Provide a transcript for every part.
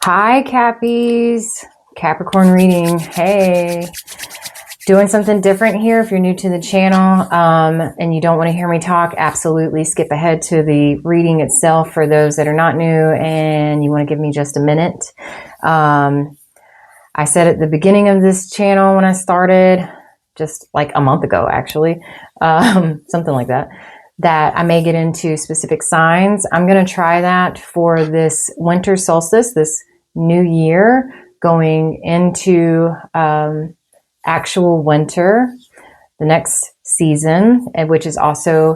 Hi, Cappies. Capricorn reading. Hey. Doing something different here. If you're new to the channel and you don't want to hear me talk, absolutely skip ahead to the reading itself for those that are not new and you want to give me just a minute. I said at the beginning of this channel when I started, just like a month ago actually, something like that, that I may get into specific signs. I'm going to try that for this winter solstice, this new year, going into actual winter, the next season, which is also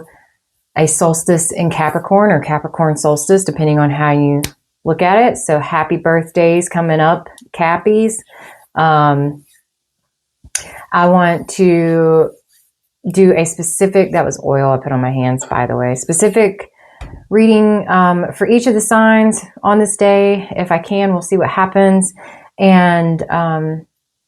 a solstice in Capricorn or Capricorn solstice, depending on how you look at it. So happy birthdays coming up, Cappies. I want to do a specific, that was oil I put on my hands, by the way, specific reading for each of the signs on this day. If I can, we'll see what happens. And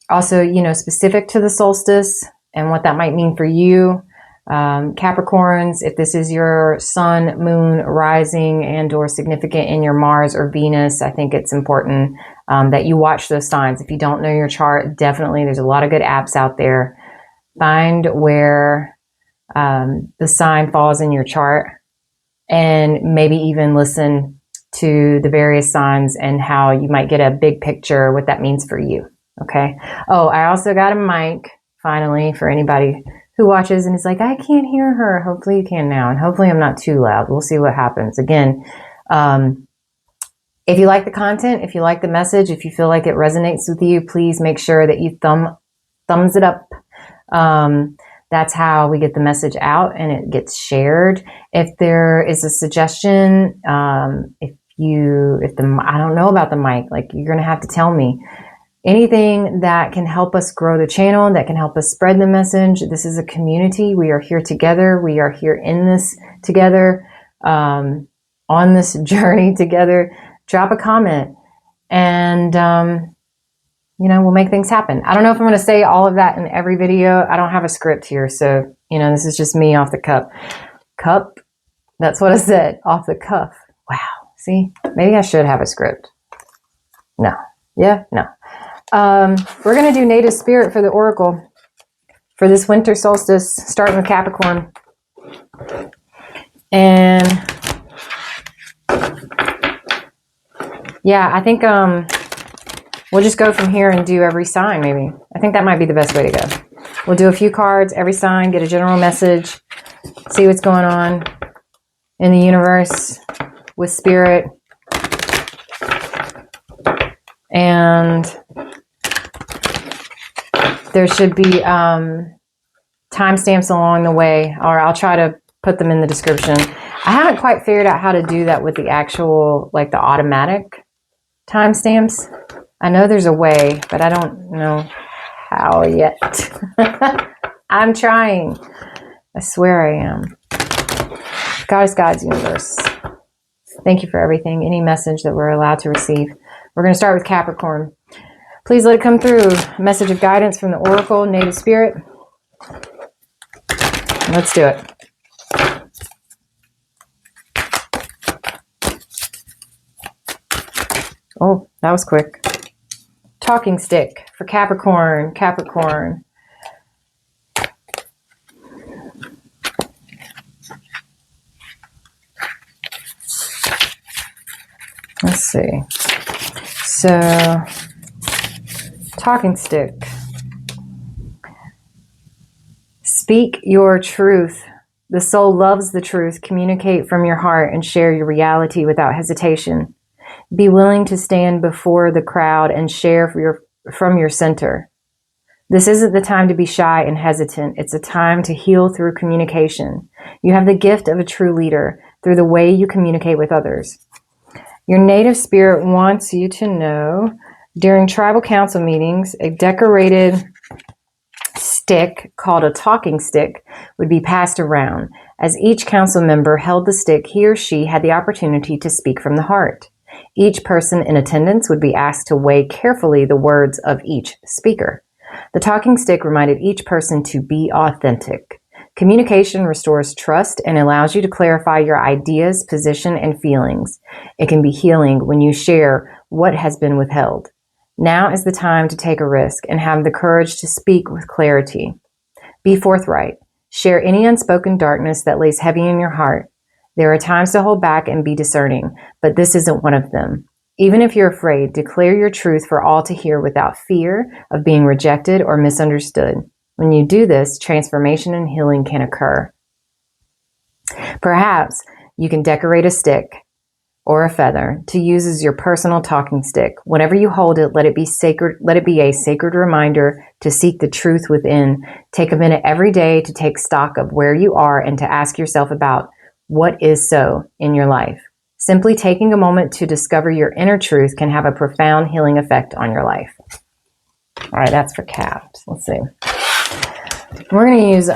also, you know, specific to the solstice and what that might mean for you. Capricorns, if this is your sun, moon, rising, and or significant in your Mars or Venus, I think it's important that you watch those signs. If you don't know your chart, definitely there's a lot of good apps out there. Find where the sign falls in your chart and maybe even listen to the various signs and how you might get a big picture, what that means for you. Okay. Oh, I also got a mic finally for anybody who watches and is like, I can't hear her. Hopefully you can now. And hopefully I'm not too loud. We'll see what happens. Again, if you like the content, if you like the message, if you feel like it resonates with you, please make sure that you thumbs it up. That's how we get the message out and it gets shared. If there is a suggestion, I don't know about the mic, like you're going to have to tell me. Anything that can help us grow the channel, that can help us spread the message. This is a community. We are here together. We are here in this together, on this journey together. Drop a comment and, you know, we'll make things happen. I don't know if I'm going to say all of that in every video. I don't have a script here. So, you know, this is just me off the cuff. That's what I said, off the cuff. Wow. See, maybe I should have a script. No. Yeah, no. We're going to do native spirit for the oracle for this winter solstice, starting with Capricorn. And yeah, I think we'll just go from here and do every sign maybe. I think that might be the best way to go. We'll do a few cards, every sign, get a general message, see what's going on in the universe with spirit. And there should be timestamps along the way, or I'll try to put them in the description. I haven't quite figured out how to do that with the actual, like the automatic timestamps. I know there's a way, but I don't know how yet. I'm trying. I swear I am. Goddess, God's universe. Thank you for everything. Any message that we're allowed to receive. We're going to start with Capricorn. Please let it come through. Message of guidance from the oracle, native spirit. Let's do it. Oh, that was quick. Talking stick for Capricorn. Capricorn. Let's see. So, talking stick. Speak your truth. The soul loves the truth. Communicate from your heart and share your reality without hesitation. Be willing to stand before the crowd and share from your center. This isn't the time to be shy and hesitant. It's a time to heal through communication. You have the gift of a true leader through the way you communicate with others. Your native spirit wants you to know during tribal council meetings, a decorated stick called a talking stick would be passed around. As each council member held the stick, he or she had the opportunity to speak from the heart. Each person in attendance would be asked to weigh carefully the words of each speaker. The talking stick reminded each person to be authentic. Communication restores trust and allows you to clarify your ideas, position, and feelings. It can be healing when you share what has been withheld. Now is the time to take a risk and have the courage to speak with clarity. Be forthright. Share any unspoken darkness that lays heavy in your heart. There are times to hold back and be discerning, but this isn't one of them. Even if you're afraid, declare your truth for all to hear without fear of being rejected or misunderstood. When you do this, transformation and healing can occur. Perhaps you can decorate a stick or a feather to use as your personal talking stick. Whenever you hold it, let it be sacred. Let it be a sacred reminder to seek the truth within. Take a minute every day to take stock of where you are and to ask yourself about what is so in your life. Simply taking a moment to discover your inner truth can have a profound healing effect on your life. All right, that's for Caps. Let's see. We're going to use,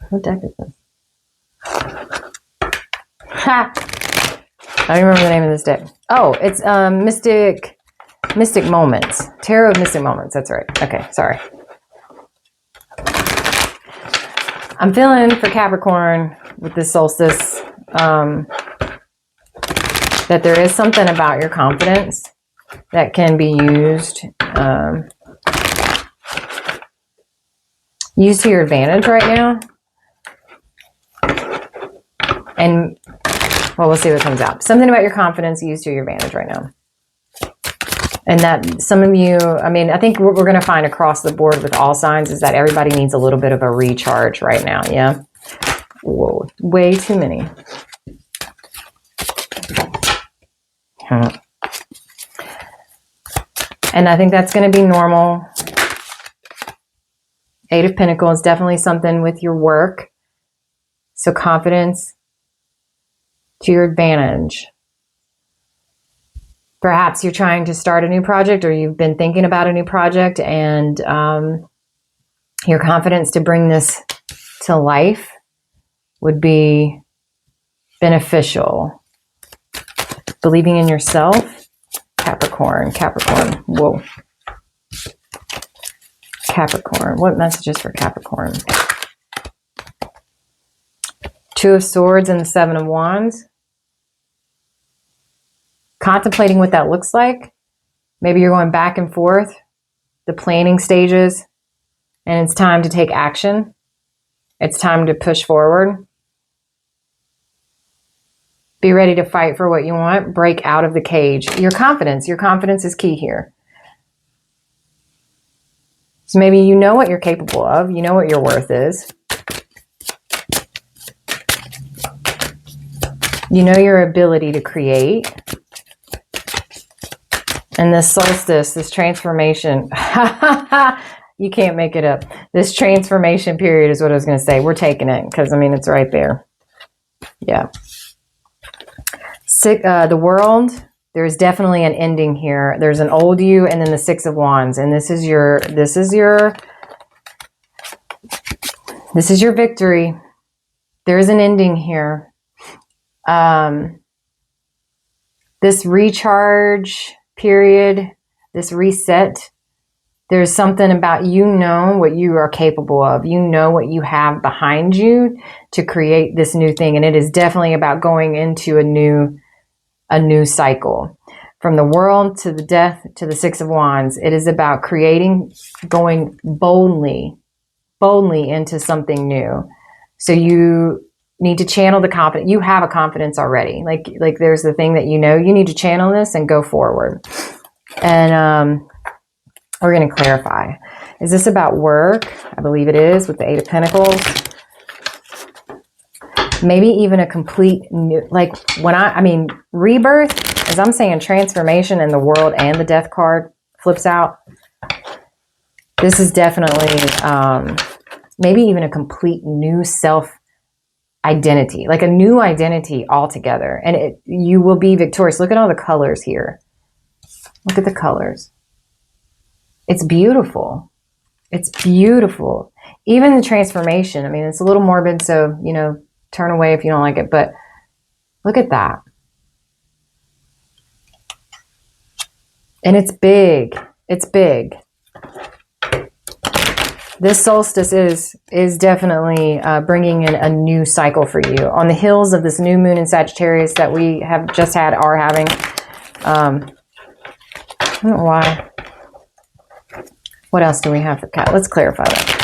what deck is this? Ha! I don't remember the name of this deck. Oh, it's Mystic Moments. Tarot of Mystic Moments. That's right. Okay, sorry. I'm feeling for Capricorn with this solstice that there is something about your confidence that can be used to your advantage right now. And, well, we'll see what comes out. Something about your confidence used to your advantage right now. And that some of you, I mean, I think what we're going to find across the board with all signs is that everybody needs a little bit of a recharge right now, yeah? Whoa, way too many. And I think that's going to be normal. Eight of Pentacles, definitely something with your work. So confidence to your advantage. Perhaps you're trying to start a new project, or you've been thinking about a new project, and your confidence to bring this to life would be beneficial. Believing in yourself. Capricorn. Whoa. Capricorn. What messages for Capricorn? Two of Swords and the Seven of Wands. Contemplating what that looks like. Maybe you're going back and forth, the planning stages, and it's time to take action. It's time to push forward. Be ready to fight for what you want. Break out of the cage. Your confidence is key here. So maybe you know what you're capable of. You know what your worth is. You know your ability to create. And this solstice, this transformation, you can't make it up. This transformation period is what I was going to say. We're taking it because, I mean, it's right there. Yeah. The World, there's definitely an ending here. There's an old you and then the Six of Wands. And this is your victory. There is an ending here. This recharge period, this reset, there's something about, you know what you are capable of. You know what you have behind you to create this new thing. And it is definitely about going into a new cycle. From the World to the Death to the Six of Wands, it is about creating, going boldly into something new. So you need to channel the confidence. You have a confidence already. Like there's the thing that you know. You need to channel this and go forward. And we're going to clarify. Is this about work? I believe it is, with the Eight of Pentacles. Maybe even a complete new, like when I mean, rebirth, as I'm saying, transformation, and the World and the Death card flips out. This is definitely maybe even a complete new self identity, like a new identity altogether. And you will be victorious. Look at all the colors here. Look at the colors. It's beautiful. It's beautiful. Even the transformation. I mean, it's a little morbid, so, you know, turn away if you don't like it. But look at that. And it's big. It's big. This solstice is definitely bringing in a new cycle for you. On the heels of this new moon in Sagittarius that we have just had, are having. I don't know why. What else do we have for Cat? Let's clarify that.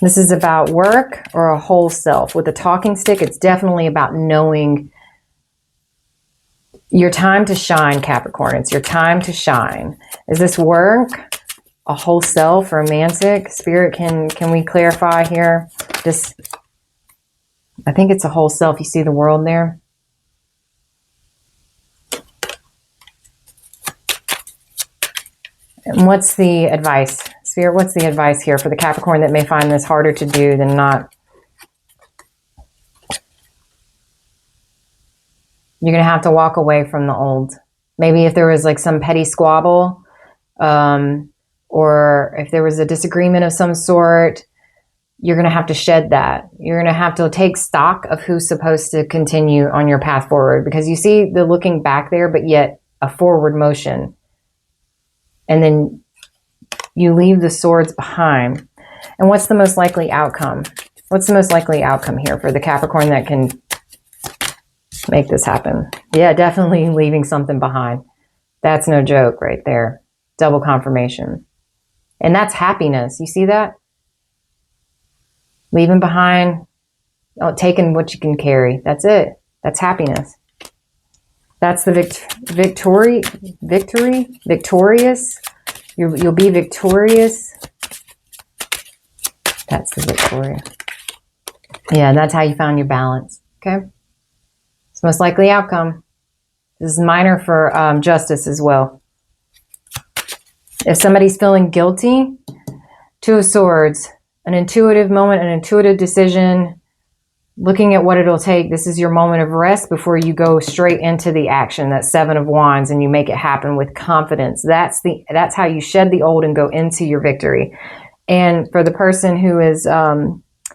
This is about work or a whole self. With the talking stick, it's definitely about knowing your time to shine, Capricorn. It's your time to shine. Is this work, a whole self, romantic? Spirit, can we clarify here? This, I think it's a whole self. You see the world there? And what's the advice? Spirit, what's the advice here for the Capricorn that may find this harder to do than not? You're going to have to walk away from the old. Maybe if there was like some petty squabble, or if there was a disagreement of some sort, you're going to have to shed that. You're going to have to take stock of who's supposed to continue on your path forward, because you see the looking back there, but yet a forward motion. And then you leave the swords behind. And what's the most likely outcome? What's the most likely outcome here for the Capricorn that can make this happen? Yeah, definitely leaving something behind. That's no joke right there. Double confirmation. And that's happiness. You see that? Leaving behind, taking what you can carry. That's it. That's happiness. That's the victorious. You'll be victorious. That's the Victoria. Yeah, that's how you found your balance. Okay. It's most likely outcome. This is minor for justice as well. If somebody's feeling guilty, Two of Swords, an intuitive moment, an intuitive decision, looking at what it'll take. This is your moment of rest before you go straight into the action. That Seven of Wands, and you make it happen with confidence. That's how you shed the old and go into your victory. And for the person who is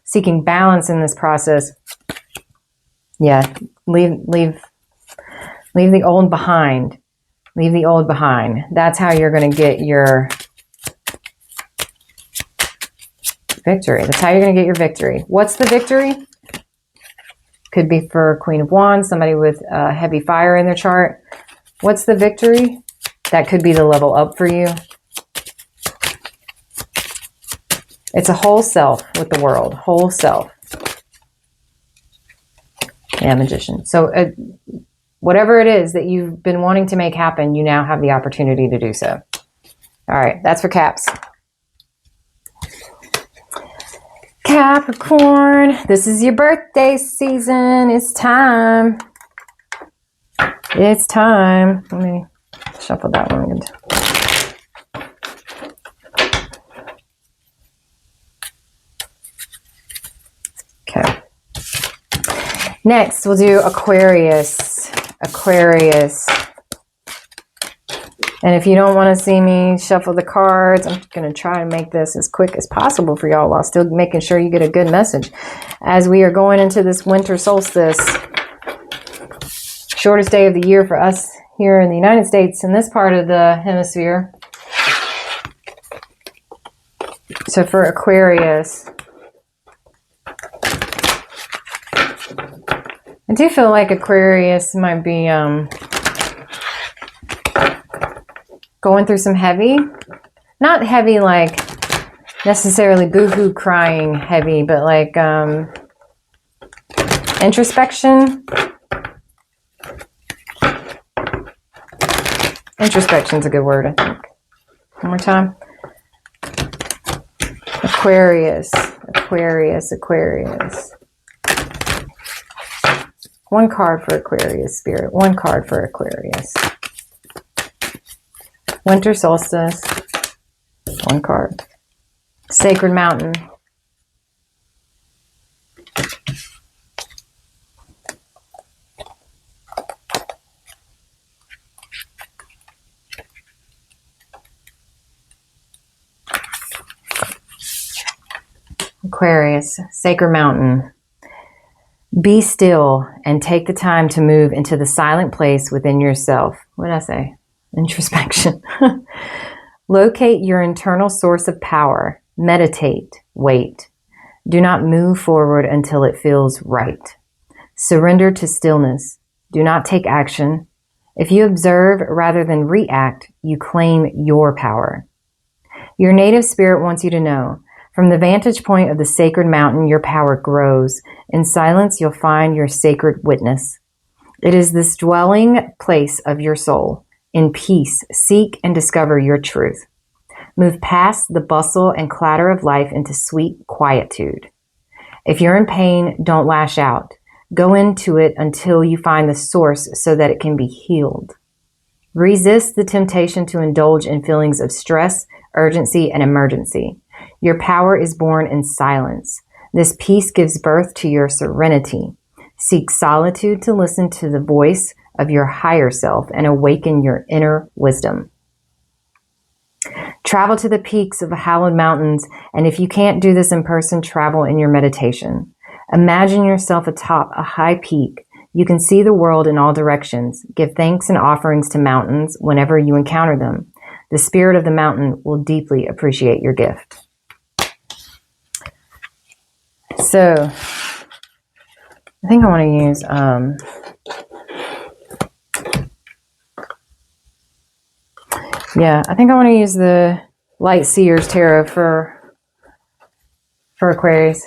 seeking balance in this process, yeah, leave the old behind. Leave the old behind. That's how you're going to get your victory. That's how you're going to get your victory. What's the victory? Could be for Queen of Wands, somebody with heavy fire in their chart. What's the victory? That could be the level up for you. It's a whole self with the world. Whole self. Yeah, Magician. So whatever it is that you've been wanting to make happen, you now have the opportunity to do so. All right, that's for Caps. Capricorn, this is your birthday season. It's time. It's time. Let me shuffle that one. Okay. Next, we'll do Aquarius. Aquarius. And if you don't want to see me shuffle the cards, I'm going to try and make this as quick as possible for y'all while still making sure you get a good message. As we are going into this winter solstice, shortest day of the year for us here in the United States, in this part of the hemisphere. So for Aquarius, I do feel like Aquarius might be going through some heavy, not heavy like necessarily boohoo crying heavy, but like introspection. Introspection's a good word, I think. One more time. Aquarius, Aquarius, Aquarius. One card for Aquarius, Spirit. One card for Aquarius. Winter solstice. One card. Sacred Mountain. Aquarius, Sacred Mountain. Be still and take the time to move into the silent place within yourself. What did I say? Introspection. Locate your internal source of power. Meditate. Wait. Do not move forward until it feels right. Surrender to stillness. Do not take action. If you observe rather than react, you claim your power. Your native spirit wants you to know, from the vantage point of the sacred mountain, your power grows. In silence, you'll find your sacred witness. It is this dwelling place of your soul. In peace, seek and discover your truth. Move past the bustle and clatter of life into sweet quietude. If you're in pain, don't lash out. Go into it until you find the source so that it can be healed. Resist the temptation to indulge in feelings of stress, urgency, and emergency. Your power is born in silence. This peace gives birth to your serenity. Seek solitude to listen to the voice of your higher self and awaken your inner wisdom. Travel to the peaks of the hallowed mountains, and if you can't do this in person, travel in your meditation. Imagine yourself atop a high peak. You can see the world in all directions. Give thanks and offerings to mountains whenever you encounter them. The spirit of the mountain will deeply appreciate your gift. So, I think I want to use I think I want to use the Light Seers Tarot for Aquarius.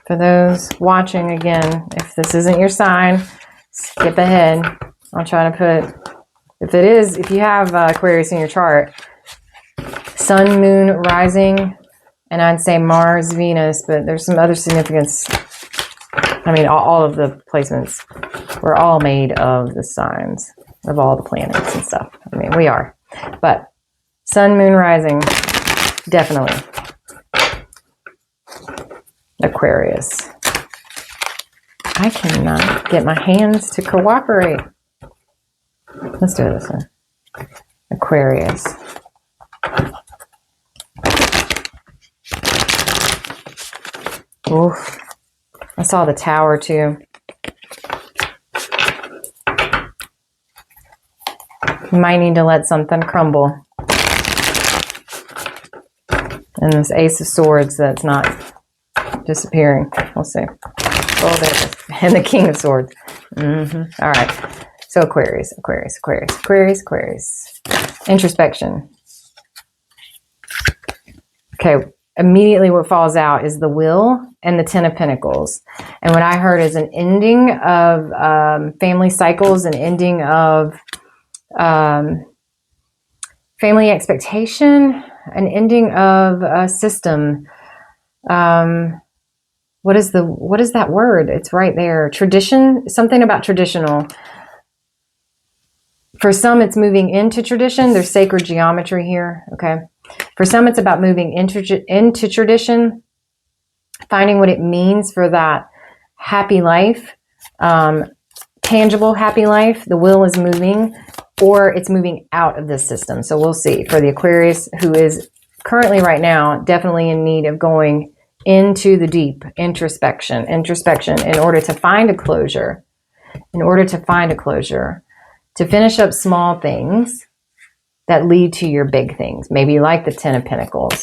For those watching, again, if this isn't your sign, skip ahead. I'll try to put, if you have Aquarius in your chart, Sun, Moon, Rising, and I'd say Mars, Venus, but there's some other significance. I mean, all of the placements, we're all made of the signs of all the planets and stuff. I mean, we are. But Sun, Moon, Rising, definitely. Aquarius. I cannot get my hands to cooperate. Let's do this one. Aquarius. Oof. I saw the Tower too. You might need to let something crumble. And this Ace of Swords that's not disappearing. We'll see. Oh, there it is. And the King of Swords. All right. So Aquarius. Introspection. Okay. Immediately what falls out is the Wheel and the Ten of Pentacles. And what I heard is an ending of family cycles, an ending of family expectation, an ending of a system. What is that word? It's right there. Tradition, something about traditional. For some, it's moving into tradition. There's sacred geometry here. Okay. For some, it's about moving into tradition, finding what it means for that happy life, tangible happy life. The Wheel is moving, or it's moving out of this system. So we'll see. For the Aquarius, who is currently right now definitely in need of going into the deep, introspection in order to find a closure, to finish up small things that lead to your big things, maybe like the Ten of Pentacles.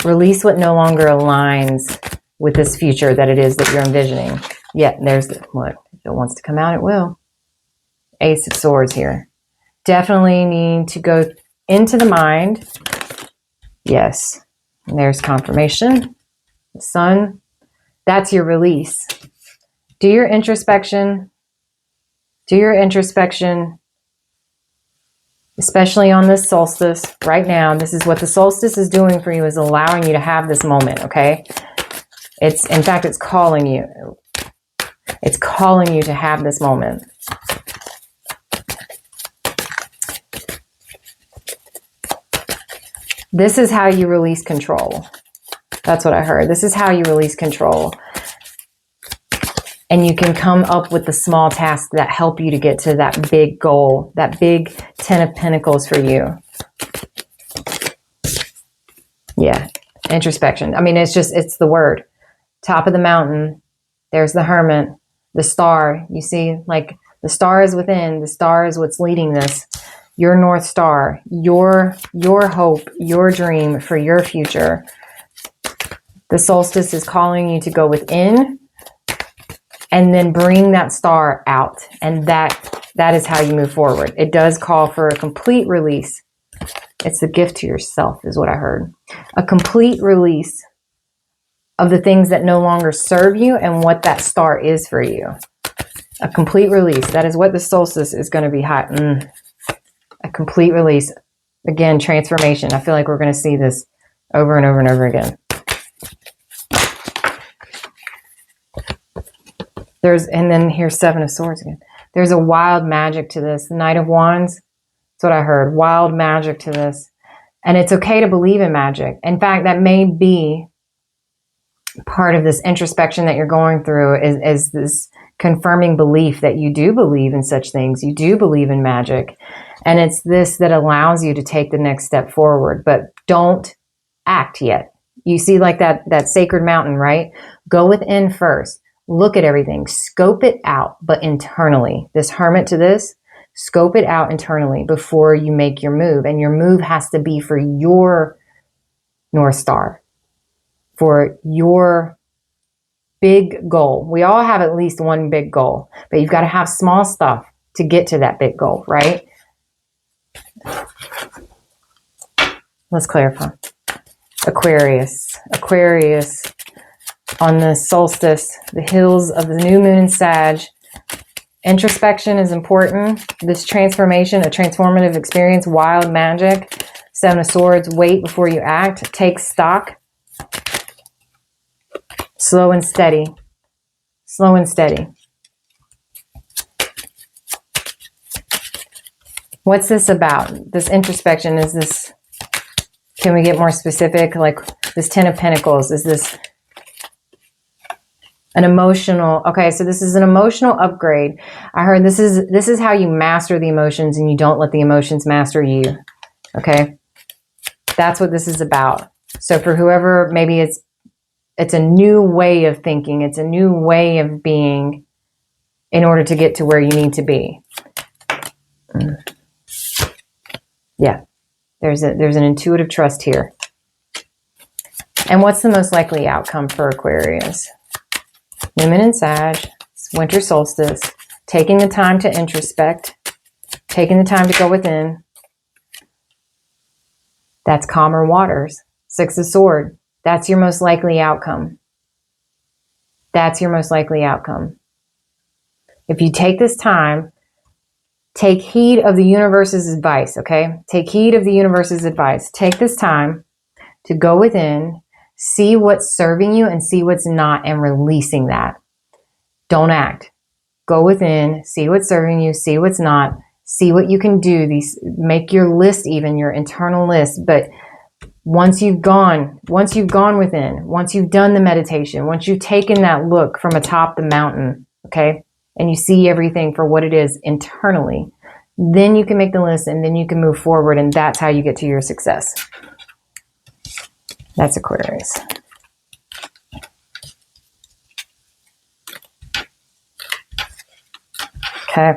Release what no longer aligns with this future that it is that you're envisioning. Yeah, there's the, look, if it wants to come out, it will. Ace of Swords here. Definitely need to go into the mind. Yes, and there's confirmation. The Sun, that's your release. Do your introspection. Especially on this solstice right now. This is what the solstice is doing for you, is allowing you to have this moment, okay? In fact, it's calling you. It's calling you to have this moment. This is how you release control. That's what I heard. This is how you release control. And you can come up with the small tasks that help you to get to that big goal, that big Ten of Pentacles for you. Yeah, introspection. I mean, it's the word. Top of the mountain, there's the Hermit, the star. You see, like The star is within. The star is what's leading this. Your North Star, your hope, your dream for your future. The solstice is calling you to go within and then bring that star out. And that is how you move forward. It does call for a complete release. It's the gift to yourself is what I heard. A complete release of the things that no longer serve you and what that star is for you. A complete release. That is what the solstice is going to be hot. A complete release. Again, transformation. I feel like we're going to see this over and over and over again. And then here's Seven of Swords again. There's a wild magic to this. The Knight of Wands. That's what I heard. Wild magic to this. And it's okay to believe in magic. In fact, that may be part of this introspection that you're going through is this confirming belief that you do believe in such things. You do believe in magic. And it's this that allows you to take the next step forward. But don't act yet. You see like that sacred mountain, right? Go within first. Look at everything. Scope it out, but internally. This hermit to this, scope it out internally before you make your move. And your move has to be for your North Star, for your big goal. We all have at least one big goal, but you've got to have small stuff to get to that big goal, right? Let's clarify. Aquarius. Aquarius on the solstice, the hills of the new moon in Sag. Introspection is important. This transformation, a transformative experience, wild magic. Seven of Swords, wait before you act. Take stock. Slow and steady. Slow and steady. What's this about? This introspection, is this, can we get more specific? Like this Ten of Pentacles, is this an emotional, okay, so this is an emotional upgrade. I heard this is how you master the emotions and you don't let the emotions master you. Okay? That's what this is about. So for whoever, maybe it's a new way of thinking. It's a new way of being in order to get to where you need to be. Yeah. There's an intuitive trust here. And what's the most likely outcome for Aquarius? New moon in Sag, winter solstice, taking the time to introspect, taking the time to go within. That's calmer waters. Six of Swords. That's your most likely outcome. That's your most likely outcome. If you take this time, take heed of the universe's advice, okay? Take heed of the universe's advice. Take this time to go within, see what's serving you and see what's not, and releasing that. Don't act. Go within, see what's serving you, see what's not, see what you can do. Make your list, even your internal list. But once you've gone within, once you've done the meditation, once you've taken that look from atop the mountain, okay, and you see everything for what it is internally, then you can make the list and then you can move forward, and that's how you get to your success. That's Aquarius. Okay.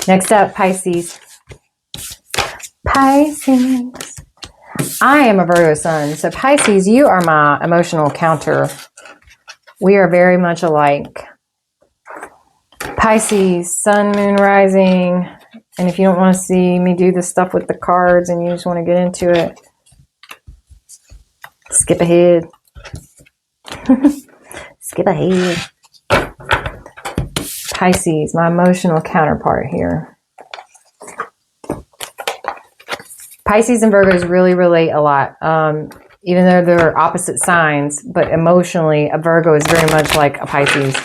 Next up, Pisces. Pisces. I am a Virgo sun. So Pisces, you are my emotional counter. We are very much alike. Pisces, sun, moon, rising. And if you don't want to see me do this stuff with the cards and you just want to get into it, skip ahead. Skip ahead. Pisces, my emotional counterpart here. Pisces and Virgos really relate a lot. Even though they're opposite signs, but emotionally, a Virgo is very much like a Pisces.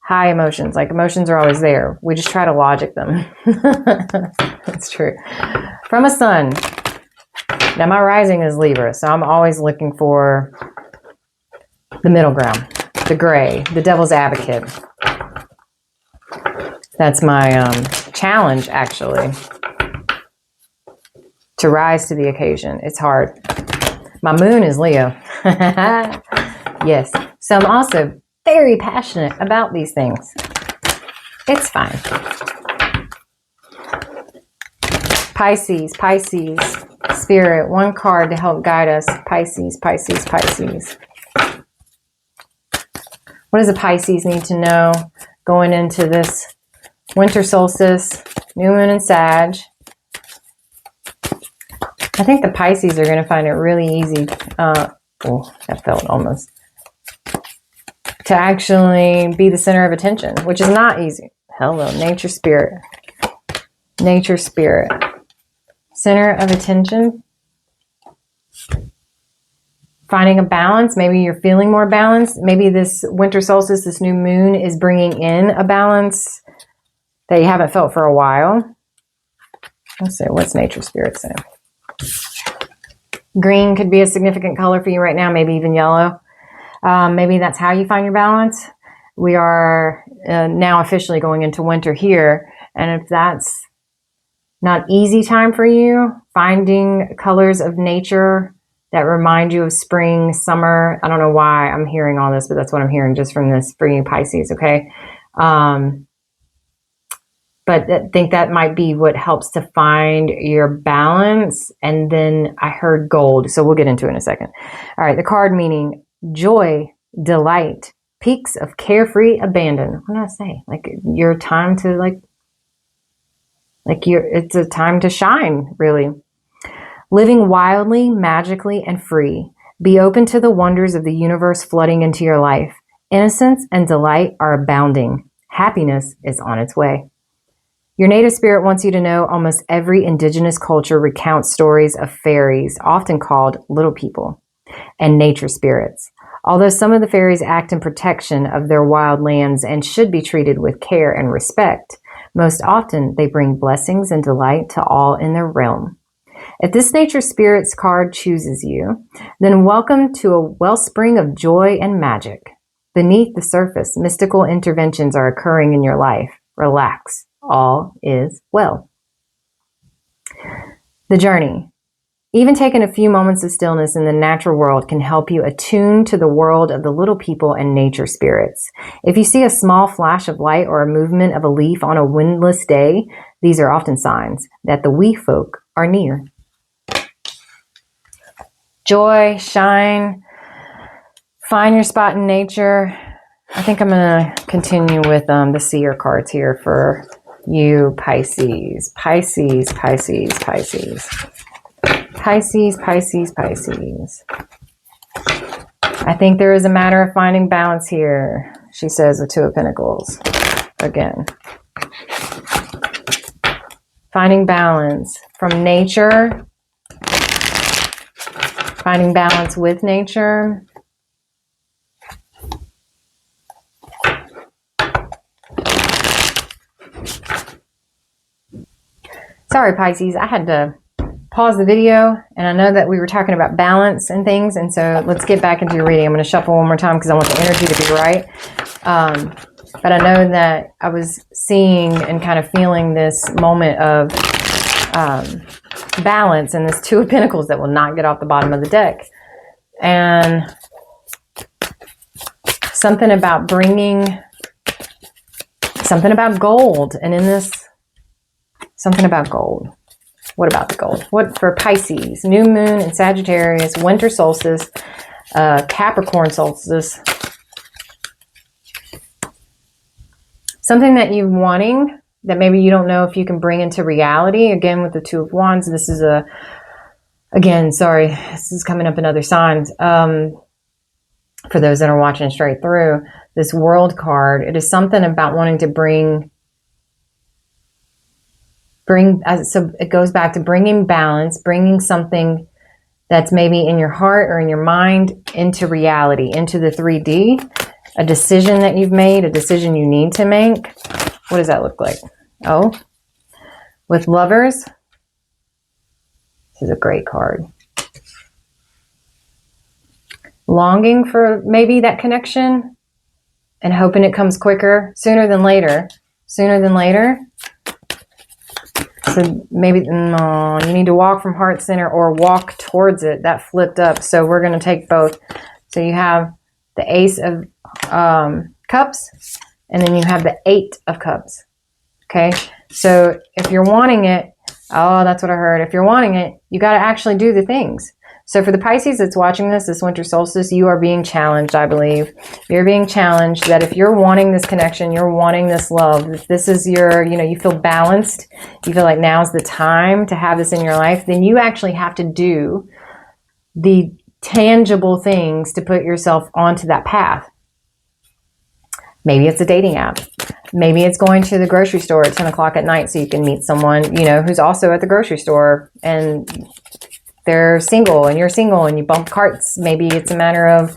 High emotions. Like, emotions are always there. We just try to logic them. That's true. From a sun. Now, my rising is Libra, so I'm always looking for the middle ground, the gray, the devil's advocate. That's my challenge, actually, to rise to the occasion. It's hard. My moon is Leo. Yes. So I'm also very passionate about these things. It's fine. Pisces, Pisces, Spirit, one card to help guide us. Pisces, Pisces, Pisces. What does a Pisces need to know going into this winter solstice, new moon in Sag? I think the Pisces are going to find it really easy. Oh, that felt almost. To actually be the center of attention, which is not easy. Hello, nature spirit. Nature spirit. Center of attention. Finding a balance. Maybe you're feeling more balanced. Maybe this winter solstice, this new moon is bringing in a balance that you haven't felt for a while. Let's see, what's nature spirit saying? Green could be a significant color for you right now, maybe even yellow. Maybe that's how you find your balance. We are now officially going into winter here. And if that's not easy time for you, finding colors of nature that remind you of spring, summer. I don't know why I'm hearing all this, but that's what I'm hearing just from this for you Pisces, okay? But I think that might be what helps to find your balance. And then I heard gold, so we'll get into it in a second. All right, the card meaning joy, delight, peaks of carefree abandon. What did I say? Like your time to it's a time to shine, really. Living wildly, magically, and free. Be open to the wonders of the universe flooding into your life. Innocence and delight are abounding. Happiness is on its way. Your native spirit wants you to know almost every indigenous culture recounts stories of fairies, often called little people, and nature spirits. Although some of the fairies act in protection of their wild lands and should be treated with care and respect, most often they bring blessings and delight to all in their realm. If this nature spirits card chooses you, then welcome to a wellspring of joy and magic. Beneath the surface, mystical interventions are occurring in your life. Relax. All is well. The journey. Even taking a few moments of stillness in the natural world can help you attune to the world of the little people and nature spirits. If you see a small flash of light or a movement of a leaf on a windless day, these are often signs that the wee folk are near. Joy, shine, find your spot in nature. I think I'm going to continue with the seer cards here for you Pisces. Pisces, Pisces, Pisces. Pisces, Pisces, Pisces. I think there is a matter of finding balance here, she says, the Two of Pentacles. Again. Finding balance from nature. Finding balance with nature. Sorry, Pisces, I had to pause the video, and I know that we were talking about balance and things, and so let's get back into your reading. I'm going to shuffle one more time because I want the energy to be right. But I know that I was seeing and kind of feeling this moment of balance and this Two of Pentacles that will not get off the bottom of the deck. And something about gold. And in this, something about gold. What about the gold? What for Pisces? New moon in Sagittarius, winter solstice, Capricorn solstice. Something that you're wanting that maybe you don't know if you can bring into reality. Again, with the Two of Wands, this is this is coming up in other signs. For those that are watching straight through, this World card, it is something about wanting to bring, so it goes back to bringing balance, bringing something that's maybe in your heart or in your mind into reality, into the 3D, a decision that you've made, a decision you need to make. What does that look like? Oh, with Lovers, this is a great card. Longing for maybe that connection and hoping it comes quicker, sooner than later. Sooner than later. So maybe you need to walk from heart center or walk towards it. That flipped up. So we're going to take both. So you have the Ace of Cups And then you have the 8 of Cups. Okay. So if you're wanting it, oh, that's what I heard. If you're wanting it, you got to actually do the things. So for the Pisces that's watching this winter solstice, you are being challenged, I believe. You're being challenged that if you're wanting this connection, you're wanting this love, if this is your, you feel balanced, you feel like now's the time to have this in your life, then you actually have to do the tangible things to put yourself onto that path. Maybe it's a dating app. Maybe it's going to the grocery store at 10 o'clock at night so you can meet someone, who's also at the grocery store and they're single and you're single and you bump carts. Maybe it's a matter of,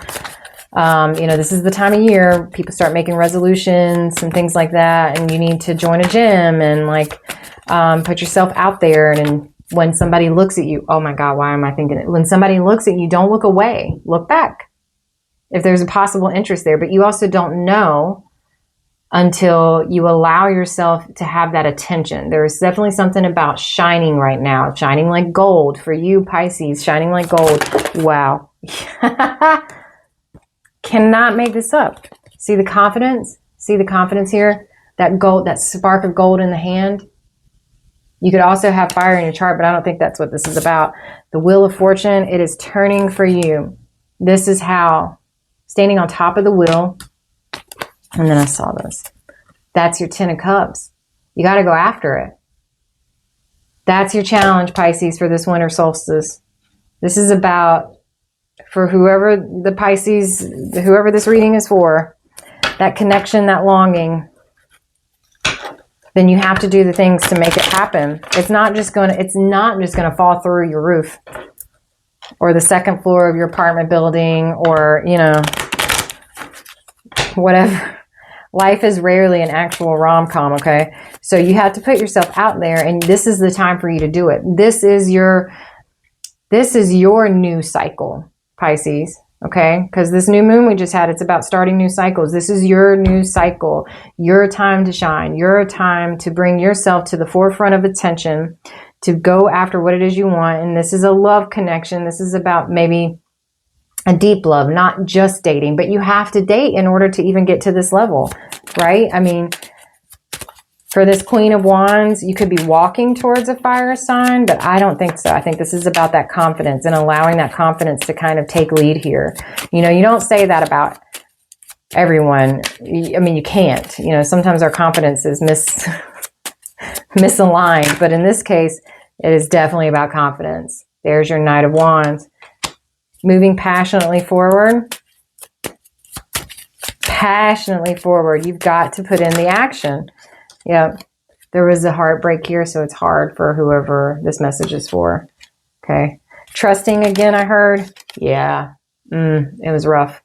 this is the time of year people start making resolutions and things like that. And you need to join a gym and put yourself out there. And when somebody looks at you, oh my God, why am I thinking it? When somebody looks at you, don't look away, look back. If there's a possible interest there, but you also don't know until you allow yourself to have that attention. There's definitely something about shining right now, shining like gold for you, Pisces, shining like gold. Wow. Cannot make this up. See the confidence? See the confidence here? That gold, that spark of gold in the hand. You could also have fire in your chart, but I don't think that's what this is about. The Wheel of Fortune, it is turning for you. This is how. Standing on top of the wheel. And then I saw this. That's your 10 of Cups. You got to go after it. That's your challenge, Pisces, for this winter solstice. This is about, for whoever the Pisces, whoever this reading is for, that connection, that longing. Then you have to do the things to make it happen. It's not just going to fall through your roof or the second floor of your apartment building or, whatever. Life is rarely an actual rom-com, okay? So you have to put yourself out there, and this is the time for you to do it. This is your new cycle, Pisces, okay? Because this new moon we just had, it's about starting new cycles. This is your new cycle, your time to shine, your time to bring yourself to the forefront of attention, to go after what it is you want. And this is a love connection. This is about maybe a deep love, not just dating, but you have to date in order to even get to this level, right? I mean, for this Queen of Wands, you could be walking towards a fire sign, but I don't think so. I think this is about that confidence and allowing that confidence to kind of take lead here. You don't say that about everyone. I mean, you can't. Sometimes our confidence is misaligned, but in this case, it is definitely about confidence. There's your Knight of Wands. Moving passionately forward. Passionately forward. You've got to put in the action. Yep. There was a heartbreak here, so it's hard for whoever this message is for. Okay. Trusting again, I heard. Yeah. It was rough.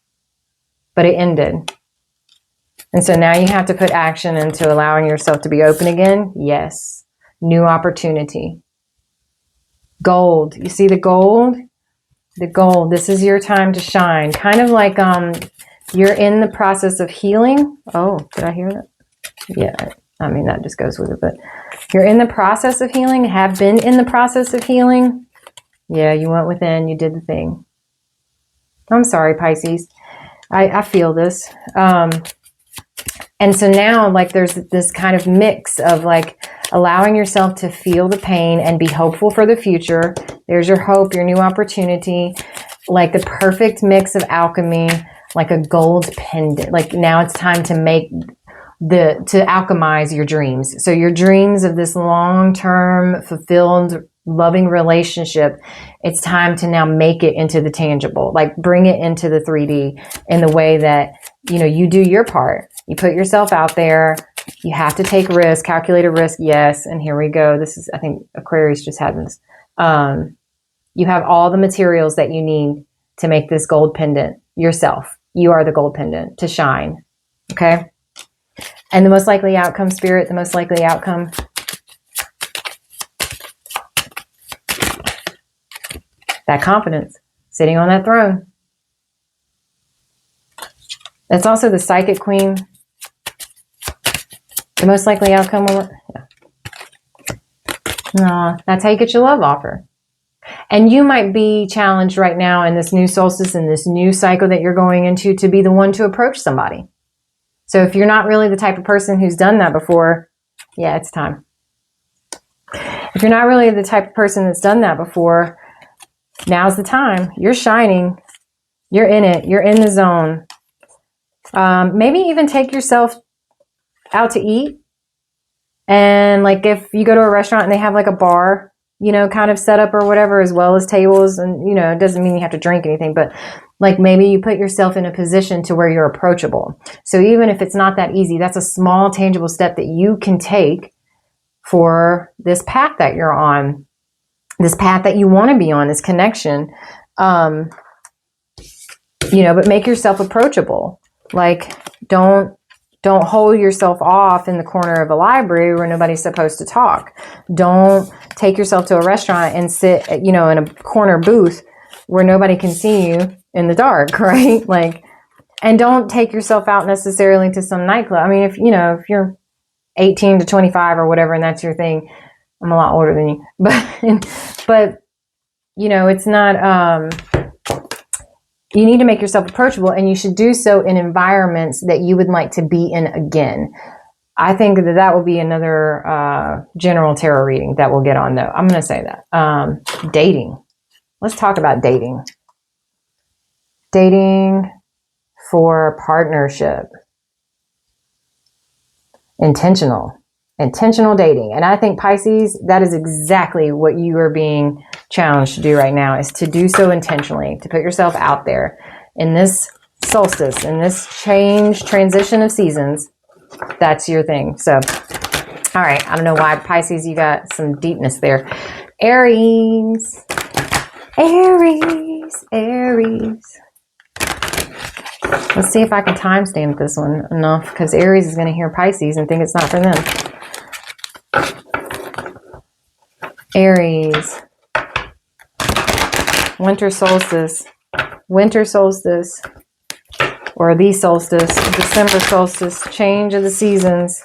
But it ended. And so now you have to put action into allowing yourself to be open again. Yes. New opportunity. Gold. You see the gold? The gold. This is your time to shine. Kind of like you're in the process of healing. Oh, did I hear that? Yeah. I mean, that just goes with it. But you're in the process of healing. Have been in the process of healing. Yeah, you went within. You did the thing. I'm sorry, Pisces. I feel this. And so now, there's this kind of mix of allowing yourself to feel the pain and be hopeful for the future. There's your hope, your new opportunity, the perfect mix of alchemy, like a gold pendant. Now it's time to to alchemize your dreams. So your dreams of this long-term, fulfilled, loving relationship, it's time to now make it into the tangible, bring it into the 3D in the way that, you do your part. You put yourself out there. You have to take risk, calculated risk. Yes. And here we go. This is, I think Aquarius just had this. You have all the materials that you need to make this gold pendant yourself. You are the gold pendant to shine. Okay. And the most likely outcome, Spirit, the most likely outcome. That confidence sitting on that throne. That's also the Psychic Queen. The most likely outcome will... Yeah. No, that's how you get your love offer. And you might be challenged right now in this new solstice, in this new cycle that you're going into, to be the one to approach somebody. So if you're not really the type of person who's done that before, yeah, it's time. If you're not really the type of person that's done that before, now's the time. You're shining. You're in it. You're in the zone. Maybe even take yourself out to eat. And like if you go to a restaurant and they have like a bar, you know, kind of set up or whatever, as well as tables, and, you know, it doesn't mean you have to drink anything, but like maybe you put yourself in a position to where you're approachable. So even if it's not that easy, that's a small tangible step that you can take for this path that you're on, this path that you want to be on, this connection, you know, but make yourself approachable. Like don't hold yourself off in the corner of a library where nobody's supposed to talk. Don't take yourself to a restaurant and sit, you know, in a corner booth where nobody can see you in the dark, right? Like, and don't take yourself out necessarily to some nightclub. I mean, if, you know, if you're 18 to 25 or whatever, and that's your thing, I'm a lot older than you, but you know, it's not, you need to make yourself approachable, and you should do so in environments that you would like to be in again. I think that that will be another general tarot reading that we'll get on, though. I'm going to say that. Dating. Let's talk about dating. Dating for partnership. Intentional dating. And I think Pisces, that is exactly what you are being challenged to do right now, is to do so intentionally, to put yourself out there in this solstice, in this transition of seasons. That's your thing. So, all right. I don't know why Pisces, you got some deepness there. Aries. Let's see if I can timestamp this one enough, because Aries is going to hear Pisces and think it's not for them. Aries. Winter solstice, or the solstice, December solstice, change of the seasons,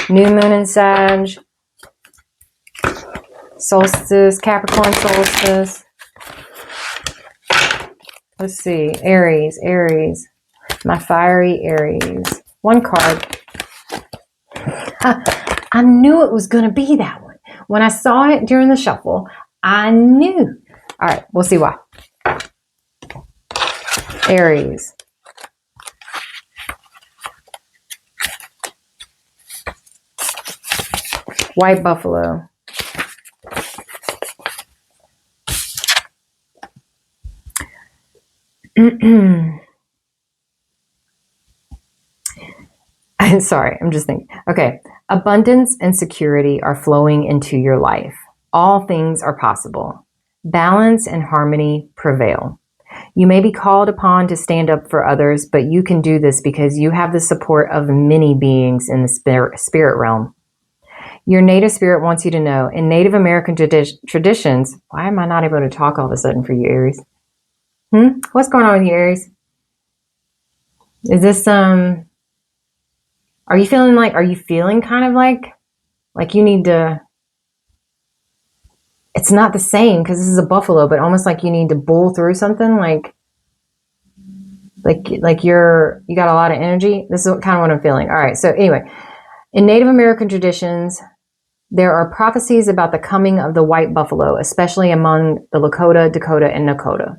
new moon in Sag, solstice, Capricorn solstice. Let's see, Aries, my fiery Aries. One card. I knew it was going to be that one. When I saw it during the shuffle, I knew. All right, we'll see why. Aries. White buffalo. I'm sorry, I'm just thinking. Okay. Abundance and security are flowing into your life. All things are possible. Balance and harmony prevail. You may be called upon to stand up for others, but you can do this because you have the support of many beings in the spirit realm. Your native spirit wants you to know, in Native American traditions, why am I not able to talk all of a sudden for you, Aries? What's going on with you, Aries? Is this, are you feeling kind of like you need to, it's not the same because this is a buffalo, but almost like you need to bull through something, like you got a lot of energy. This is kind of what I'm feeling. All right. So anyway, in Native American traditions, there are prophecies about the coming of the white buffalo, especially among the Lakota, Dakota, and Nakota.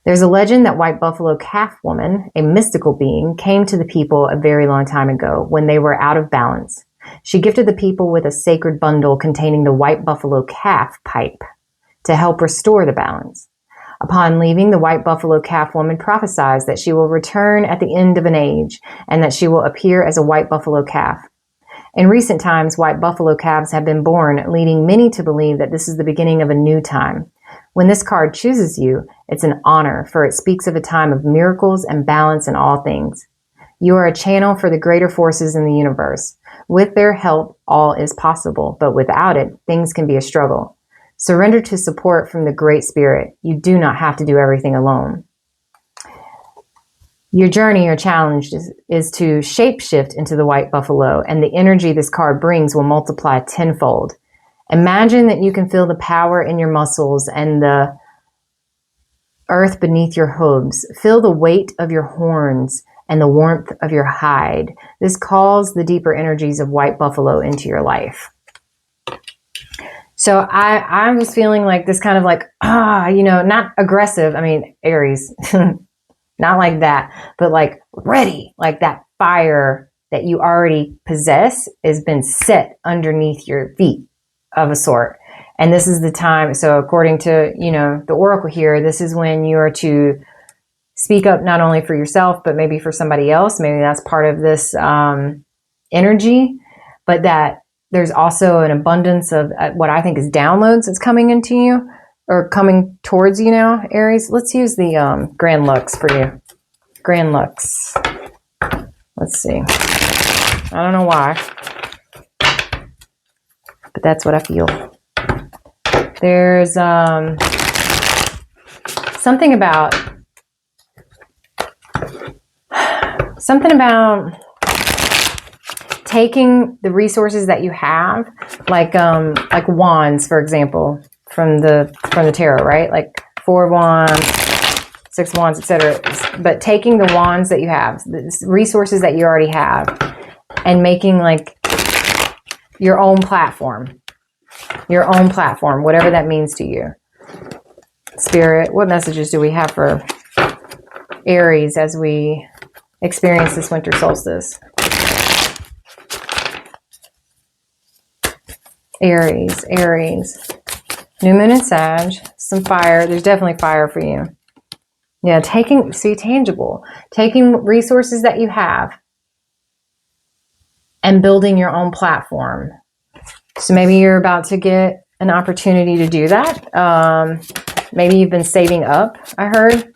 There's a legend that white buffalo calf woman, a mystical being, came to the people a very long time ago when they were out of balance. She gifted the people with a sacred bundle containing the white buffalo calf pipe to help restore the balance. Upon leaving, the white buffalo calf woman prophesies that she will return at the end of an age and that she will appear as a white buffalo calf. In recent times, white buffalo calves have been born, leading many to believe that this is the beginning of a new time. When this card chooses you, it's an honor, for it speaks of a time of miracles and balance in all things. You are a channel for the greater forces in the universe. With their help, all is possible, but without it, things can be a struggle. Surrender to support from the Great Spirit. You do not have to do everything alone. Your journey or challenge is to shapeshift into the white buffalo, and the energy this card brings will multiply tenfold. Imagine that you can feel the power in your muscles and the earth beneath your hooves. Feel the weight of your horns and the warmth of your hide. This calls the deeper energies of white buffalo into your life. So I was feeling like this kind of like, you know, not aggressive. I mean, Aries, not like that, but like ready, like that fire that you already possess has been set underneath your feet of a sort. And this is the time. So according to, you know, the oracle here, this is when you are to speak up not only for yourself, but maybe for somebody else. Maybe that's part of this energy, but that there's also an abundance of what I think is downloads that's coming into you or coming towards you now, Aries. Let's use the Grand Lux for you. Grand Lux. Let's see. I don't know why, but that's what I feel. There's something about taking the resources that you have, like wands, for example, from the tarot, right? Like 4 of wands, 6 of wands, etc. But taking the wands that you have, the resources that you already have, and making like your own platform, whatever that means to you. Spirit, what messages do we have for Aries as we experience this winter solstice? Aries, new moon and Sag, some fire. There's definitely fire for you. Yeah, tangible, taking resources that you have and building your own platform. So maybe you're about to get an opportunity to do that. Maybe you've been saving up, I heard.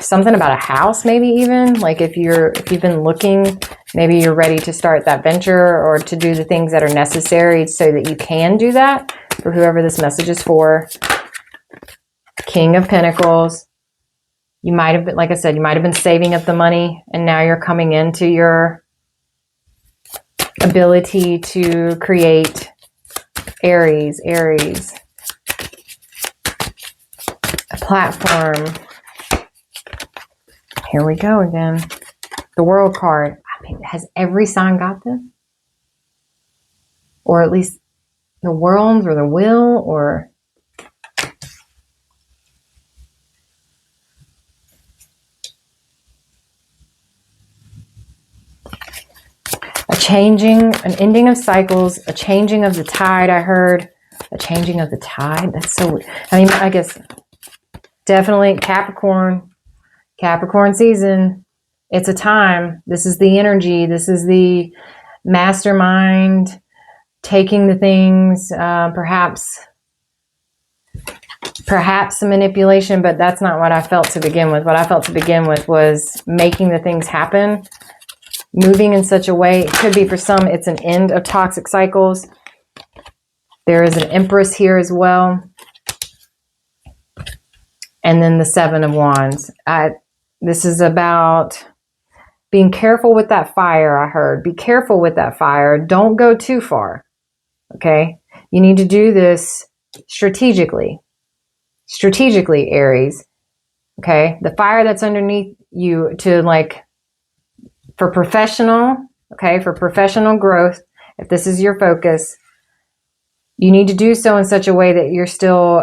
Something about a house, maybe even. Like if you've been looking, maybe you're ready to start that venture or to do the things that are necessary so that you can do that, for whoever this message is for. King of Pentacles. You might have been, like I said, you might have been saving up the money, and now you're coming into your ability to create. Aries, a platform. Here we go again. The World card. I mean, has every sign got this? Or at least the World or the Will, or an ending of cycles, a changing of the tide. I heard a changing of the tide. That's so weird. I mean, I guess definitely Capricorn season. It's a time. This is the energy. This is the mastermind taking the things, perhaps some manipulation, but that's not what I felt to begin with. What I felt to begin with was making the things happen. Moving in such a way, it could be for some, it's an end of toxic cycles. There is an Empress here as well. And then the 7 of Wands. This is about being careful with that fire, I heard. Be careful with that fire. Don't go too far. Okay? You need to do this strategically. Strategically, Aries. Okay? The fire that's underneath you to like, for professional growth, if this is your focus, you need to do so in such a way that you're still,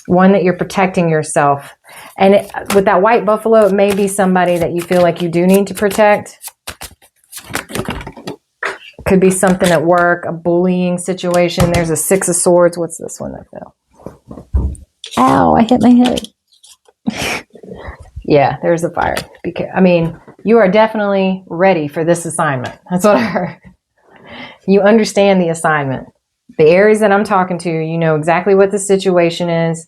that you're protecting yourself. And with that white buffalo, it may be somebody that you feel like you do need to protect. Could be something at work, a bullying situation. There's a 6 of Swords. What's this one that fell? Ow, I hit my head. Yeah, there's the fire. I mean, you are definitely ready for this assignment. That's what I heard. You understand the assignment. The Aries that I'm talking to, you know exactly what the situation is.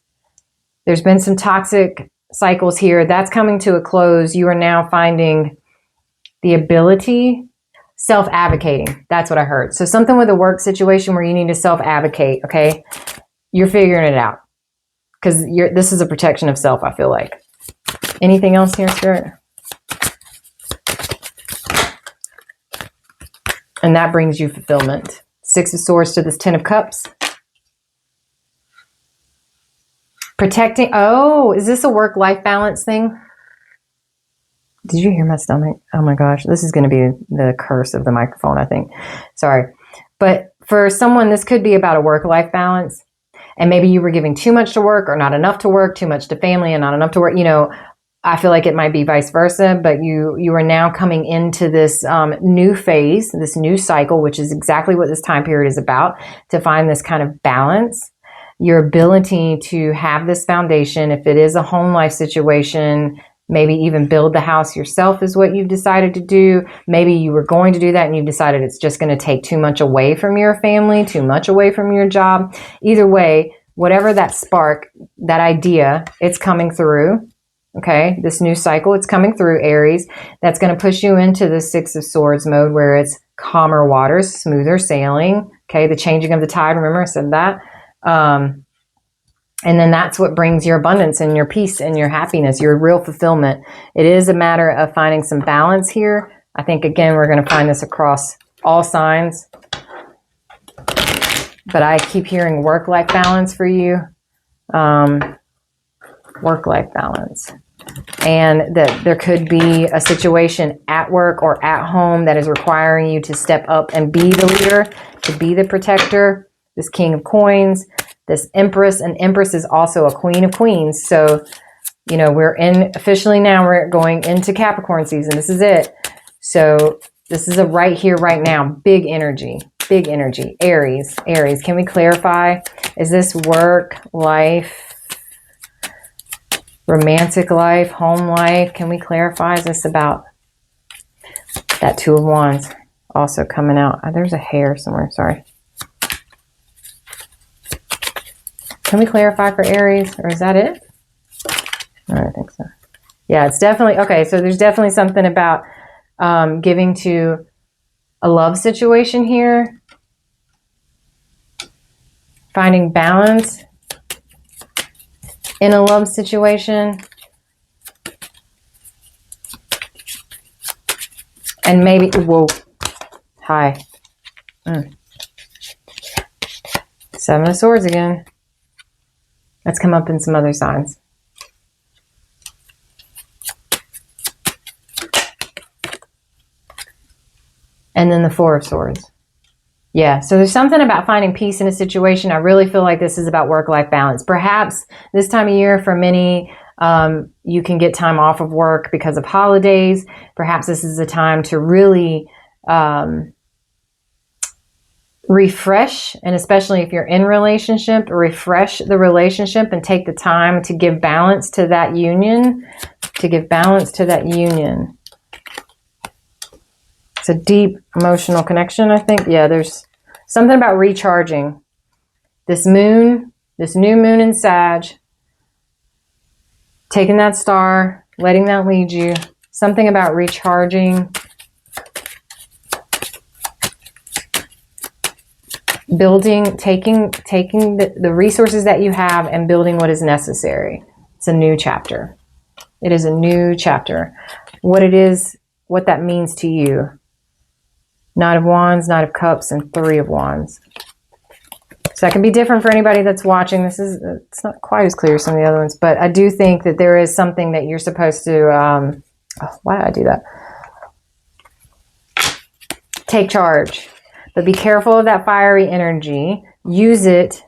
There's been some toxic cycles here. That's coming to a close. You are now finding the ability, self-advocating. That's what I heard. So something with a work situation where you need to self-advocate, okay? You're figuring it out. Because this is a protection of self, I feel like. Anything else here, Spirit? And that brings you fulfillment. 6 of Swords to this 10 of Cups. Protecting. Oh, is this a work-life balance thing? Did you hear my stomach? Oh my gosh, this is going to be the curse of the microphone, I think. Sorry. But for someone, this could be about a work-life balance. And maybe you were giving too much to work or not enough to work, too much to family and not enough to work. You know, I feel like it might be vice versa, but you are now coming into this new phase, this new cycle, which is exactly what this time period is about, to find this kind of balance. Your ability to have this foundation, if it is a home life situation, maybe even build the house yourself is what you've decided to do. Maybe you were going to do that and you've decided it's just going to take too much away from your family, too much away from your job. Either way, whatever that spark, that idea, it's coming through. Okay, this new cycle, it's coming through, Aries. That's going to push you into the Six of Swords mode where it's calmer waters, smoother sailing. Okay, the changing of the tide. Remember I said that? And then that's what brings your abundance and your peace and your happiness, your real fulfillment. It is a matter of finding some balance here. I think, again, we're going to find this across all signs. But I keep hearing work-life balance for you. Work-life balance. And that there could be a situation at work or at home that is requiring you to step up and be the leader, to be the protector. This King of Coins, this Empress, and Empress is also a Queen of Queens. So, you know, officially now we're going into Capricorn season. This is it. So this is a right here, right now, big energy, big energy. Aries, can we clarify? Is this work, life, romantic life, home life? Can we clarify? Is this about that Two of Wands also coming out? Oh, there's a hair somewhere. Sorry. Can we clarify for Aries, or is that it? I don't think so. Yeah, it's definitely, okay, so there's definitely something about giving to a love situation here. Finding balance in a love situation. And maybe, whoa, hi. Seven of Swords again. That's come up in some other signs. And then the Four of Swords. Yeah, so there's something about finding peace in a situation. I really feel like this is about work-life balance. Perhaps this time of year for many, you can get time off of work because of holidays. Perhaps this is a time to really refresh, and especially if you're in a relationship, refresh the relationship and take the time to give balance to that union, It's a deep emotional connection, I think. Yeah, there's something about recharging. This moon, this new moon in Sag, taking that star, letting that lead you. Something about recharging. Building, taking the resources that you have and building what is necessary. It's a new chapter. It is a new chapter. What it is, what that means to you. Knight of Wands, Knight of Cups, and Three of Wands. So that can be different for anybody that's watching. It's not quite as clear as some of the other ones, but I do think that there is something that you're supposed to, why did I do that? Take charge. But be careful of that fiery energy. Use it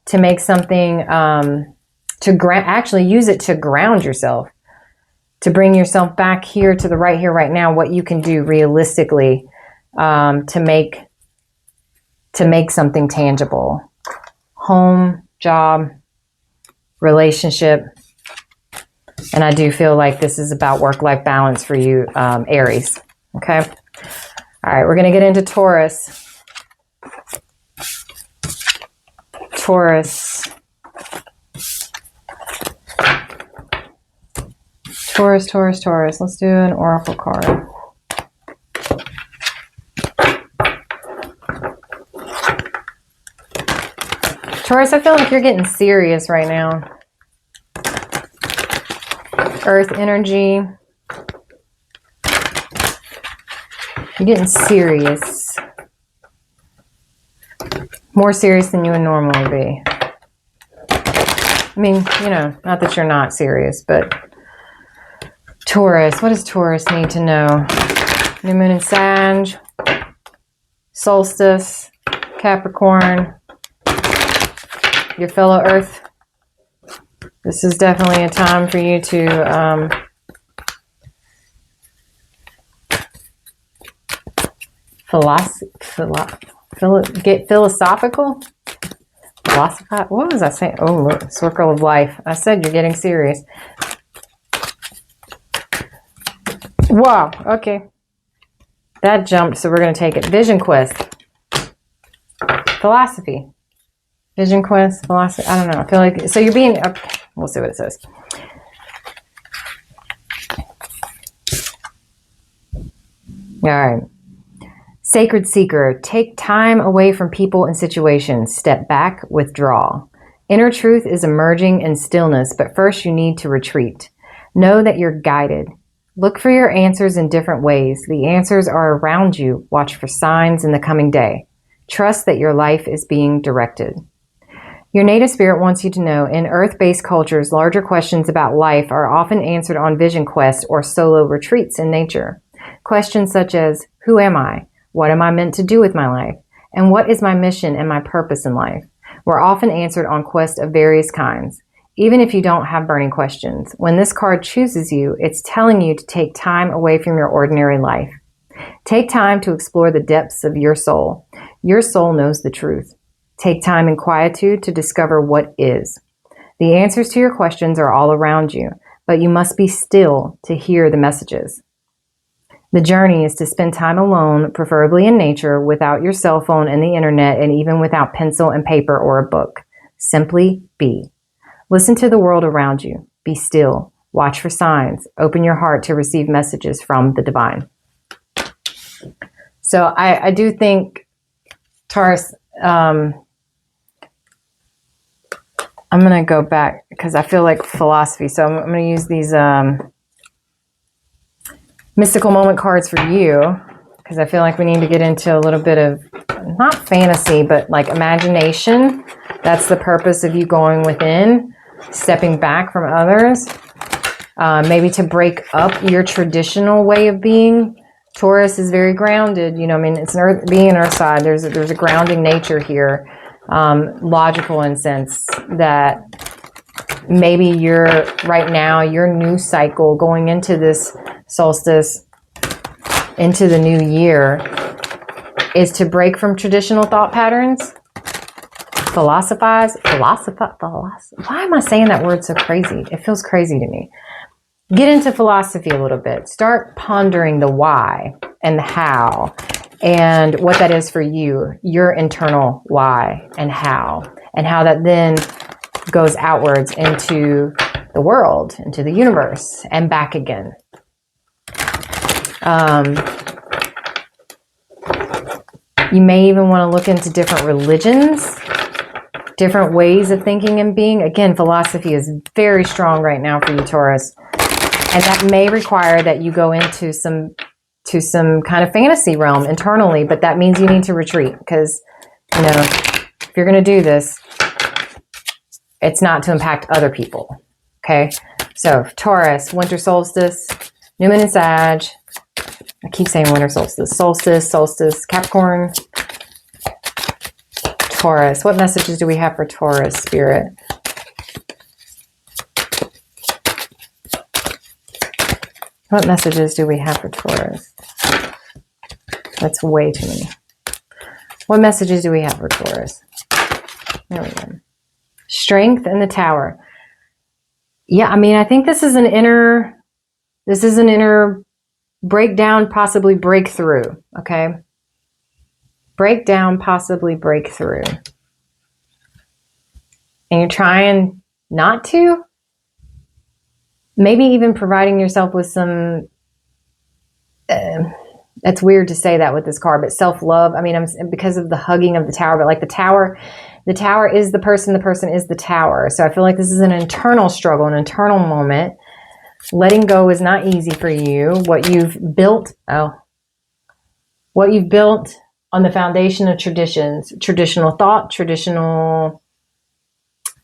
to make something, actually use it to ground yourself, to bring yourself back here to the right here, right now, what you can do realistically to make something tangible. Home, job, relationship. And I do feel like this is about work-life balance for you, Aries. Okay? All right, we're going to get into Taurus. Taurus. Let's do an oracle card. Taurus, I feel like you're getting serious right now. Earth energy. You're getting serious. More serious than you would normally be. I mean, you know, not that you're not serious, but Taurus, what does Taurus need to know? New moon in Sag, Solstice, Capricorn, your fellow Earth. This is definitely a time for you to get philosophical. What was I saying? Oh, look, circle of life. I said you're getting serious. Wow. Okay. That jumped, so we're going to take it. Vision quest. Philosophy. Vision quest. Philosophy. I don't know. I feel like... So you're being... Okay, we'll see what it says. All right. Sacred seeker. Take time away from people and situations. Step back. Withdraw. Inner truth is emerging in stillness, but first you need to retreat. Know that you're guided. Look for your answers in different ways. The answers are around you. Watch for signs in the coming day. Trust that your life is being directed. Your native spirit wants you to know, in earth-based cultures, larger questions about life are often answered on vision quests or solo retreats in nature. Questions such as, who am I? What am I meant to do with my life? And what is my mission and my purpose in life? Were often answered on quests of various kinds. Even if you don't have burning questions, when this card chooses you, it's telling you to take time away from your ordinary life. Take time to explore the depths of your soul. Your soul knows the truth. Take time in quietude to discover what is. The answers to your questions are all around you, but you must be still to hear the messages. The journey is to spend time alone, preferably in nature, without your cell phone and the internet, and even without pencil and paper or a book. Simply be. Listen to the world around you. Be still. Watch for signs. Open your heart to receive messages from the divine. So I do think, Taurus, I'm going to go back because I feel like philosophy. So I'm going to use these mystical moment cards for you because I feel like we need to get into a little bit of, not fantasy, but like imagination. That's the purpose of you going within. Stepping back from others, maybe to break up your traditional way of being. Taurus is very grounded, you know. I mean, it's an earth, being an earth side. There's a grounding nature here, logical in sense that maybe you're right now your new cycle going into this solstice, into the new year, is to break from traditional thought patterns. Philosophize. Why am I saying that word so crazy? It feels crazy to me. Get into philosophy a little bit. Start pondering the why and the how and what that is for you, your internal why and how that then goes outwards into the world, into the universe, and back again. You may even want to look into different religions, different ways of thinking and being. Again, philosophy is very strong right now for you, Taurus. And that may require that you go into some kind of fantasy realm internally, but that means you need to retreat because, you know, if you're going to do this, it's not to impact other people. Okay. So Taurus, winter solstice, new moon in Sag. I keep saying winter solstice, Capricorn, Taurus. What messages do we have for Taurus, Spirit? What messages do we have for Taurus? That's way too many. What messages do we have for Taurus? There we go. Strength and the Tower. Yeah, I mean, I think this is an inner breakdown, possibly breakthrough. Okay. Breakdown, possibly breakthrough. And you're trying not to? Maybe even providing yourself with some, that's weird to say that with this card, but self-love. I mean, because of the hugging of the tower, but like the tower is the person is the tower. So I feel like this is an internal struggle, an internal moment. Letting go is not easy for you. What you've built on the foundation of traditions, traditional thought, traditional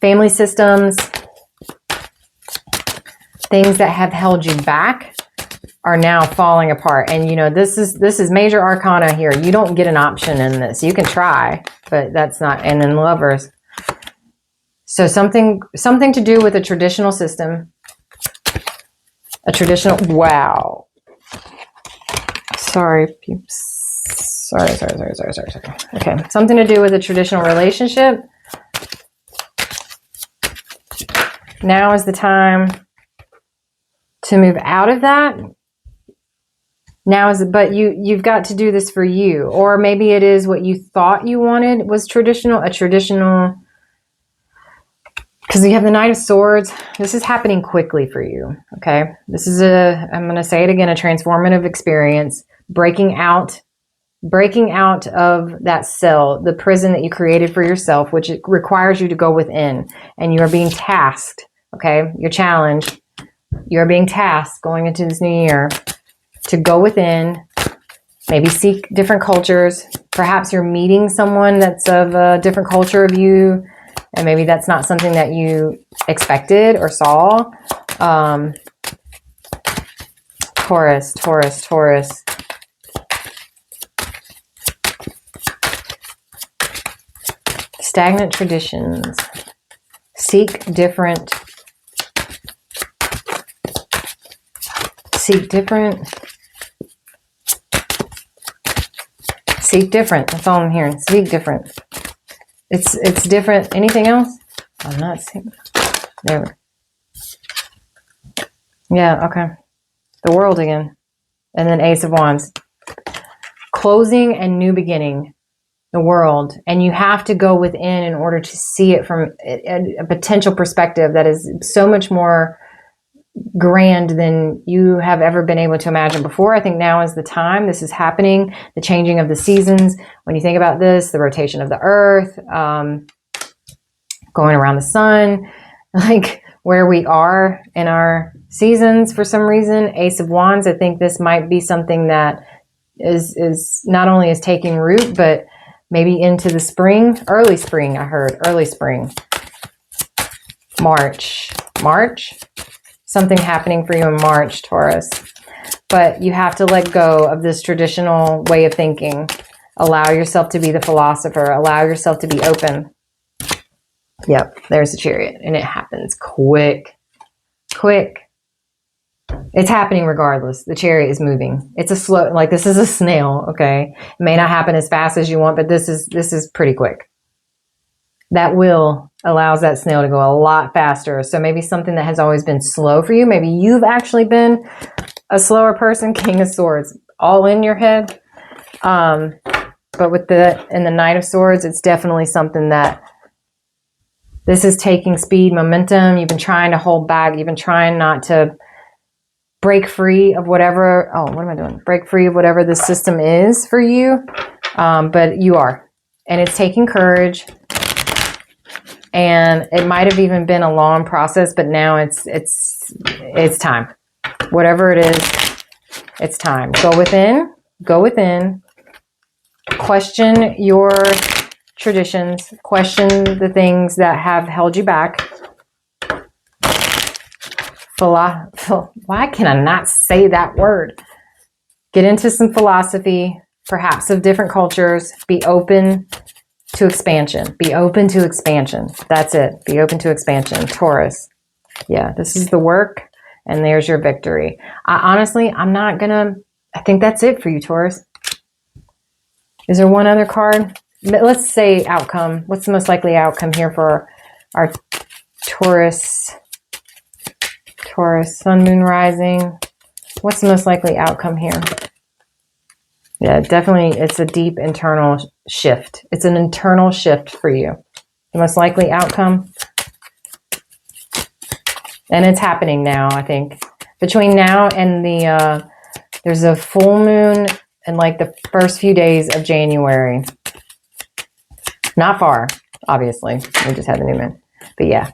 family systems, things that have held you back are now falling apart. And you know, this is major arcana here. You don't get an option in this. You can try, but that's not. And then Lovers. So something to do with a traditional system. A traditional, wow. Sorry, peeps. Sorry. Okay, something to do with a traditional relationship. Now is the time to move out of that. But you've got to do this for you. Or maybe it is what you thought you wanted was traditional, because you have the Knight of Swords. This is happening quickly for you, okay? This is I'm going to say it again, a transformative experience. Breaking out of that cell, the prison that you created for yourself, which it requires you to go within. And you are being tasked, okay? Your challenge. You're being tasked going into this new year to go within, maybe seek different cultures. Perhaps you're meeting someone that's of a different culture of you. And maybe that's not something that you expected or saw. Taurus. Stagnant traditions. Seek different. Seek different. That's all I'm hearing. Seek different. It's different. Anything else? I'm not seeing. There. Yeah, okay. The World again. And then Ace of Wands. Closing and new beginning. The World. And you have to go within in order to see it from a potential perspective that is so much more grand than you have ever been able to imagine before. I think now is the time. This is happening. The changing of the seasons. When you think about this, the rotation of the earth, going around the sun, like where we are in our seasons for some reason. Ace of Wands. I think this might be something that is not only is taking root, but maybe into the spring, early spring. I heard early spring. March. Something happening for you in March, Taurus. But you have to let go of this traditional way of thinking. Allow yourself to be the philosopher. Allow yourself to be open. Yep, there's the Chariot. And it happens quick. It's happening regardless. The Chariot is moving. It's a slow, like this is a snail, okay? It may not happen as fast as you want, but this is pretty quick. That will allows that snail to go a lot faster. So maybe something that has always been slow for you. Maybe you've actually been a slower person. King of Swords, all in your head. But with the Knight of Swords, it's definitely something that this is taking speed, momentum. You've been trying to hold back. You've been trying not to break free of whatever. Oh, what am I doing? Break free of whatever the system is for you. But you are. And it's taking courage. And it might have even been a long process, but now it's time. Whatever it is, it's time. Go within. Question your traditions. Question the things that have held you back. Why can I not say that word? Get into some philosophy, perhaps of different cultures. Be open to expansion. Be open to expansion. That's it. Be open to expansion. Taurus. Yeah, this is the work, and there's your victory. I think that's it for you, Taurus. Is there one other card? Let's say outcome. What's the most likely outcome here for our Taurus? Taurus, sun, moon, rising. What's the most likely outcome here? Yeah, definitely it's a deep internal shift. It's an internal shift for you. The most likely outcome. And it's happening now, I think. Between now and there's a full moon in like the first few days of January. Not far, obviously. We just had the new moon. But yeah.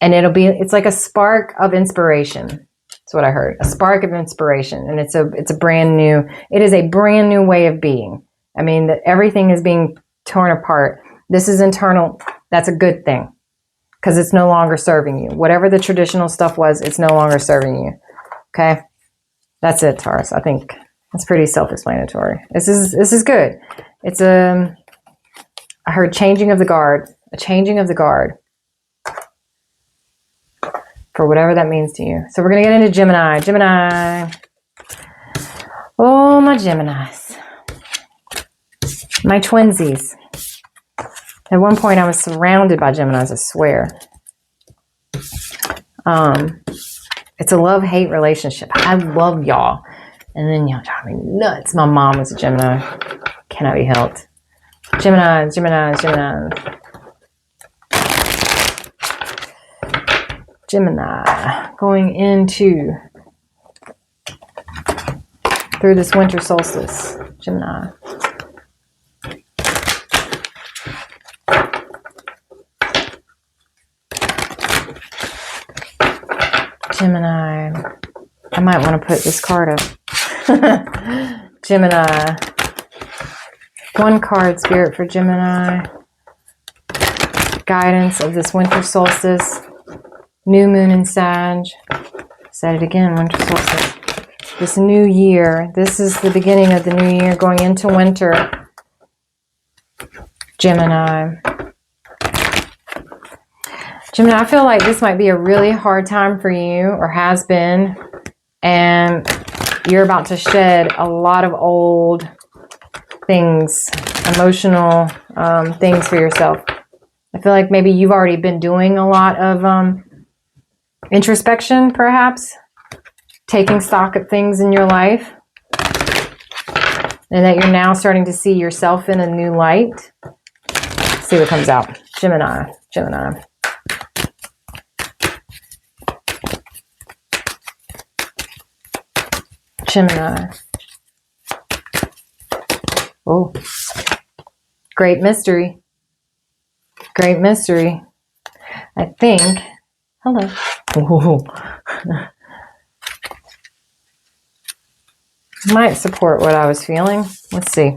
And it's like a spark of inspiration. That's what I heard. A spark of inspiration. And it is a brand new way of being. I mean, everything is being torn apart. This is internal. That's a good thing. because it's no longer serving you. Whatever the traditional stuff was, it's no longer serving you. Okay? That's it, Taurus. I think it's pretty self-explanatory. This is good. It's I heard changing of the guard. A changing of the guard. For whatever that means to you. So we're going to get into Gemini. Gemini. Oh, my Geminis. My twinsies. At one point, I was surrounded by Geminis, I swear. It's a love-hate relationship. I love y'all. And then y'all drive me nuts. My mom was a Gemini. Cannot be helped. Gemini, Gemini, Gemini. Gemini. Going into... through this winter solstice. Gemini. Gemini. I might want to put this card up. Gemini. One card, Spirit, for Gemini. Guidance of this winter solstice. New moon in Sag. Said it again, winter solstice. This new year. This is the beginning of the new year going into winter. Gemini. Gemini, I feel like this might be a really hard time for you, or has been, and you're about to shed a lot of old things, emotional things for yourself. I feel like maybe you've already been doing a lot of introspection, perhaps, taking stock of things in your life, and that you're now starting to see yourself in a new light. Let's see what comes out. Gemini, Gemini. Gemini. Oh, great mystery. Great mystery. I think, hello. Might support what I was feeling. Let's see.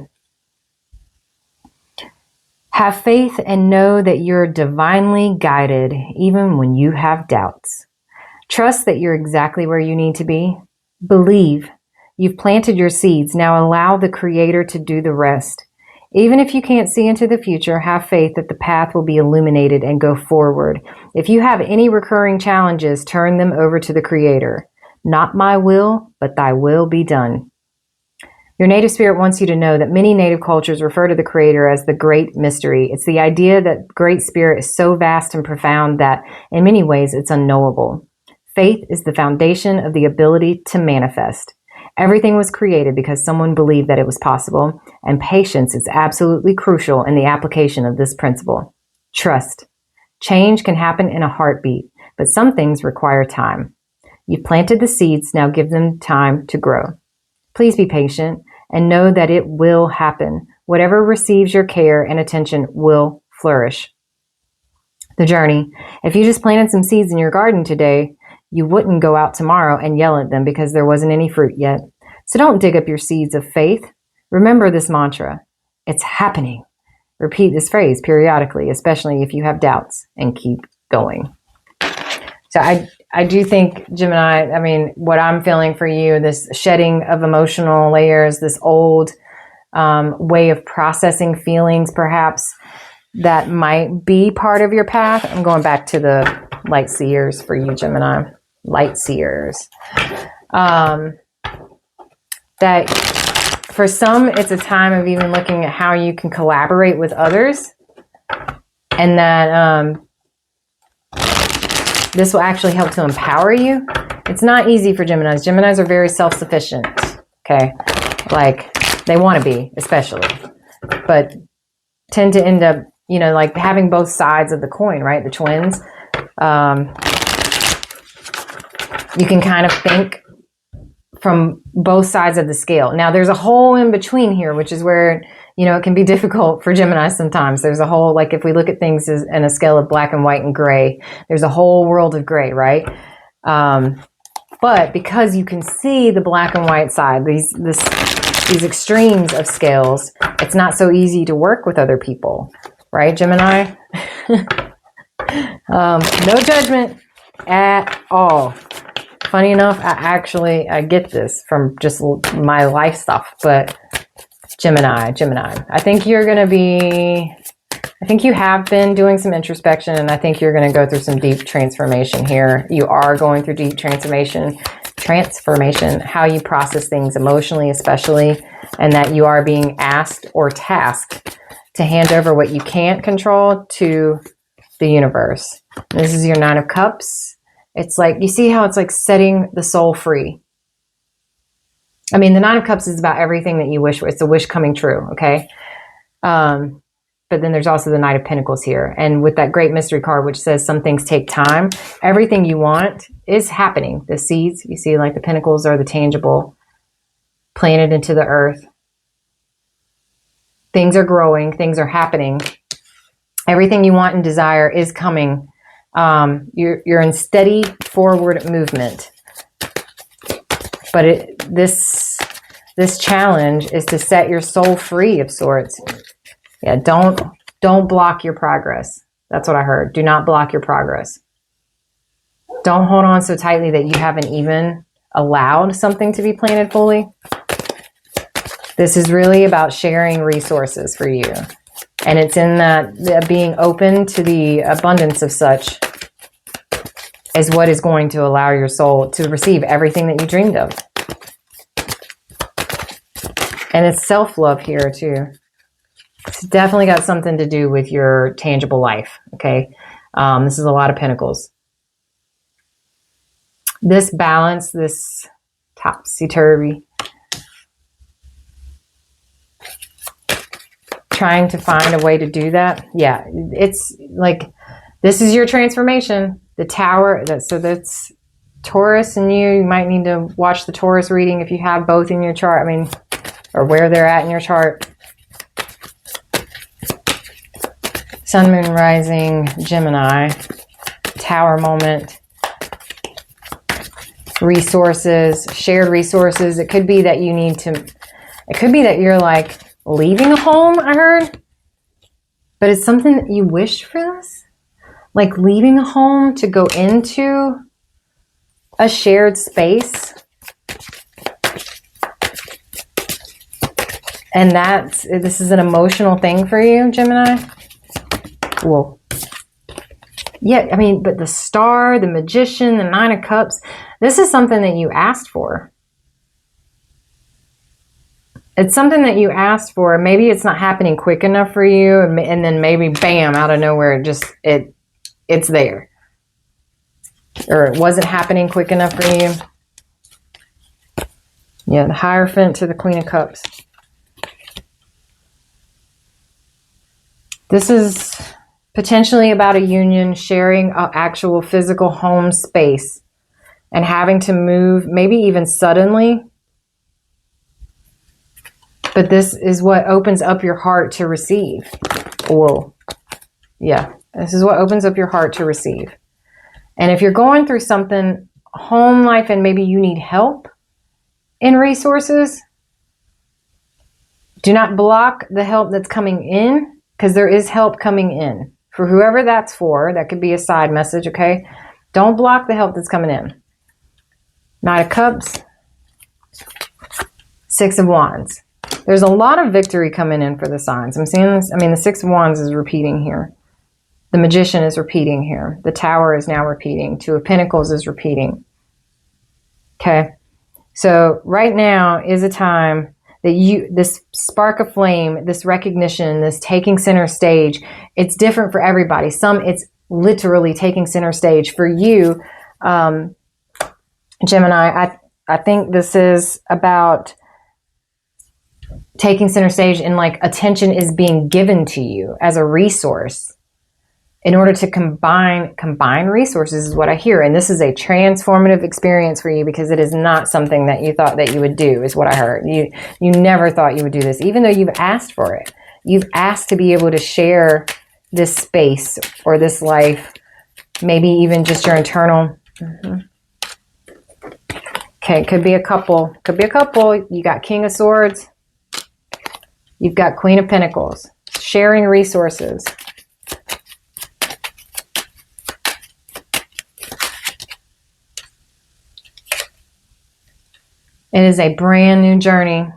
Have faith and know that you're divinely guided even when you have doubts. Trust that you're exactly where you need to be. Believe. You've planted your seeds. Now allow the Creator to do the rest. Even if you can't see into the future, have faith that the path will be illuminated and go forward. If you have any recurring challenges, turn them over to the Creator. Not my will, but thy will be done. Your native spirit wants you to know that many native cultures refer to the Creator as the Great Mystery. It's the idea that Great Spirit is so vast and profound that in many ways it's unknowable. Faith is the foundation of the ability to manifest. Everything was created because someone believed that it was possible, and patience is absolutely crucial in the application of this principle. Trust. Change can happen in a heartbeat, but some things require time. You've planted the seeds, now give them time to grow. Please be patient and know that it will happen. Whatever receives your care and attention will flourish. The journey. If you just planted some seeds in your garden today, you wouldn't go out tomorrow and yell at them because there wasn't any fruit yet. So don't dig up your seeds of faith. Remember this mantra. It's happening. Repeat this phrase periodically, especially if you have doubts, and keep going. So I do think, Gemini, I mean, what I'm feeling for you, this shedding of emotional layers, this old way of processing feelings, perhaps, that might be part of your path. I'm going back to the light seers for you, Gemini. Light seers. That for some, it's a time of even looking at how you can collaborate with others, and that this will actually help to empower you. It's not easy for Geminis. Geminis are very self-sufficient, okay? Like, they want to be, especially, but tend to end up, you know, like having both sides of the coin, right? The twins. You can kind of think from both sides of the scale. Now, there's a hole in between here, which is where, you know, it can be difficult for Gemini sometimes. There's a whole, like if we look at things as in a scale of black and white and gray, there's a whole world of gray, right? But because you can see the black and white side, these extremes of scales, it's not so easy to work with other people, right, Gemini? No judgment at all. Funny enough, I get this from just my life stuff, but Gemini. I think you're going to be, I think you have been doing some introspection, and I think you're going to go through some deep transformation here. You are going through deep transformation, how you process things emotionally, especially, and that you are being asked or tasked to hand over what you can't control to the universe. This is your Nine of Cups. It's like, you see how it's like setting the soul free. I mean, the Nine of Cups is about everything that you wish for. It's a wish coming true, okay? But then there's also the Knight of Pentacles here. And with that Great Mystery card, which says some things take time, everything you want is happening. The seeds, you see, like the pentacles are the tangible, planted into the earth. Things are growing. Things are happening. Everything you want and desire is coming. You're in steady forward movement. But this challenge is to set your soul free of sorts. Yeah, don't block your progress. That's what I heard. Do not block your progress. Don't hold on so tightly that you haven't even allowed something to be planted fully. This is really about sharing resources for you. And it's in that being open to the abundance of such is what is going to allow your soul to receive everything that you dreamed of. And it's self-love here too. It's definitely got something to do with your tangible life, okay? This is a lot of pentacles. This balance, this topsy-turvy, trying to find a way to do that. Yeah, it's like, this is your transformation. The Tower, so that's Taurus and you might need to watch the Taurus reading if you have both in your chart. I mean, or where they're at in your chart. Sun, Moon, Rising, Gemini, Tower moment, resources, shared resources. It could be that you need to, it could be that you're like leaving a home, I heard. But it's something that you wish for this. Like leaving a home to go into a shared space. And this is an emotional thing for you, Gemini. Well, yeah, I mean, but the Star, the Magician, the Nine of Cups, this is something that you asked for. It's something that you asked for. Maybe it's not happening quick enough for you, and then maybe, bam, out of nowhere, it's there. Or it wasn't happening quick enough for you. Yeah, the Hierophant to the Queen of Cups. This is potentially about a union, sharing an actual physical home space and having to move, maybe even suddenly. But this is what opens up your heart to receive. Whoa. Yeah, this is what opens up your heart to receive. And if you're going through something, home life, and maybe you need help in resources, do not block the help that's coming in. Because there is help coming in. For whoever that's for, that could be a side message, okay? Don't block the help that's coming in. Knight of Cups. Six of Wands. There's a lot of victory coming in for the signs. I'm seeing this. I mean, the Six of Wands is repeating here. The Magician is repeating here. The Tower is now repeating. Two of Pentacles is repeating. Okay? So right now is a time that this spark of flame, this recognition, this taking center stage, it's different for everybody. Some, it's literally taking center stage. For you, Gemini, I think this is about taking center stage, and like attention is being given to you as a resource in order to combine resources is what I hear. And this is a transformative experience for you, because it is not something that you thought that you would do, is what I heard. You never thought you would do this, even though you've asked for it. You've asked to be able to share this space or this life, maybe even just your internal. Okay, could be a couple. Could be a couple. You got King of Swords. You've got Queen of Pentacles. Sharing resources. It is a brand new journey.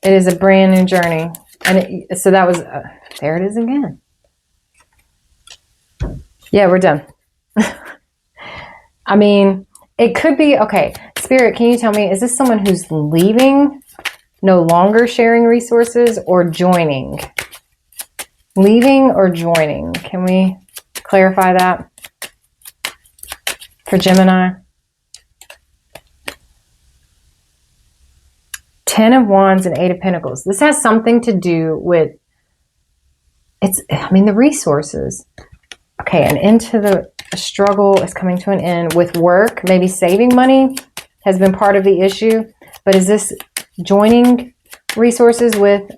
It is a brand new journey. And so that was, there it is again. Yeah, we're done. I mean, it could be, okay, Spirit, can you tell me, is this someone who's leaving, no longer sharing resources, or joining? Leaving or joining? Can we clarify that for Gemini? 10 of Wands and 8 of Pentacles. This has something to do with, the resources. Okay, and into the struggle is coming to an end with work. Maybe saving money has been part of the issue. But is this joining resources with,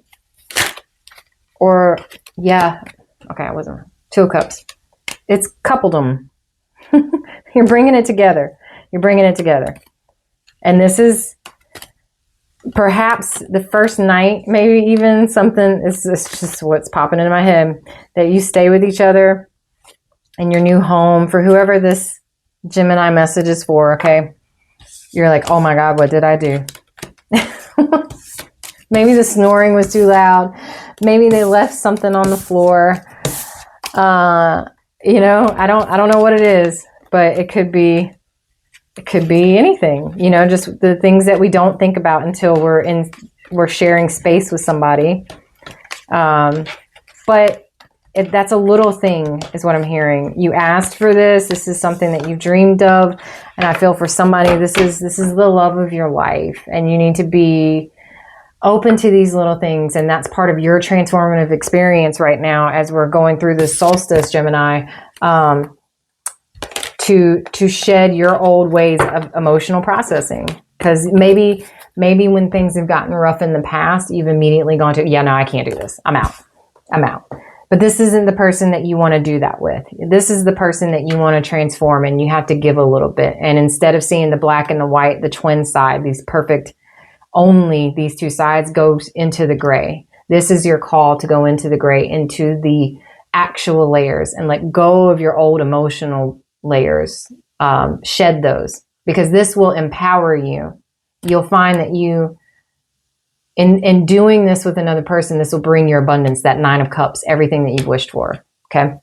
or, yeah, okay, I wasn't. 2 of Cups. It's coupled them. You're bringing it together. You're bringing it together. And this is perhaps the first night, maybe even something, it's just what's popping into my head, that you stay with each other in your new home. For whoever this Gemini message is for, okay? You're like, oh my God, what did I do? Maybe the snoring was too loud. Maybe they left something on the floor. I don't know what it is, but it could be anything, just the things that we don't think about until we're sharing space with somebody. But that's a little thing is what I'm hearing. You asked for this. This is something that you dreamed of. And I feel for somebody, this is the love of your life, and you need to be open to these little things. And that's part of your transformative experience right now as we're going through this solstice, Gemini, to shed your old ways of emotional processing. Because maybe when things have gotten rough in the past, you've immediately gone to, yeah, no, I can't do this. I'm out. But this isn't the person that you want to do that with. This is the person that you want to transform, and you have to give a little bit. And instead of seeing the black and the white, the twin side, these perfect, only these 2 sides, goes into the gray. This is your call to go into the gray, into the actual layers, and let go of your old emotional layers. Shed those, because this will empower you. You'll find that you, in doing this with another person, this will bring your abundance, that 9 of Cups, everything that you've wished for. Okay.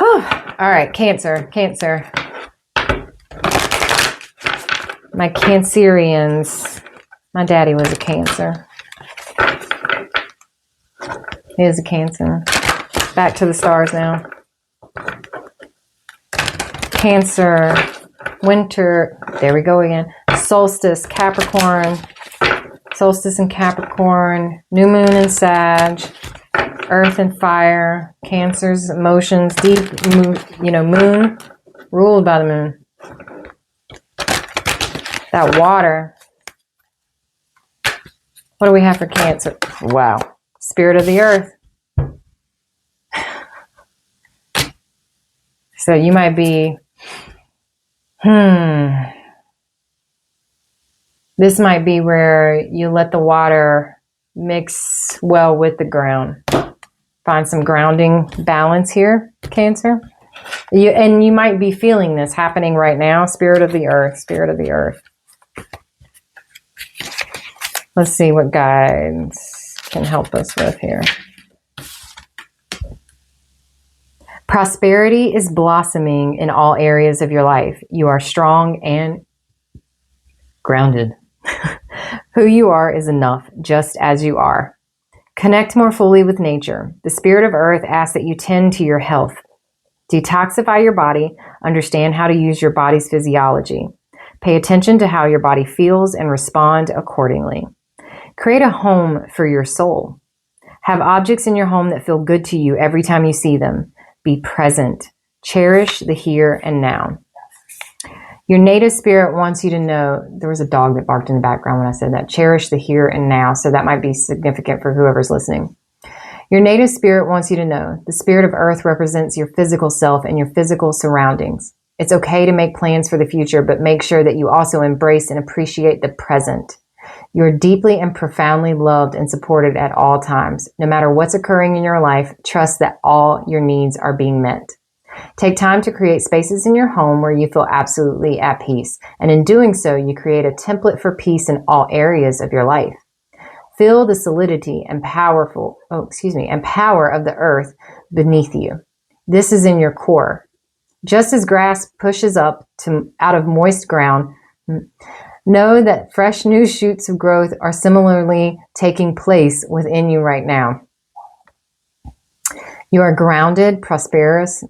All right. Cancer. My Cancerians. My daddy was a Cancer. He is a Cancer. Back to the stars now. Cancer, winter, there we go again. Solstice, Capricorn, solstice in Capricorn, new moon in Sag, earth and fire, Cancer's emotions, deep, moon, ruled by the moon. That water. What do we have for Cancer? Wow. Spirit of the earth. So you might be, this might be where you let the water mix well with the ground. Find some grounding balance here, Cancer. You might be feeling this happening right now. Spirit of the earth, spirit of the earth. Let's see what guides can help us with here. Prosperity is blossoming in all areas of your life. You are strong and grounded. Who you are is enough, just as you are. Connect more fully with nature. The spirit of earth asks that you tend to your health. Detoxify your body. Understand how to use your body's physiology. Pay attention to how your body feels and respond accordingly. Create a home for your soul. Have objects in your home that feel good to you every time you see them. Be present. Cherish the here and now. Your native spirit wants you to know, there was a dog that barked in the background when I said that. Cherish the here and now. So that might be significant for whoever's listening. Your native spirit wants you to know the spirit of earth represents your physical self and your physical surroundings. It's okay to make plans for the future, but make sure that you also embrace and appreciate the present. You are deeply and profoundly loved and supported at all times. No matter what's occurring in your life, trust that all your needs are being met. Take time to create spaces in your home where you feel absolutely at peace. And in doing so, you create a template for peace in all areas of your life. Feel the solidity and power of the earth beneath you. This is in your core. Just as grass pushes up out of moist ground, know that fresh new shoots of growth are similarly taking place within you right now. You are grounded, prosperous,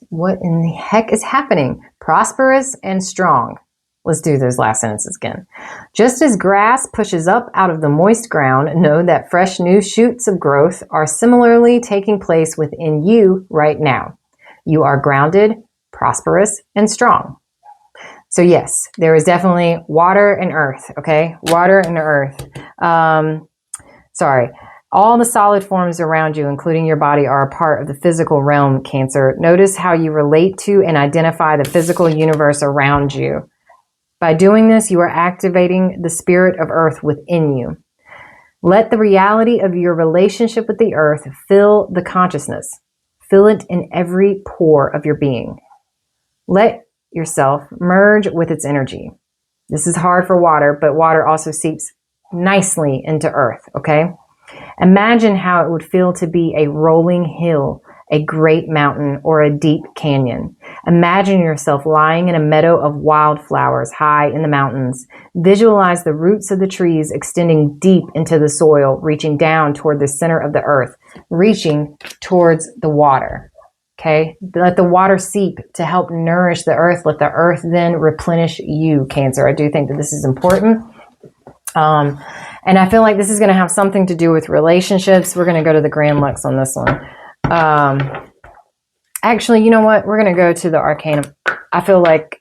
what in the heck is happening? Prosperous and strong. Let's do those last sentences again. Just as grass pushes up out of the moist ground, know that fresh new shoots of growth are similarly taking place within you right now. You are grounded, prosperous, and strong. So yes, there is definitely water and earth, okay? Water and earth. All the solid forms around you, including your body, are a part of the physical realm, Cancer. Notice how you relate to and identify the physical universe around you. By doing this, you are activating the spirit of earth within you. Let the reality of your relationship with the earth fill the consciousness. Feel it in every pore of your being. Let yourself merge with its energy. This is hard for water, but water also seeps nicely into earth, okay? Imagine how it would feel to be a rolling hill, a great mountain, or a deep canyon. Imagine yourself lying in a meadow of wildflowers high in the mountains. Visualize the roots of the trees extending deep into the soil, reaching down toward the center of the earth, reaching towards the water. Okay? Let the water seep to help nourish the earth. Let the earth then replenish you, Cancer. I do think that this is important. And I feel like this is going to have something to do with relationships. We're going to go to the Grand Lux on this one. Actually, you know what? We're going to go to the Arcanum. I feel like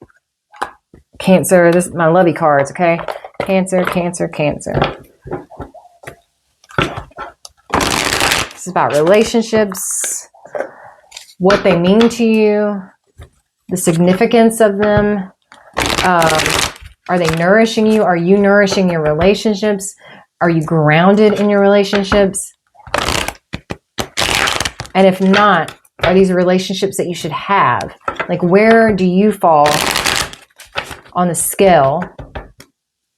Cancer, this is my lovey cards, okay? Cancer, Cancer, Cancer. This is about relationships, what they mean to you, the significance of them. Are they nourishing you? Are you nourishing your relationships? Are you grounded in your relationships? And if not, are these relationships that you should have? Like, where do you fall on the scale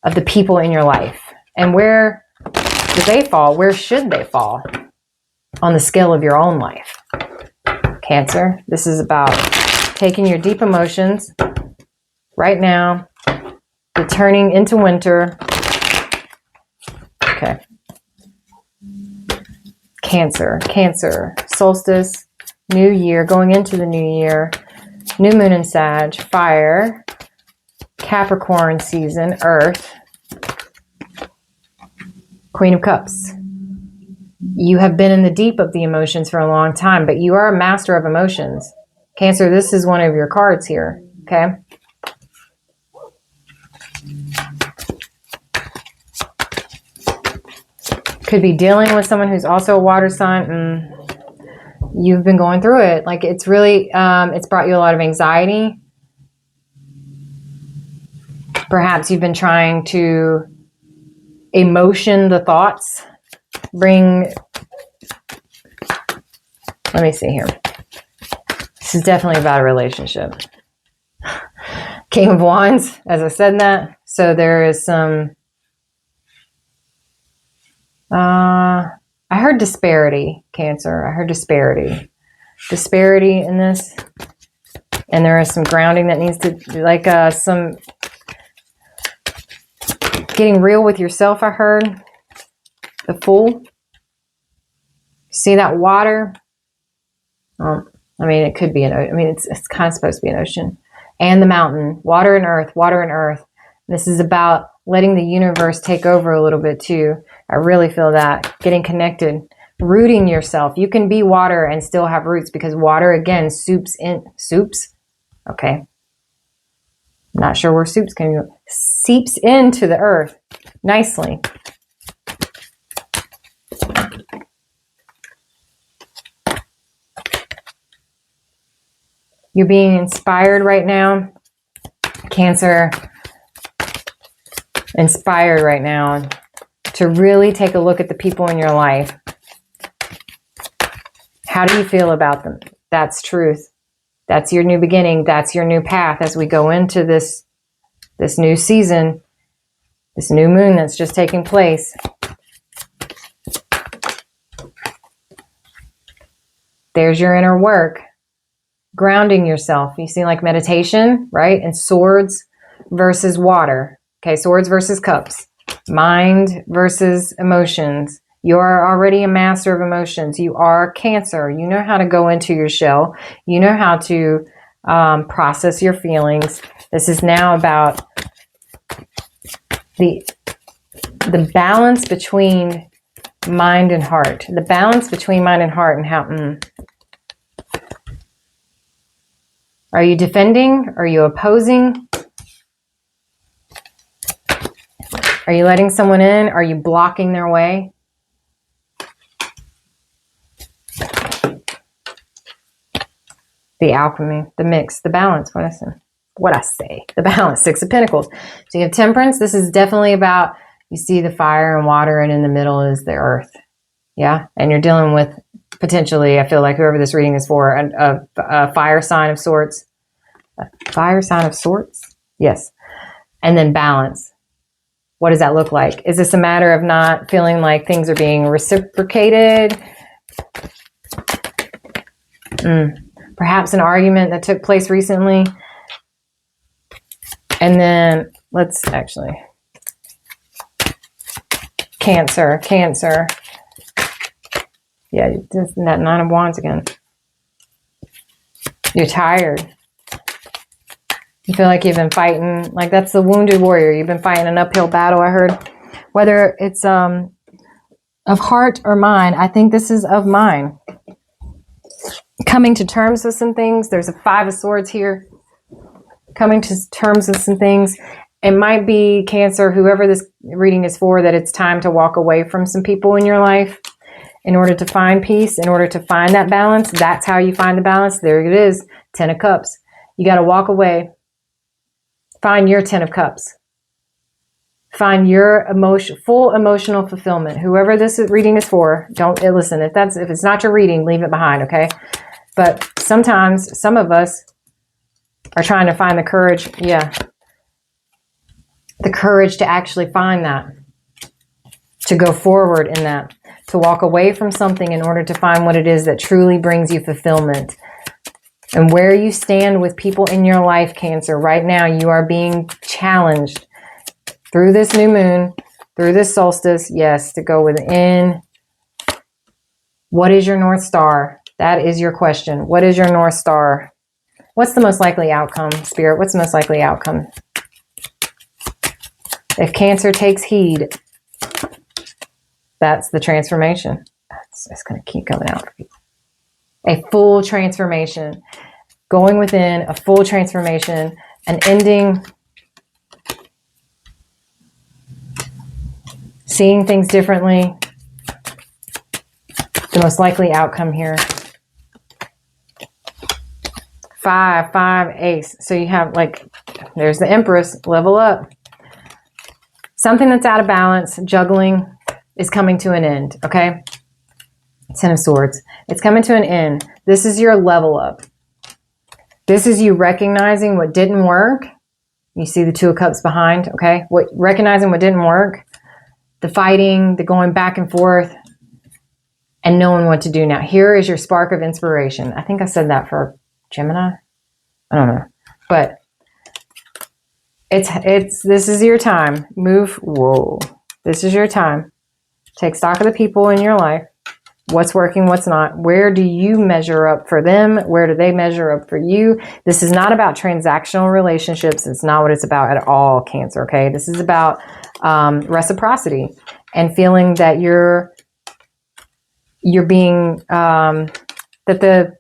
of the people in your life? And where do they fall? Where should they fall on the scale of your own life? Cancer, this is about taking your deep emotions right now, turning into winter. Okay. Cancer, Cancer, solstice, new year, going into the new year, new moon in Sag, fire, Capricorn season, earth, Queen of Cups. You have been in the deep of the emotions for a long time, but you are a master of emotions. Cancer, this is one of your cards here, okay? Could be dealing with someone who's also a water sign, and you've been going through it. Like, it's really, it's brought you a lot of anxiety. Perhaps you've been trying to emotion the thoughts. Let me see here. This is definitely about a relationship. King of Wands, as I said that. So there is some, I heard disparity, Cancer. I heard disparity. Disparity in this. And there is some grounding that needs to, like some getting real with yourself, I heard. The Fool. See that water? I mean, it could be it's kind of supposed to be an ocean. And the mountain. Water and earth, water and earth. This is about letting the universe take over a little bit too. I really feel that. Getting connected. Rooting yourself. You can be water and still have roots, because water, again, soups? Okay. Not sure where soups can go. Seeps into the earth nicely. You're being inspired right now, Cancer. Inspired right now to really take a look at the people in your life. How do you feel about them? That's truth. That's your new beginning. That's your new path as we go into this new season, this new moon that's just taking place. There's your inner work. Grounding yourself. You see, like meditation, right? And swords versus water. Okay, swords versus cups. Mind versus emotions. You are already a master of emotions. You are Cancer. You know how to go into your shell. You know how to process your feelings. This is now about the balance between mind and heart. The balance between mind and heart, and how... Are you defending? Are you opposing? Are you letting someone in? Are you blocking their way? The alchemy, the mix, the balance. What I say, the balance. Six of Pentacles. So you have Temperance. This is definitely about, you see the fire and water, and in the middle is the earth. Yeah. And you're dealing with potentially, I feel like whoever this reading is for, a fire sign of sorts. A fire sign of sorts? Yes. And then balance. What does that look like? Is this a matter of not feeling like things are being reciprocated? Perhaps an argument that took place recently. And then let's actually... Cancer. Yeah, that Nine of Wands again. You're tired. You feel like you've been fighting, like that's the wounded warrior. You've been fighting an uphill battle, I heard. Whether it's of heart or mind, I think this is of mind. Coming to terms with some things. There's a Five of Swords here. Coming to terms with some things. It might be Cancer, whoever this reading is for, that it's time to walk away from some people in your life in order to find peace, in order to find that balance. That's how you find the balance. There it is. 10 of Cups. You got to walk away. Find your 10 of Cups. Find your full emotional fulfillment. Whoever this reading is for, don't listen. If it's not your reading, leave it behind, okay? But sometimes some of us are trying to find the courage, the courage to actually find that, to go forward in that, to walk away from something in order to find what it is that truly brings you fulfillment. And where you stand with people in your life, Cancer, right now, you are being challenged through this new moon, through this solstice, yes, to go within. What is your North Star? That is your question. What is your North Star? What's the most likely outcome, Spirit? What's the most likely outcome? If Cancer takes heed, that's the transformation. It's going to keep coming out for people. A full transformation. Going within, a full transformation, an ending, seeing things differently. The most likely outcome here. 5, Ace. So you have there's the Empress, level up. Something that's out of balance, juggling, is coming to an end, okay? 10 of Swords. It's coming to an end. This is your level up. This is you recognizing what didn't work. You see the Two of Cups behind, okay? Recognizing what didn't work. The fighting, the going back and forth, and knowing what to do now. Here is your spark of inspiration. I think I said that for Gemini. I don't know. But this is your time. Whoa. This is your time. Take stock of the people in your life. What's working, what's not. Where do you measure up for them? Where do they measure up for you? This is not about transactional relationships. It's not what it's about at all, Cancer, okay? This is about reciprocity and feeling that you're being, that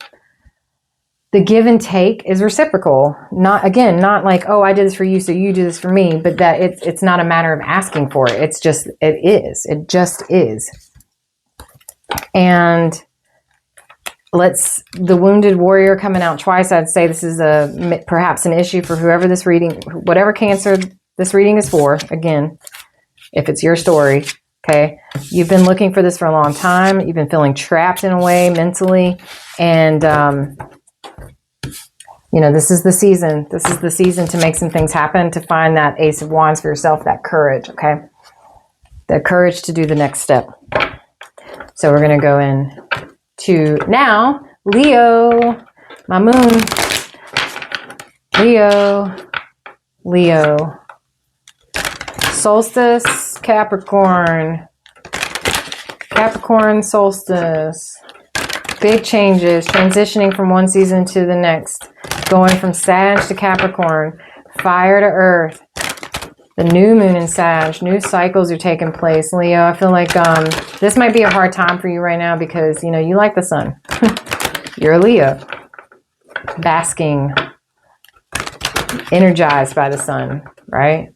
the give and take is reciprocal. Not like, oh, I did this for you, so you do this for me, but that it's not a matter of asking for it. It's just, it is. It just is. And the wounded warrior coming out twice. I'd say this is perhaps an issue for whoever whatever Cancer this reading is for. Again, if it's your story, Okay. You've been looking for this for a long time. You've been feeling trapped in a way mentally. And, you know, this is the season. This is the season to make some things happen, to find that Ace of Wands for yourself, that courage. Okay. The courage to do the next step. So we're going to go in to now Leo, my moon. Leo. Solstice, Capricorn, solstice, big changes, transitioning from one season to the next, going from Sag to Capricorn, fire to earth, the new moon in Sag, new cycles are taking place. Leo, I feel like this might be a hard time for you right now because, you know, you like the sun. You're a Leo, basking, energized by the sun, right?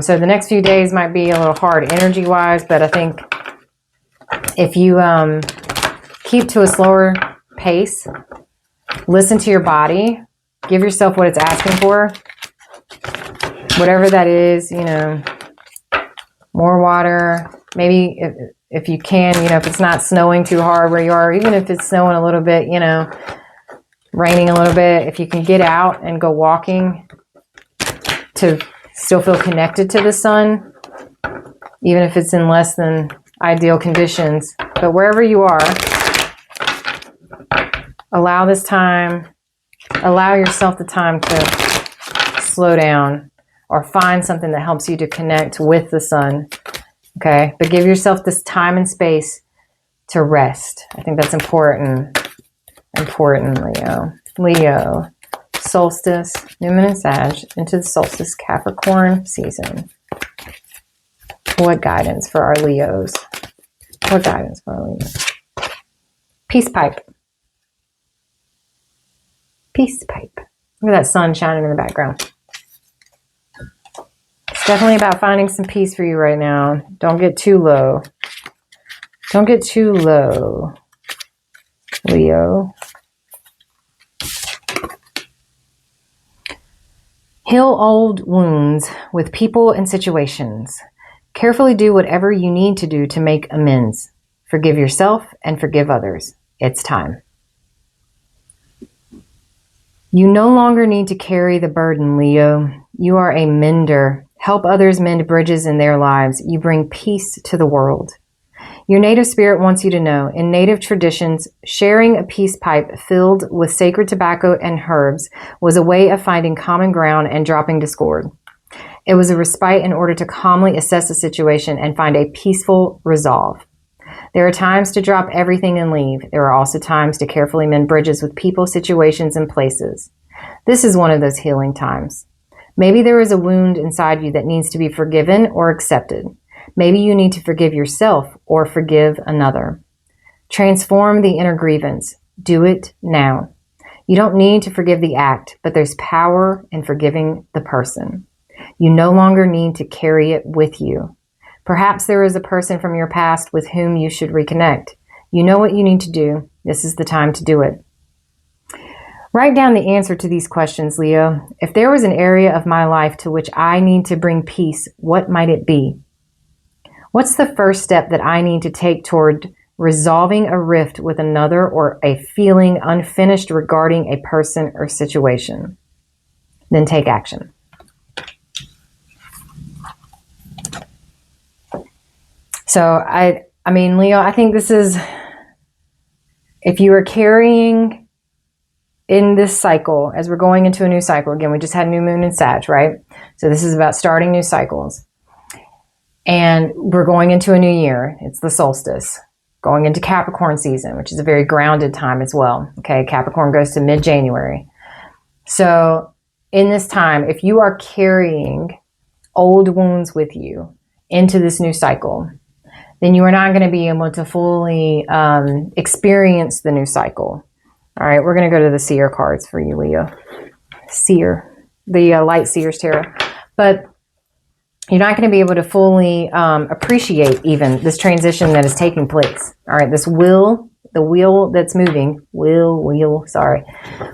So the next few days might be a little hard energy-wise, but I think if you keep to a slower pace, listen to your body, give yourself what it's asking for, whatever that is, you know, more water, maybe if you can, you know, if it's not snowing too hard where you are, even if it's snowing a little bit, you know, raining a little bit, if you can get out and go walking to still feel connected to the sun, even if it's in less than ideal conditions. But wherever you are, allow this time, allow yourself the time to slow down or find something that helps you to connect with the sun. Okay, but give yourself this time and space to rest. I think that's important. Leo, solstice, new moon in Sag, into the solstice Capricorn season. What guidance for our Leos? What guidance for our Leos? Peace pipe. Peace pipe. Look at that sun shining in the background. It's definitely about finding some peace for you right now. Don't get too low. Don't get too low, Leo. Heal old wounds with people and situations. Carefully do whatever you need to do to make amends. Forgive yourself and forgive others. It's time. You no longer need to carry the burden, Leo. You are a mender. Help others mend bridges in their lives. You bring peace to the world. Your native spirit wants you to know, in native traditions, sharing a peace pipe filled with sacred tobacco and herbs was a way of finding common ground and dropping discord. It was a respite in order to calmly assess a situation and find a peaceful resolve. There are times to drop everything and leave. There are also times to carefully mend bridges with people, situations, and places. This is one of those healing times. Maybe there is a wound inside you that needs to be forgiven or accepted. Maybe you need to forgive yourself or forgive another. Transform the inner grievance. Do it now. You don't need to forgive the act, but there's power in forgiving the person. You no longer need to carry it with you. Perhaps there is a person from your past with whom you should reconnect. You know what you need to do. This is the time to do it. Write down the answer to these questions, Leo. If there was an area of my life to which I need to bring peace, what might it be? What's the first step that I need to take toward resolving a rift with another or a feeling unfinished regarding a person or situation? Then take action. So I mean, Leo, I think this is, if you are carrying in this cycle, as we're going into a new cycle, again, we just had new moon in Sag, right? So this is about starting new cycles. And we're going into a new year. It's the solstice, going into Capricorn season, which is a very grounded time as well. Okay, Capricorn goes to mid-January. So in this time, if you are carrying old wounds with you into this new cycle, then you are not going to be able to fully experience the new cycle. All right, we're going to go to the seer cards for you, Leo. Seer, the Light Seers Tarot. But you're not going to be able to fully appreciate even this transition that is taking place. All right, this wheel, the wheel that's moving,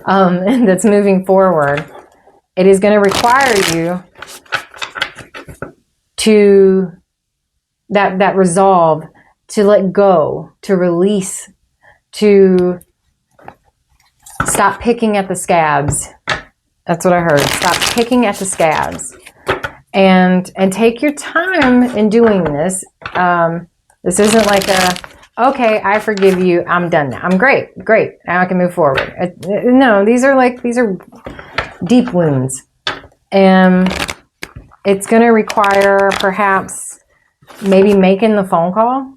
that's moving forward. It is going to require you to that resolve to let go, to release, to stop picking at the scabs. That's what I heard. Stop picking at the scabs. And take your time in doing this. This isn't like okay, I forgive you, I'm done now. I'm great, now I can move forward. No, these are deep wounds. And it's going to require perhaps maybe making the phone call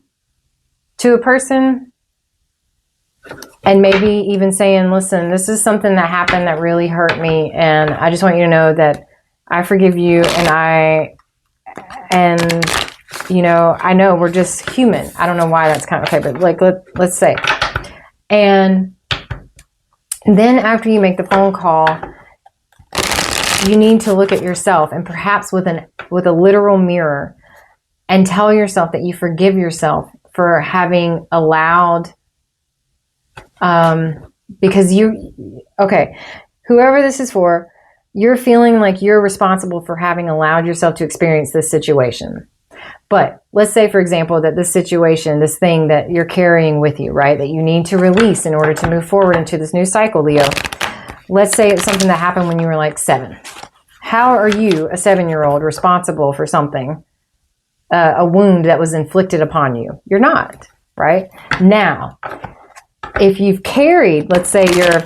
to a person and maybe even saying, listen, this is something that happened that really hurt me, and I just want you to know that I forgive you, and you know, I know we're just human. I don't know why that's kind of okay, but like, let's say. And then after you make the phone call, you need to look at yourself, and perhaps with a literal mirror, and tell yourself that you forgive yourself for having allowed, because whoever this is for, you're feeling like you're responsible for having allowed yourself to experience this situation. But let's say, for example, that this situation, this thing that you're carrying with you, right, that you need to release in order to move forward into this new cycle, Leo. Let's say it's something that happened when you were like 7. How are you, a 7-year-old, responsible for something, a wound that was inflicted upon you? You're not, right? Now, if you've carried, let's say you're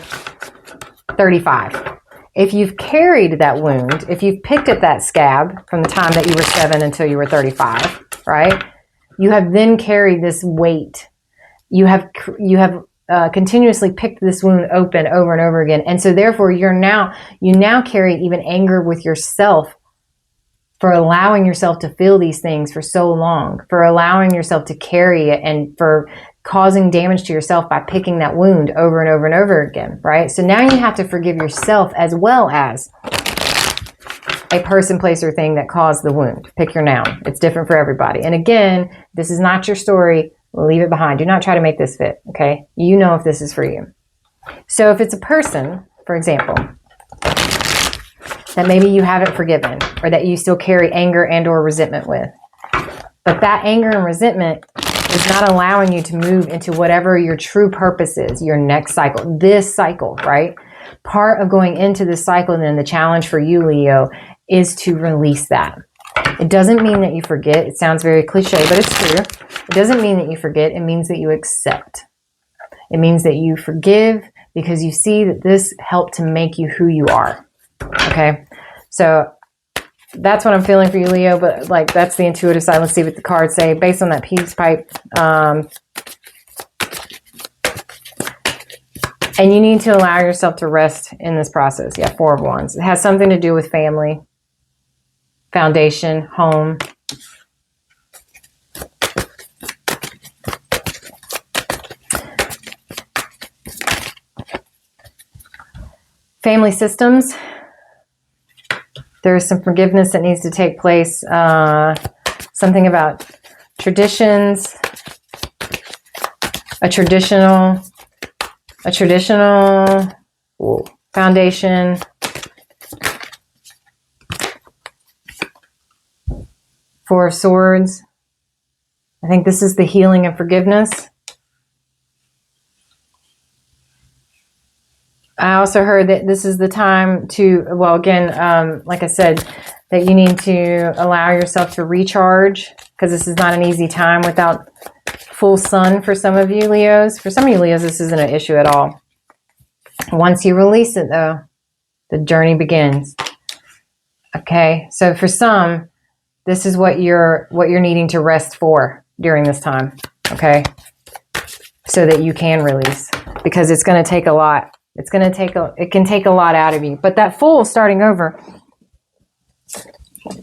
35. If you've carried that wound, if you've picked at that scab from the time that you were 7 until you were 35, right? You have then carried this weight. You have continuously picked this wound open over and over again. And so therefore you now carry even anger with yourself for allowing yourself to feel these things for so long, for allowing yourself to carry it, and for causing damage to yourself by picking that wound over and over and over again, right? So now you have to forgive yourself as well as a person, place, or thing that caused the wound. Pick your noun. It's different for everybody. And again, this is not your story. Leave it behind. Do not try to make this fit, okay? You know if this is for you. So if it's a person, for example, that maybe you haven't forgiven, or that you still carry anger and or resentment with, but that anger and resentment is not allowing you to move into whatever your true purpose is, your next cycle, this cycle, right? Part of going into this cycle, and then the challenge for you, Leo, is to release that. It doesn't mean that you forget. It sounds very cliche, but it's true. It doesn't mean that you forget. It means that you accept. It means that you forgive because you see that this helped to make you who you are. Okay? So that's what I'm feeling for you, Leo, but like that's the intuitive side. Let's see what the cards say based on that peace pipe. And you need to allow yourself to rest in this process. Yeah, 4 of Wands. It has something to do with family, foundation, home. Family systems. There is some forgiveness that needs to take place. Something about traditions, a traditional foundation. Four of Swords. I think this is the healing and forgiveness. I also heard that this is the time to, well, again, like I said, that you need to allow yourself to recharge, because this is not an easy time without full sun for some of you Leos. For some of you Leos, this isn't an issue at all. Once you release it, though, the journey begins. Okay, so for some, this is what you're needing to rest for during this time. Okay, so that you can release, because it's going to take a lot. It can take a lot out of you. But that Fool starting over,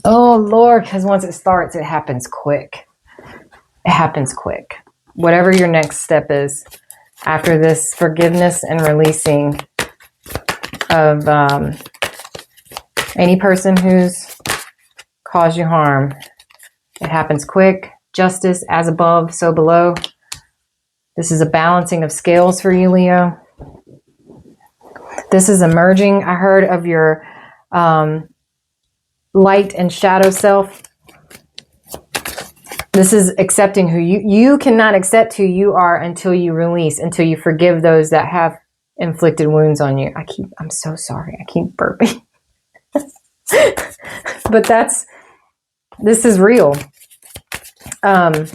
oh Lord, because once it starts, it happens quick. It happens quick. Whatever your next step is after this forgiveness and releasing of any person who's caused you harm, it happens quick. Justice, as above, so below. This is a balancing of scales for you, Leo. This is emerging, I heard, of your light and shadow self. This is accepting who you cannot accept who you are until you release, until you forgive those that have inflicted wounds on you. I'm so sorry. I keep burping. But this is real. Yeah.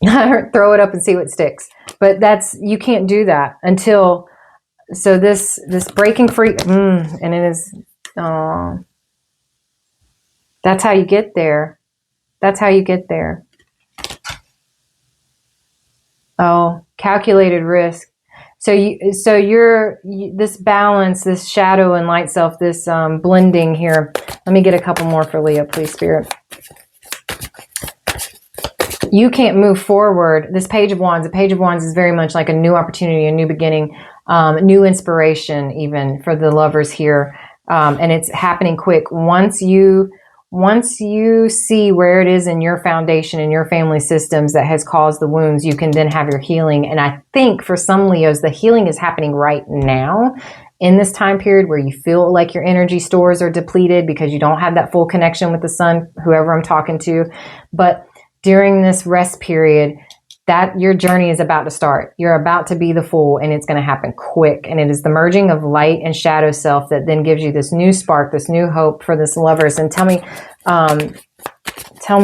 Throw it up and see what sticks. But you can't do that until, so this breaking free, and it is, that's how you get there. That's how you get there. Oh, calculated risk. So you're this balance, this shadow and light self, this blending here. Let me get a couple more for Leo, please, Spirit. You can't move forward. This Page of Wands, the Page of Wands is very much like a new opportunity, a new beginning, new inspiration even for the lovers here. And it's happening quick. Once you see where it is in your foundation, in your family systems that has caused the wounds, you can then have your healing. And I think for some Leos, the healing is happening right now in this time period where you feel like your energy stores are depleted because you don't have that full connection with the sun, whoever I'm talking to. But during this rest period, that your journey is about to start. You're about to be the Fool, and it's going to happen quick. And it is the merging of light and shadow self that then gives you this new spark, this new hope for this lovers. And tell me,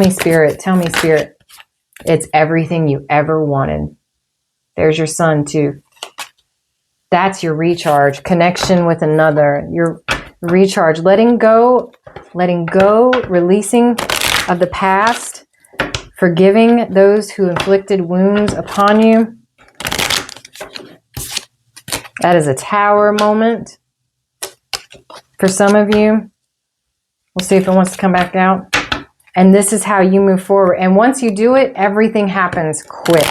Spirit, it's everything you ever wanted. There's your Sun too. That's your recharge, connection with another, your recharge, letting go, releasing of the past, forgiving those who inflicted wounds upon you. That is a Tower moment for some of you. We'll see if it wants to come back out. And this is how you move forward. And once you do it, everything happens quick.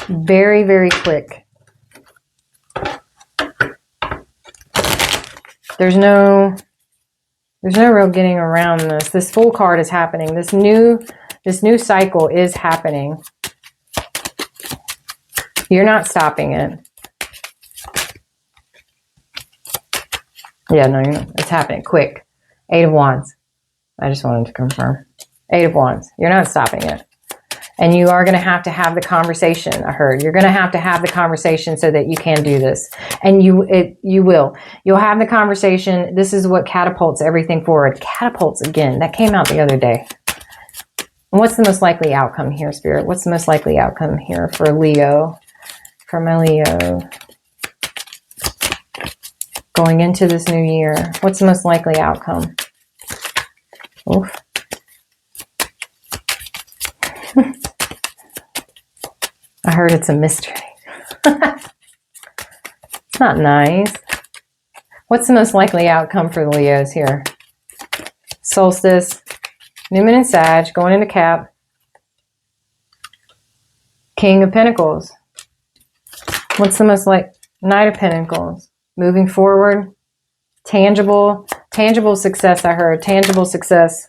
Very, very quick. There's no real getting around this. This Fool card is happening. This new cycle is happening. You're not stopping it. Yeah, no, you're not. It's happening quick. 8 of Wands. I just wanted to confirm. 8 of Wands. You're not stopping it. And you are going to have the conversation, I heard. You're going to have the conversation so that you can do this. And you will. You'll have the conversation. This is what catapults everything forward. Catapults again. That came out the other day. And what's the most likely outcome here, Spirit? What's the most likely outcome here for Leo? For my Leo. Going into this new year. What's the most likely outcome? Oof. I heard it's a mystery. It's not nice. What's the most likely outcome for the Leos here? Solstice, New Moon in Sag, going into Cap. King of Pentacles. What's the most Knight of Pentacles. Moving forward. Tangible success, I heard. Tangible success.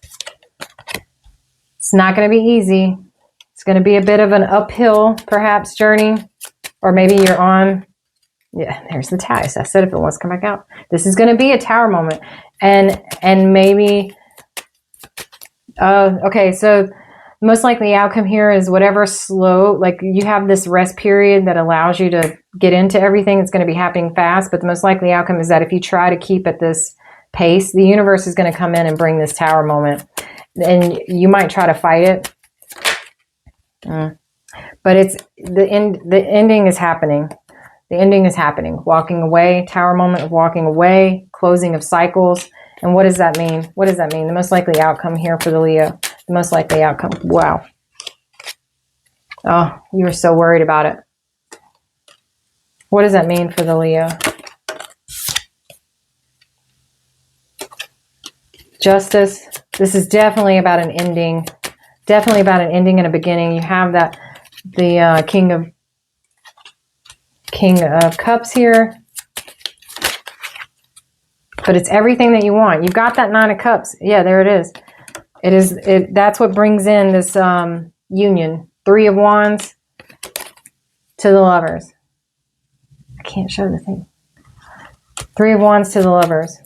It's not going to be easy. It's going to be a bit of an uphill, perhaps, journey. Or maybe you're on... Yeah, there's the Tower. I said if it wants to come back out. This is going to be a Tower moment. And maybe... okay, so most likely outcome here is whatever slow... Like, you have this rest period that allows you to get into everything. It's going to be happening fast. But the most likely outcome is that if you try to keep at this pace, the universe is going to come in and bring this Tower moment. And you might try to fight it. But it's the ending is happening. The ending is happening. Walking away, Tower moment of walking away, closing of cycles. And what does that mean? What does that mean? The most likely outcome here for the Leo. The most likely outcome. Wow. Oh, you were so worried about it. What does that mean for the Leo? Justice. This is definitely about an ending. Definitely about an ending and a beginning. You have that, the King of Cups here. But it's everything that you want. You've got that 9 of Cups. Yeah, there it is. That's what brings in this union. 3 of Wands to the lovers. I can't show the thing. 3 of Wands to the lovers.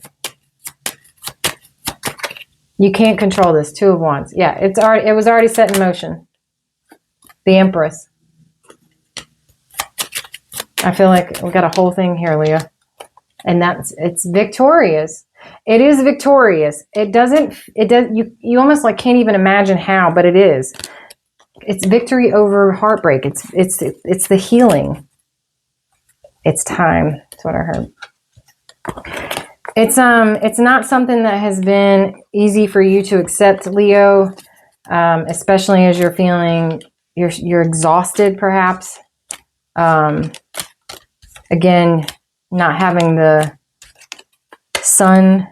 You can't control this. Two of Wands. Yeah, it was already set in motion. The Empress. I feel like we got a whole thing here, Leah. And it's victorious. It is victorious. You almost like can't even imagine how, but it is. It's victory over heartbreak. It's the healing. It's time. That's what I heard. It's not something that has been easy for you to accept, Leo, especially as you're feeling you're exhausted, perhaps. Again, not having the sun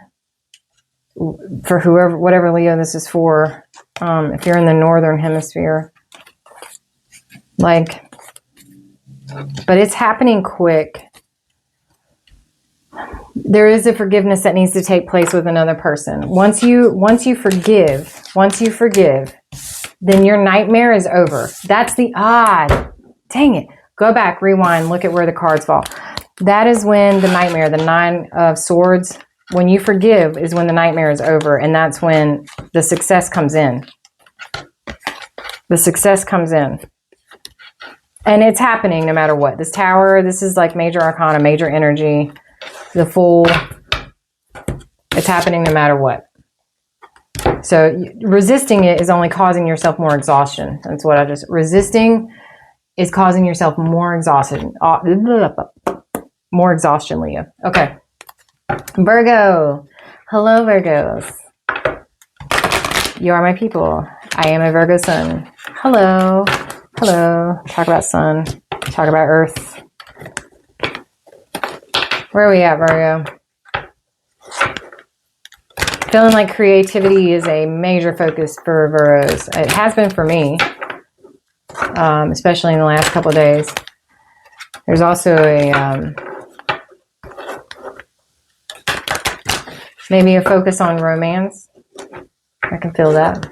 for whatever Leo this is for. If you're in the northern hemisphere, but it's happening quick. There is a forgiveness that needs to take place with another person. Once you forgive, then your nightmare is over. That's the dang it. Go back, rewind, look at where the cards fall. That is when the nightmare, the 9 of Swords, when you forgive is when the nightmare is over, and that's when the success comes in. The success comes in. And it's happening no matter what. This Tower, this is like major arcana, major energy. The Fool, it's happening no matter what. So resisting it is only causing yourself more exhaustion. That's what resisting is causing yourself more exhaustion. More exhaustion, Leo. Okay. Virgo. Hello, Virgos. You are my people. I am a Virgo sun. Hello. Hello. Talk about sun. Talk about earth. Where are we at, Virgo? Feeling like creativity is a major focus for Virgos. It has been for me, especially in the last couple of days. There's also maybe a focus on romance. I can feel that.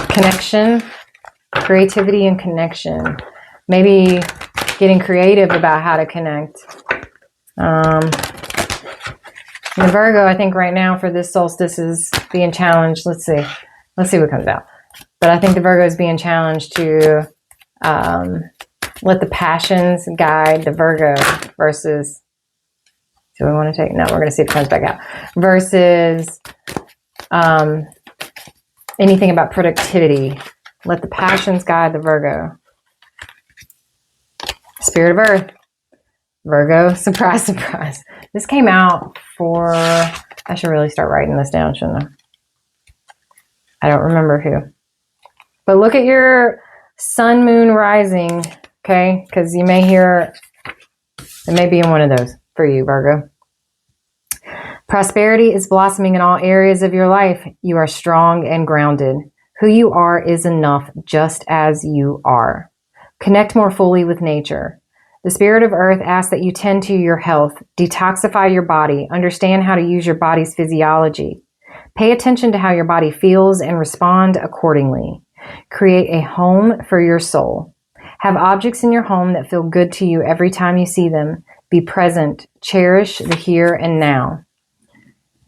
Connection, creativity and connection. Maybe getting creative about how to connect. The Virgo, I think right now for this solstice is being challenged. Let's see what comes out. But I think the Virgo is being challenged to let the passions guide the Virgo versus, do we want to take, no, we're going to see if it comes back out, versus anything about productivity. Let the passions guide the Virgo. Spirit of Earth. Virgo, surprise, surprise. This came out for, I should really start writing this down, shouldn't I? I don't remember who. But look at your sun, moon, rising, okay? Because you may hear, it may be in one of those for you, Virgo. Prosperity is blossoming in all areas of your life. You are strong and grounded. Who you are is enough just as you are. Connect more fully with nature. The Spirit of Earth asks that you tend to your health, detoxify your body, understand how to use your body's physiology. Pay attention to how your body feels and respond accordingly. Create a home for your soul. Have objects in your home that feel good to you every time you see them. Be present. Cherish the here and now.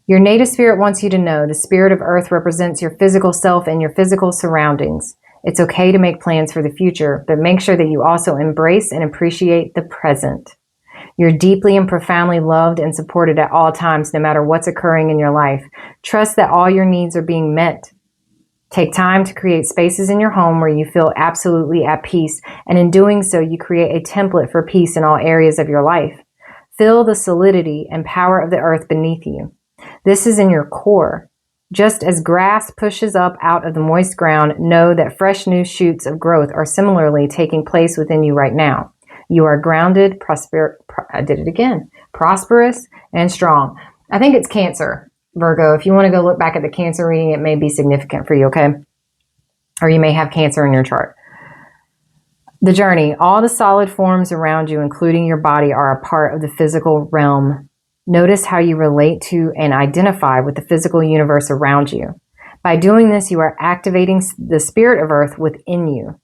Your native spirit wants you to know the Spirit of Earth represents your physical self and your physical surroundings. It's okay to make plans for the future, but make sure that you also embrace and appreciate the present. You're deeply and profoundly loved and supported at all times, no matter what's occurring in your life. Trust that all your needs are being met. Take time to create spaces in your home where you feel absolutely at peace, and in doing so, you create a template for peace in all areas of your life. Feel the solidity and power of the earth beneath you. This is in your core. Just as grass pushes up out of the moist ground, know that fresh new shoots of growth are similarly taking place within you right now. You are grounded, prosperous, and strong. I think it's Cancer, Virgo. If you want to go look back at the Cancer reading, it may be significant for you, okay? Or you may have Cancer in your chart. The journey. All the solid forms around you, including your body, are a part of the physical realm. Notice how you relate to and identify with the physical universe around you. By doing this, you are activating the Spirit of Earth within you.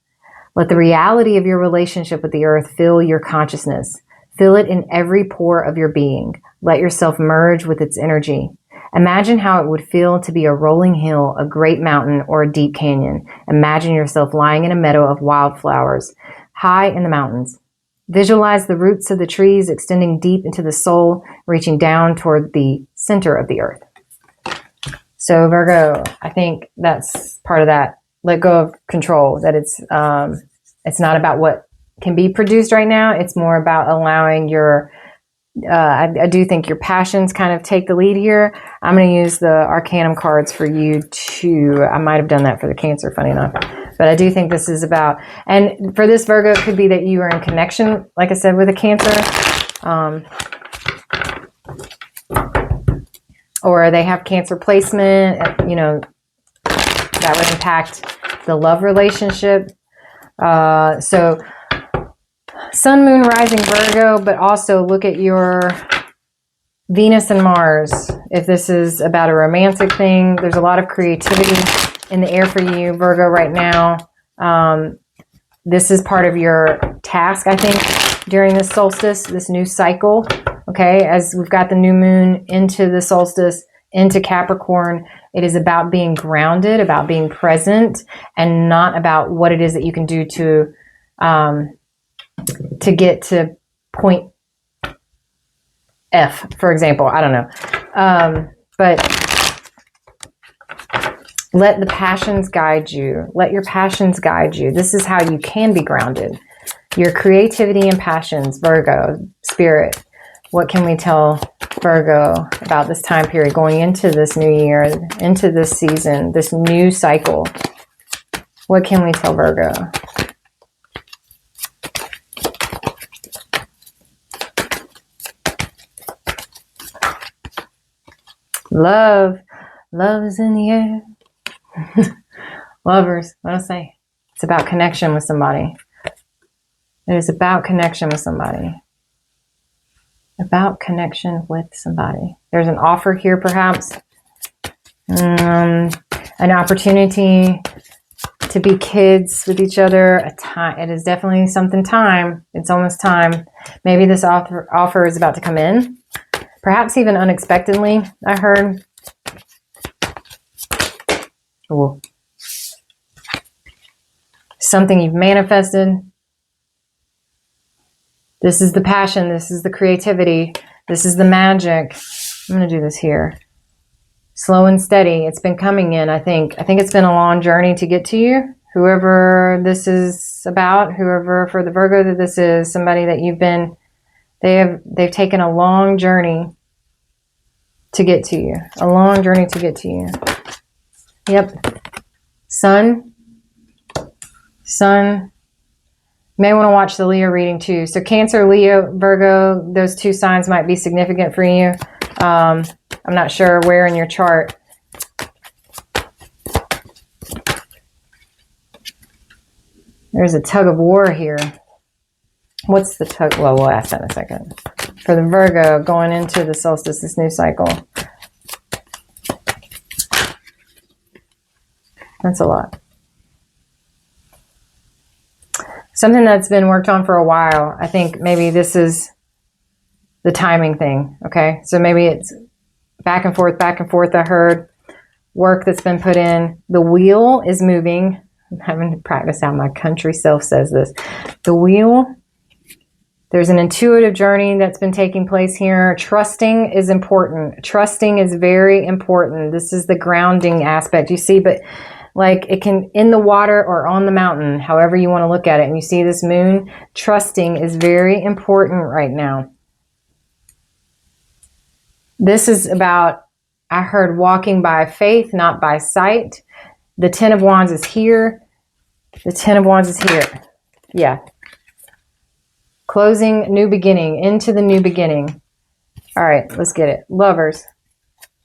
Let the reality of your relationship with the earth fill your consciousness. Feel it in every pore of your being. Let yourself merge with its energy. Imagine how it would feel to be a rolling hill, a great mountain, or a deep canyon. Imagine yourself lying in a meadow of wildflowers, high in the mountains. Visualize the roots of the trees extending deep into the soul, reaching down toward the center of the earth. So Virgo, I think that's part of that. Let go of control. That it's not about what can be produced right now. It's more about allowing your I do think your passions kind of take the lead here. I'm going to use the Arcanum cards for you too. I might have done that for the Cancer, funny enough. But I do think this is about, and for this Virgo, it could be that you are in connection, like I said, with a Cancer. Or they have Cancer placement, you know, that would impact the love relationship. So Sun, Moon, Rising, Virgo, but also look at your Venus and Mars. If this is about a romantic thing, there's a lot of creativity in the air for you, Virgo, right now. This is part of your task, I think, during this solstice, this new cycle. Okay, as we've got the new moon into the solstice, into Capricorn, it is about being grounded, about being present, and not about what it is that you can do to get to point F, for example. I don't know. But let the passions guide you. Let your passions guide you. This is how you can be grounded. Your creativity and passions, Virgo, spirit. What can we tell Virgo about this time period, going into this new year, into this season, this new cycle? What can we tell Virgo? Love. Love is in the air. Lovers, what do I say? It's about connection with somebody. It is about connection with somebody. About connection with somebody. There's an offer here, perhaps. An opportunity to be kids with each other. It is definitely something time. It's almost time. Maybe this offer is about to come in. Perhaps even unexpectedly, I heard. Ooh. Something you've manifested. This is the passion. This is the creativity. This is the magic. I'm going to do this here. Slow and steady. It's been coming in, I think. I think it's been a long journey to get to you. Whoever this is about, whoever for the Virgo that this is, somebody that you've been, they've taken a long journey to get to you. A long journey to get to you. Yep. Sun. Sun. You may want to watch the Leo reading too. So Cancer, Leo, Virgo, those two signs might be significant for you. I'm not sure where in your chart. There's a tug of war here. What's the tug? Well, we'll ask that in a second. For the Virgo going into the solstice, this new cycle. That's a lot. Something that's been worked on for a while. I think maybe this is the timing thing. Okay. So maybe it's back and forth, back and forth. I heard work that's been put in. The wheel is moving. I'm having to practice how my country self says this. The wheel. There's an intuitive journey that's been taking place here. Trusting is important. Trusting is very important. This is the grounding aspect. You see, but like it can in the water or on the mountain, however you want to look at it. And you see this moon, trusting is very important right now. This is about, I heard walking by faith, not by sight. The Ten of Wands is here. The Ten of Wands is here. Yeah. Closing, new beginning, into the new beginning. All right, let's get it. Lovers.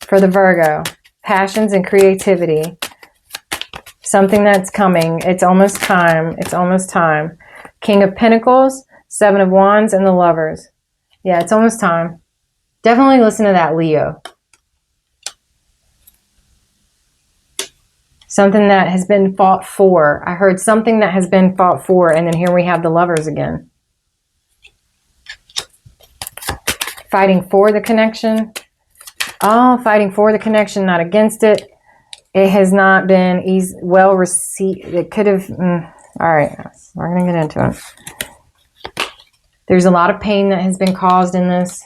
For the Virgo. Passions and creativity. Something that's coming. It's almost time. It's almost time. King of Pentacles, Seven of Wands, and the Lovers. Yeah, it's almost time. Definitely listen to that, Leo. Something that has been fought for. I heard something that has been fought for, and then here we have the Lovers again. Fighting for the connection. all fighting for the connection, not against it. It has not been easy, well received. It could have, all right, we're going to get into it. There's a lot of pain that has been caused in this.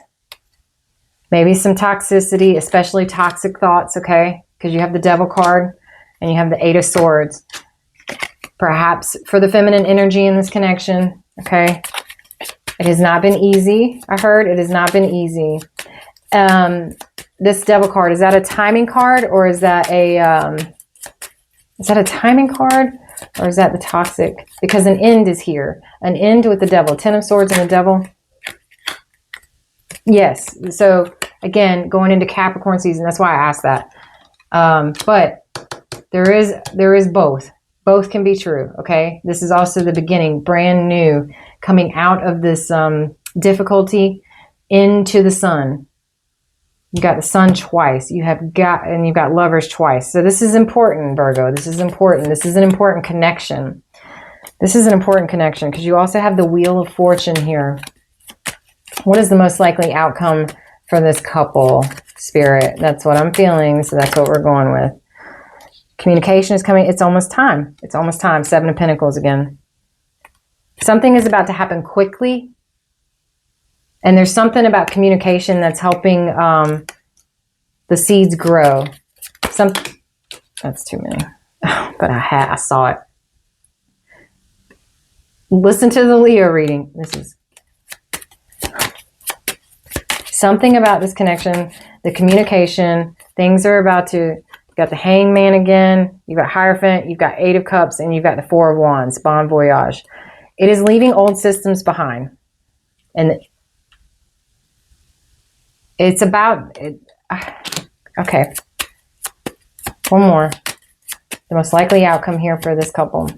Maybe some toxicity, especially toxic thoughts, okay? Because you have the Devil card and you have the Eight of Swords. Perhaps for the feminine energy in this connection, okay? It has not been easy. I heard it has not been easy. This Devil card, is that a timing card, or is that a timing card, or is that the toxic? Because an end is here. An end with the Devil. 10 of Swords and the Devil. Yes. So again, going into Capricorn season, that's why I asked that. But there is both. Both can be true. Okay. This is also the beginning, brand new, coming out of this difficulty into the sun. You got the sun twice. You've got lovers twice. So this is important, Virgo. This is important. This is an important connection. This is an important connection because you also have the Wheel of Fortune here. What is the most likely outcome for this couple, Spirit? That's what I'm feeling. So that's what we're going with. Communication is coming. It's almost time. It's almost time. 7 of Pentacles again. Something is about to happen quickly. And there's something about communication that's helping the seeds grow. That's too many. But I saw it. Listen to the Leo reading. This is something about this connection, the communication. Things are about to, you got the Hangman again. You've got Hierophant. You've got 8 of Cups. And you've got the 4 of Wands. Bon voyage. It is leaving old systems behind. And it's about, okay, one more. The most likely outcome here for this couple.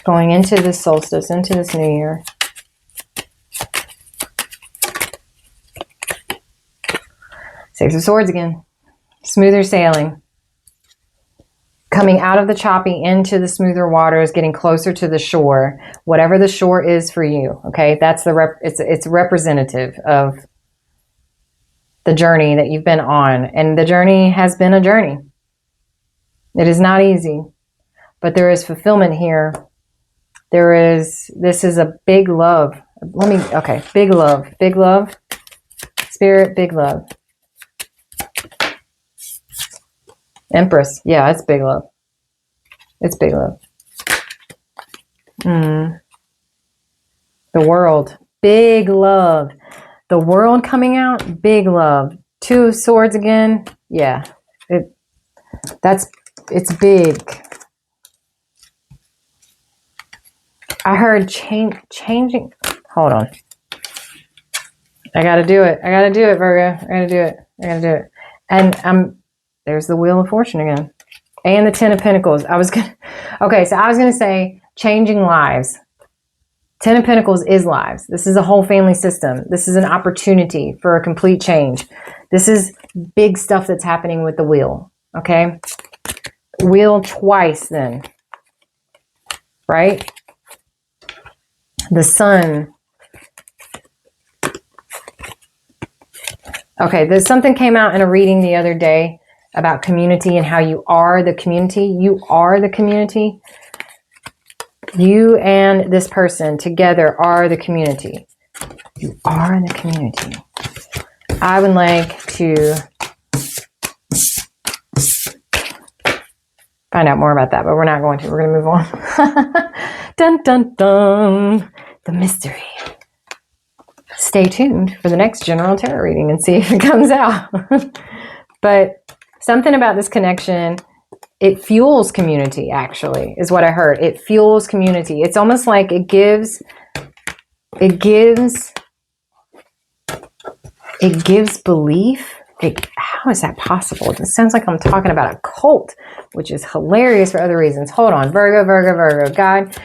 Going into this solstice, into this new year. Six of Swords again. Smoother sailing. Coming out of the choppy into the smoother waters, getting closer to the shore, whatever the shore is for you. Okay, that's it's representative of the journey that you've been on, and the journey has been a journey. It is not easy, but there is fulfillment here. This is a big love. Big love, Spirit, big love. Empress. Yeah, it's big love. It's big love. The World. Big love. The World coming out. Big love. 2 of Swords again. Yeah. It's big. I heard changing. Hold on. I got to do it. Virgo. I got to do it. And there's the Wheel of Fortune again. And the 10 of Pentacles. I was going to say changing lives. 10 of Pentacles is lives. This is a whole family system. This is an opportunity for a complete change. This is big stuff that's happening with the wheel. Okay? Wheel twice then. Right? The sun. Okay, there's something came out in a reading the other day about community and how you are the community. You are the community. You and this person together are the community. You are the community. I would like to find out more about that, but we're not going to. We're going to move on. Dun, dun, dun. The mystery. Stay tuned for the next general tarot reading and see if it comes out. But something about this connection, it fuels community, actually, is what I heard. It fuels community. It's almost like it gives belief. How is that possible? It sounds like I'm talking about a cult, which is hilarious for other reasons. Hold on. Virgo. God,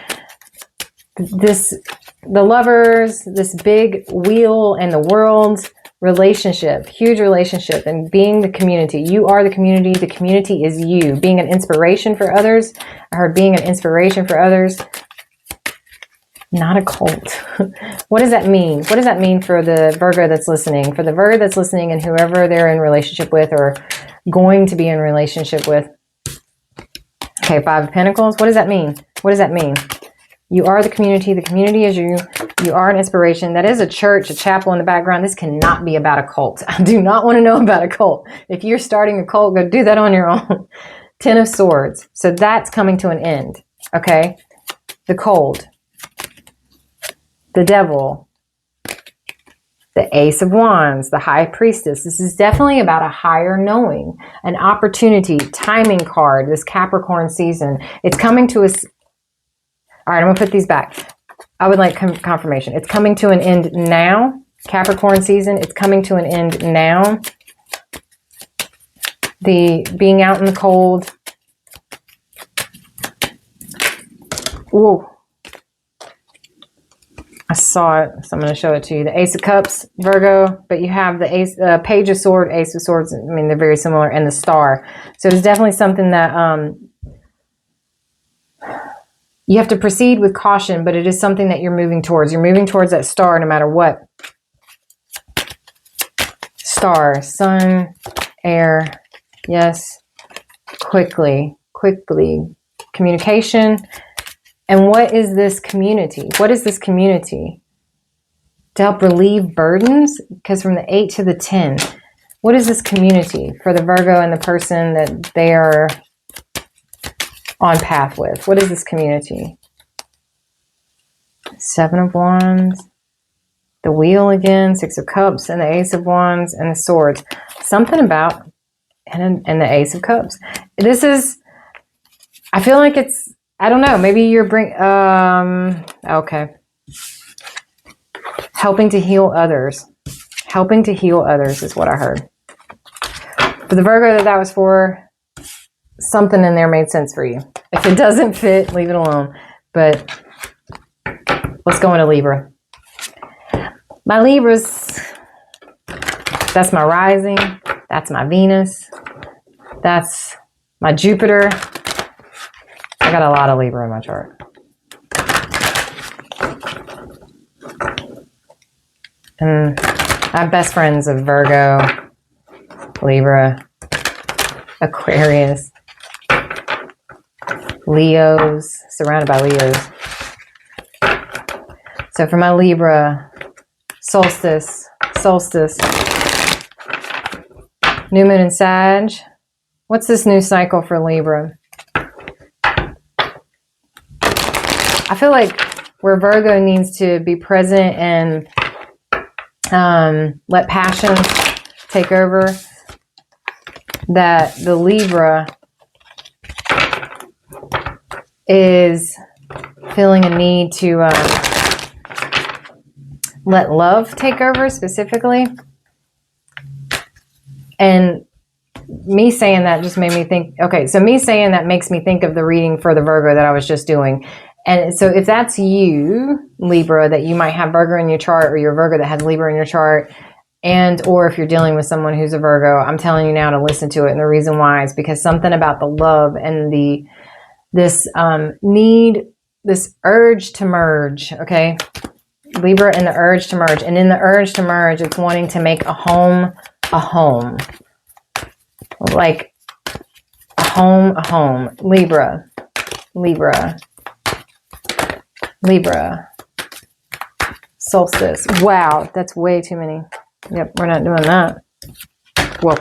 the lovers, this big wheel and the world relationship, huge relationship, and being the community. You are the community. The community is you. Being an inspiration for others. I heard being an inspiration for others. Not a cult. What does that mean? What does that mean for the Virgo that's listening? For the Virgo that's listening and whoever they're in relationship with or going to be in relationship with. Okay, Five of Pentacles. What does that mean? What does that mean? You are the community. The community is you. You are an inspiration. That is a church, a chapel in the background. This cannot be about a cult. I do not want to know about a cult. If you're starting a cult, go do that on your own. Ten of Swords. So that's coming to an end. Okay? The cold. The Devil. The Ace of Wands. The High Priestess. This is definitely about a higher knowing. An opportunity. Timing card. This Capricorn season. It's coming to us. All right, I'm going to put these back. I would like confirmation. It's coming to an end now. Capricorn season. It's coming to an end now. The being out in the cold. Ooh. I saw it, so I'm going to show it to you. The Ace of Cups, Virgo, but you have the Ace, Page of Swords, Ace of Swords. I mean, they're very similar, and the Star. So it's definitely something that you have to proceed with caution, but it is something that you're moving towards. You're moving towards that star no matter what. Star, sun, air, yes, quickly, communication. And what is this community? What is this community? To help relieve burdens? Because from the 8 to the 10, what is this community for the Virgo and the person that they are on path with? What is this community? Seven of Wands, the Wheel again, Six of Cups, and the Ace of Wands, and the Swords. Something about, and the Ace of Cups. This is, I feel like it's, I don't know, maybe you're okay. Helping to heal others. Helping to heal others is what I heard. For the Virgo that was for, something in there made sense for you. If it doesn't fit, leave it alone. But let's go into Libra. My Libras, that's my rising. That's my Venus. That's my Jupiter. I got a lot of Libra in my chart. And I have best friends of Virgo, Libra, Aquarius, Leos, surrounded by Leos. So for my Libra, Solstice, New Moon and Sag. What's this new cycle for Libra? I feel like where Virgo needs to be present and let passion take over, that the Libra is feeling a need to let love take over specifically. And me saying that just made me think, okay, so me saying that makes me think of the reading for the Virgo that I was just doing. And so if that's you, Libra, that you might have Virgo in your chart, or you're a Virgo that has Libra in your chart, and or if you're dealing with someone who's a Virgo, I'm telling you now to listen to it. And the reason why is because something about the love and this need, this urge to merge, okay? Libra and the urge to merge. And in the urge to merge, it's wanting to make a home. Like a home. Libra. Solstice. Wow, that's way too many. Yep, we're not doing that. Whoa.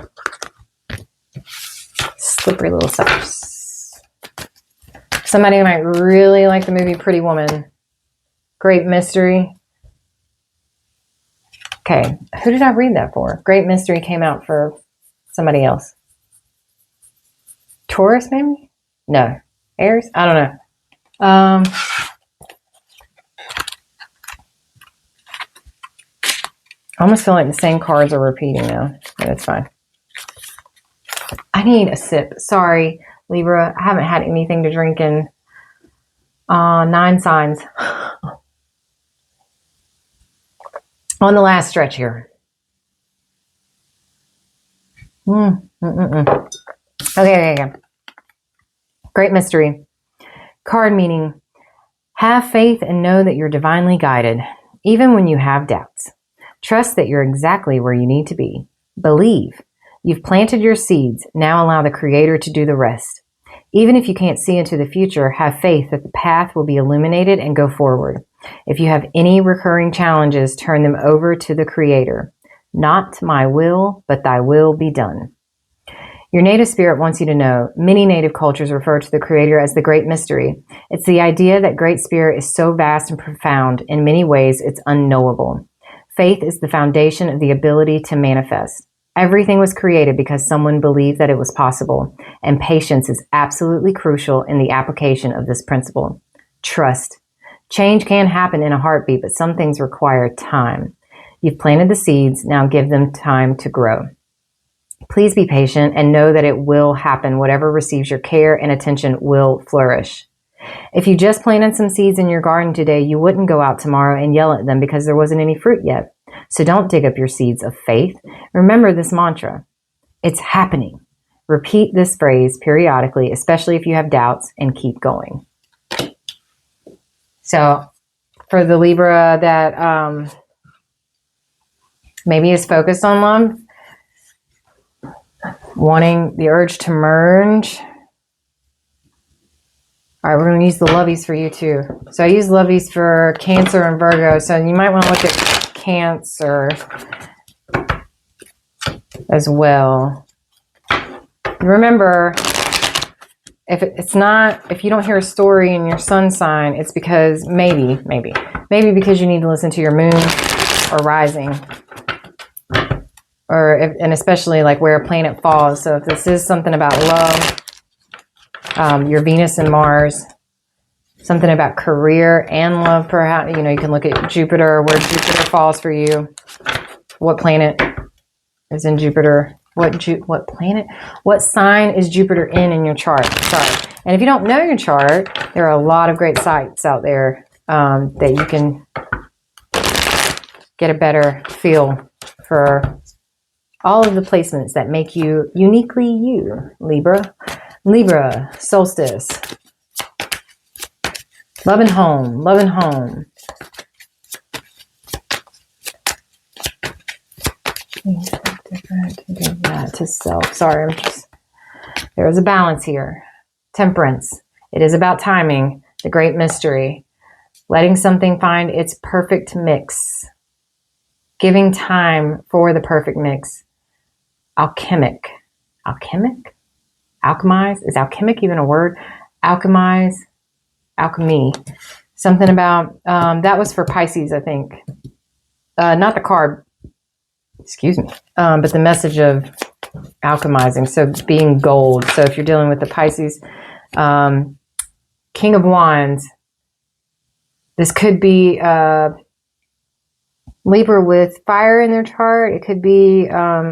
Slippery little suckers. Somebody might really like the movie Pretty Woman. Great Mystery. Okay, who did I read that for? Great Mystery came out for somebody else. Taurus, maybe? No. Aries? I don't know. I almost feel like the same cards are repeating now, but it's fine. I need a sip. Sorry, Libra. I haven't had anything to drink in 9 signs. On the last stretch here. Okay. Great Mystery. Card meaning Have faith and know that you're divinely guided, even when you have doubts. Trust that you're exactly where you need to be. Believe. You've planted your seeds. Now allow the Creator to do the rest. Even if you can't see into the future, have faith that the path will be illuminated and go forward. If you have any recurring challenges, turn them over to the Creator. Not my will, but thy will be done. Your native spirit wants you to know, many native cultures refer to the Creator as the Great Mystery. It's the idea that Great Spirit is so vast and profound, in many ways it's unknowable. Faith is the foundation of the ability to manifest. Everything was created because someone believed that it was possible, and patience is absolutely crucial in the application of this principle. Trust. Change can happen in a heartbeat, but some things require time. You've planted the seeds, now give them time to grow. Please be patient and know that it will happen. Whatever receives your care and attention will flourish. If you just planted some seeds in your garden today, you wouldn't go out tomorrow and yell at them because there wasn't any fruit yet. So don't dig up your seeds of faith. Remember this mantra. It's happening. Repeat this phrase periodically, especially if you have doubts, and keep going. So for the Libra that maybe is focused on love, wanting the urge to merge. All right, we're going to use the lovies for you too. So I use lovies for Cancer and Virgo. So you might want to look at Cancer as well. Remember, if you don't hear a story in your sun sign, it's because maybe because you need to listen to your moon or rising. And especially like where a planet falls. So if this is something about love, your Venus and Mars, something about career and love, perhaps, you can look at Jupiter, where Jupiter falls for you. What planet is in Jupiter? What planet? What sign is Jupiter in your chart? Sorry. And if you don't know your chart, there are a lot of great sites out there that you can get a better feel for all of the placements that make you uniquely you, Libra. Libra, Solstice. Love and home, love and home. That to self. Sorry, there is a balance here. Temperance. It is about timing, the great mystery. Letting something find its perfect mix. Giving time for the perfect mix. Alchemize? Alchemize? Is alchemic even a word? Alchemize? Alchemy. Something about, that was for Pisces, I think. Not the card, excuse me, but the message of alchemizing. So being gold. So if you're dealing with the Pisces, King of Wands, this could be Libra with fire in their chart. It could be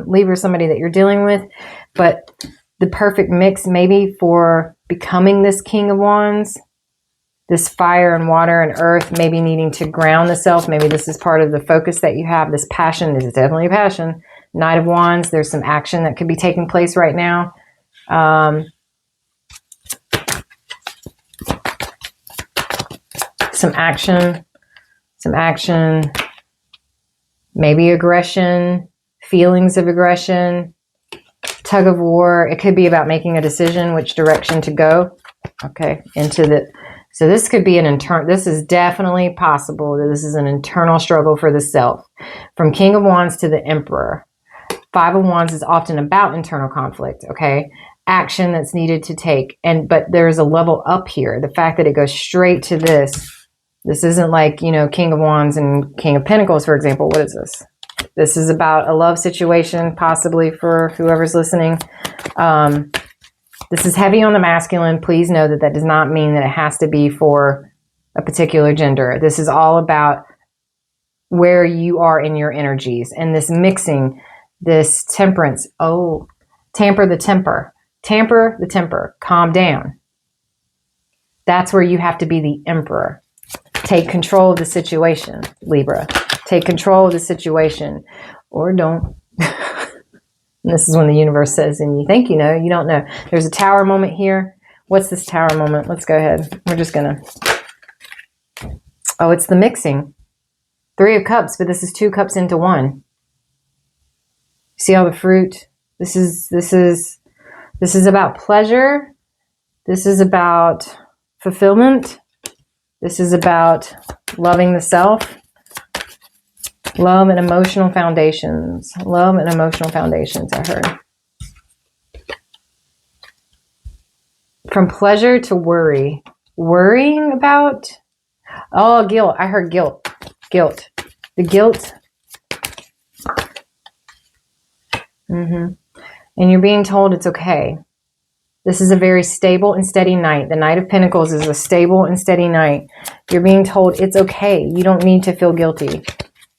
Libra, somebody that you're dealing with, but the perfect mix maybe for becoming this King of Wands, this fire and water and earth, maybe needing to ground the self. Maybe this is part of the focus that you have. This passion, this is definitely a passion. Knight of Wands, there's some action that could be taking place right now. Some action, maybe aggression, feelings of aggression, tug of war. It could be about making a decision, which direction to go. Okay, so this could be this is definitely possible that this is an internal struggle for the self. From King of Wands to the Emperor. Five of Wands is often about internal conflict, okay? Action that's needed to take. But there's a level up here. The fact that it goes straight to this isn't like, King of Wands and King of Pentacles, for example. What is this? This is about a love situation, possibly for whoever's listening. This is heavy on the masculine. Please know that does not mean that it has to be for a particular gender. This is all about where you are in your energies and this mixing, this temperance. Oh, tamper the temper. Tamper the temper. Calm down. That's where you have to be the emperor. Take control of the situation, Libra. Take control of the situation, or don't. And this is when the universe says, and you think you know, you don't know. There's a tower moment here. What's this tower moment? Let's go ahead. We're just going to Oh, it's the mixing. 3 of Cups, but this is 2 cups into 1. See all the fruit? This is about pleasure. This is about fulfillment. This is about loving the self. Love and emotional foundations. Love and emotional foundations, I heard. From pleasure to worry. Worrying about? Oh, guilt. I heard guilt. Guilt. The guilt. And you're being told it's okay. This is a very stable and steady night. The Knight of Pentacles is a stable and steady night. You're being told it's okay. You don't need to feel guilty.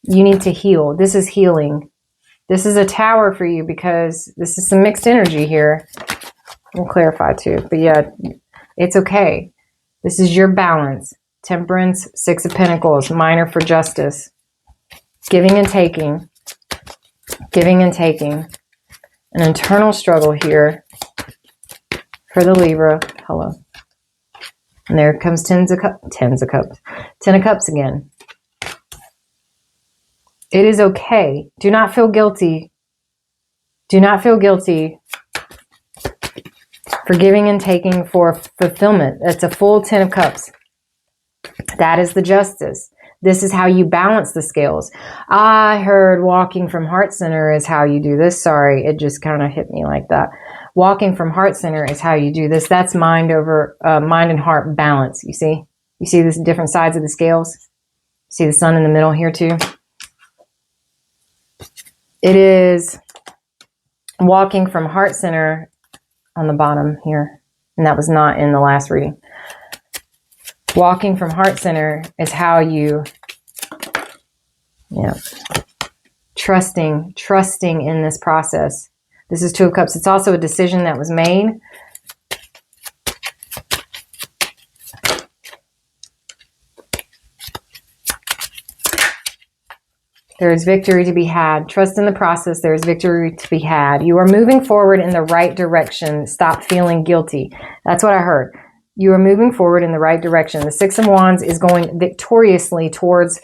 You need to heal. This is healing. This is a Tower for you because this is some mixed energy here. We'll clarify too. But yeah, it's okay. This is your balance. Temperance, 6 of Pentacles, Minor for Justice. Giving and taking. Giving and taking. An internal struggle here for the Libra. Hello. And there comes Ten of Cups again. It is okay. Do not feel guilty. Do not feel guilty for giving and taking for fulfillment. It's a full 10 of Cups. That is the Justice. This is how you balance the scales. I heard walking from heart center is how you do this. Sorry, it just kind of hit me like that. Walking from heart center is how you do this. That's mind and heart balance. You see? You see the different sides of the scales? See the sun in the middle here too? It is walking from heart center on the bottom here. And that was not in the last reading. Walking from heart center is how you, trusting in this process. This is 2 of Cups. It's also a decision that was made. There is victory to be had. Trust in the process. There is victory to be had. You are moving forward in the right direction. Stop feeling guilty. That's what I heard. You are moving forward in the right direction. The 6 of Wands is going victoriously towards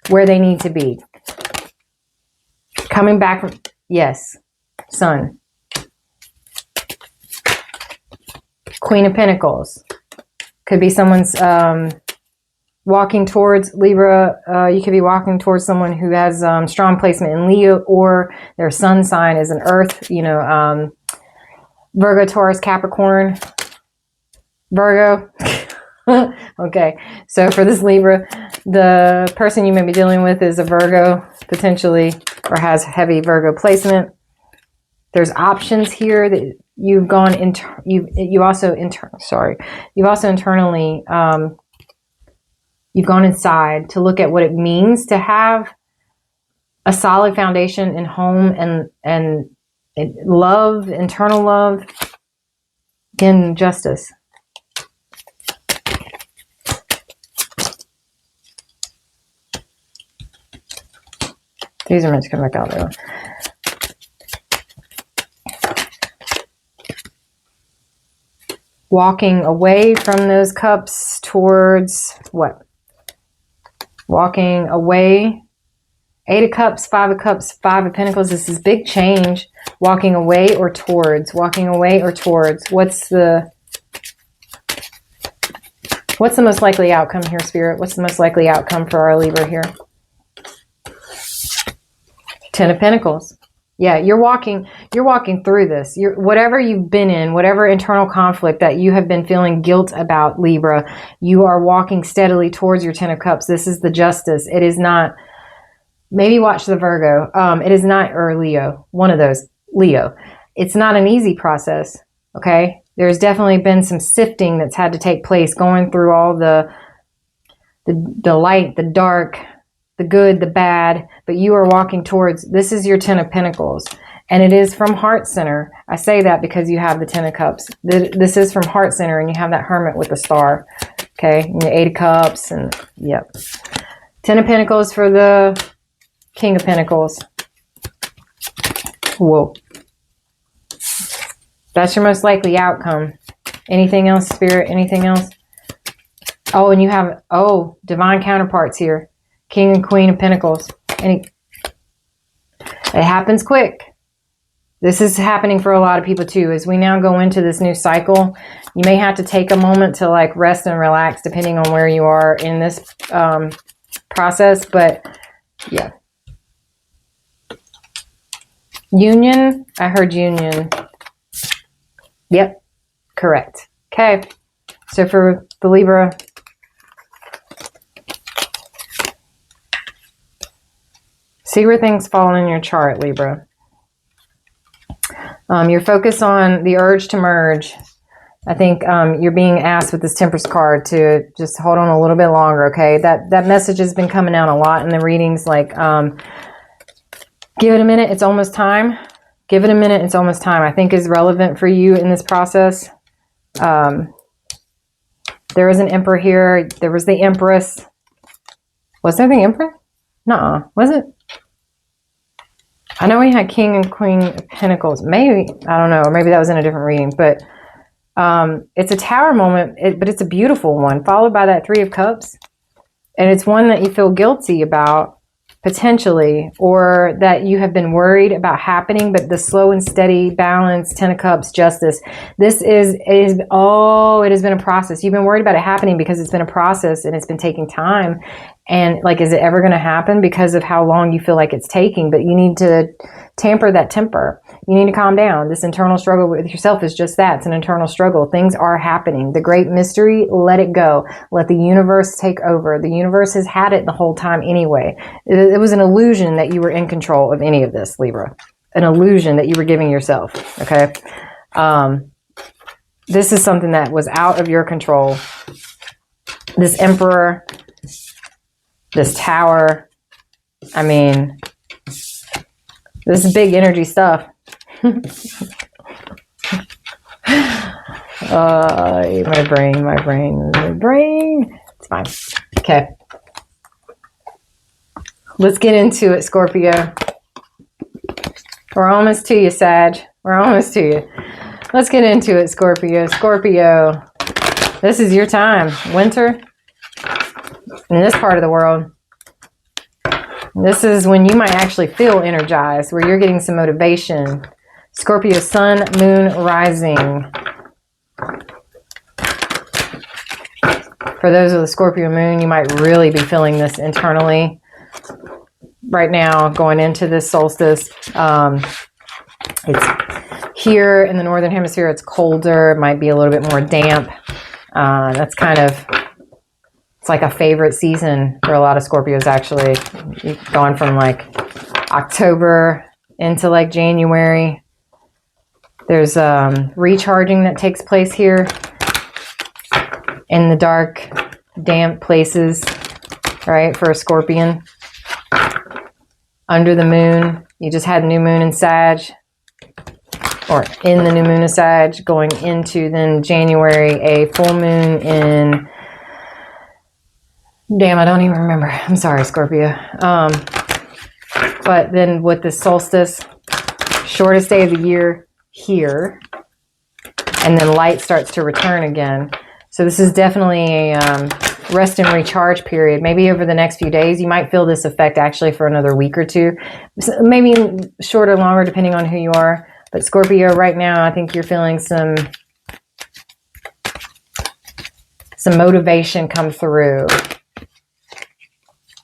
where they need to be. Coming back from, yes, Sun. Queen of Pentacles. Could be someone's walking towards Libra. You could be walking towards someone who has strong placement in Leo, or their sun sign is an Earth, Virgo, Taurus, Capricorn. Virgo. Okay, so for this Libra, the person you may be dealing with is a Virgo, potentially, or has heavy Virgo placement. There's options here that you've gone you've also internally you've gone inside to look at what it means to have a solid foundation in home and love, internal love, in Justice. These are meant to come back out though. Walking away from those cups towards what? Walking away. 8 of Cups, 5 of Cups, 5 of Pentacles. This is big change. Walking away or towards. Walking away or towards. What's the most likely outcome here, Spirit? What's the most likely outcome for our Libra here? 10 of Pentacles. Yeah, you're walking through this. Whatever you've been in, whatever internal conflict that you have been feeling guilt about, Libra, you are walking steadily towards your 10 of Cups. This is the Justice. It is not, maybe watch the Virgo. It is not, or Leo, one of those, Leo. It's not an easy process, okay? There's definitely been some sifting that's had to take place, going through all the light, the dark, the good, the bad, but you are walking towards, this is your 10 of Pentacles, and it is from heart center. I say that because you have the 10 of Cups. This is from heart center, and you have that Hermit with the star, okay, and the 8 of Cups, and yep. 10 of Pentacles for the King of Pentacles. Whoa. That's your most likely outcome. Anything else, Spirit? Anything else? Oh, and you have, oh, divine counterparts here. King and Queen of Pentacles. And it happens quick. This is happening for a lot of people too. As we now go into this new cycle, you may have to take a moment to like rest and relax depending on where you are in this process. But yeah. Union. I heard union. Yep. Correct. Okay. So for the Libra, see where things fall in your chart, Libra. Your focus on the urge to merge. I think you're being asked with this Temperance card to just hold on a little bit longer, okay? That message has been coming out a lot in the readings, like give it a minute, it's almost time. Give it a minute, it's almost time, I think is relevant for you in this process. There is an Emperor here. There was the Empress. Was there the Emperor? Nuh-uh. Was it? I know we had King and Queen of Pentacles. Maybe, I don't know, or maybe that was in a different reading, but it's a Tower moment, but it's a beautiful one, followed by that Three of Cups. And it's one that you feel guilty about, potentially, or that you have been worried about happening, but the slow and steady balance, Ten of Cups, justice. This it has been a process. You've been worried about it happening because it's been a process and it's been taking time. And like, is it ever going to happen because of how long you feel like it's taking? But you need to tamper that temper. You need to calm down. This internal struggle with yourself is just that. It's an internal struggle. Things are happening. The great mystery, let it go. Let the universe take over. The universe has had it the whole time anyway. It was an illusion that you were in control of any of this, Libra. An illusion that you were giving yourself, okay? This is something that was out of your control. This Emperor, this Tower, I mean, this is big energy stuff. My brain. It's fine. Okay. Let's get into it, Scorpio. We're almost to you, Sag. We're almost to you. Let's get into it, Scorpio. Scorpio, this is your time. Winter, in this part of the world. This is when you might actually feel energized, where you're getting some motivation. Scorpio, Sun, Moon, Rising. For those with the Scorpio Moon, you might really be feeling this internally right now, going into this solstice. It's here in the Northern Hemisphere, it's colder. It might be a little bit more damp. That's kind of... It's like a favorite season for a lot of Scorpios, actually. You've gone from like October into like January. There's recharging that takes place here in the dark, damp places, right, for a Scorpion. Under the moon, you just had new moon in Sag, or in the new moon of Sag, going into then January, a full moon in... Damn, I don't even remember. I'm sorry, Scorpio. But then with the solstice, shortest day of the year here, and then light starts to return again. So this is definitely a rest and recharge period. Maybe over the next few days, you might feel this effect actually for another week or two. Maybe short or longer, depending on who you are. But Scorpio, right now, I think you're feeling some motivation come through.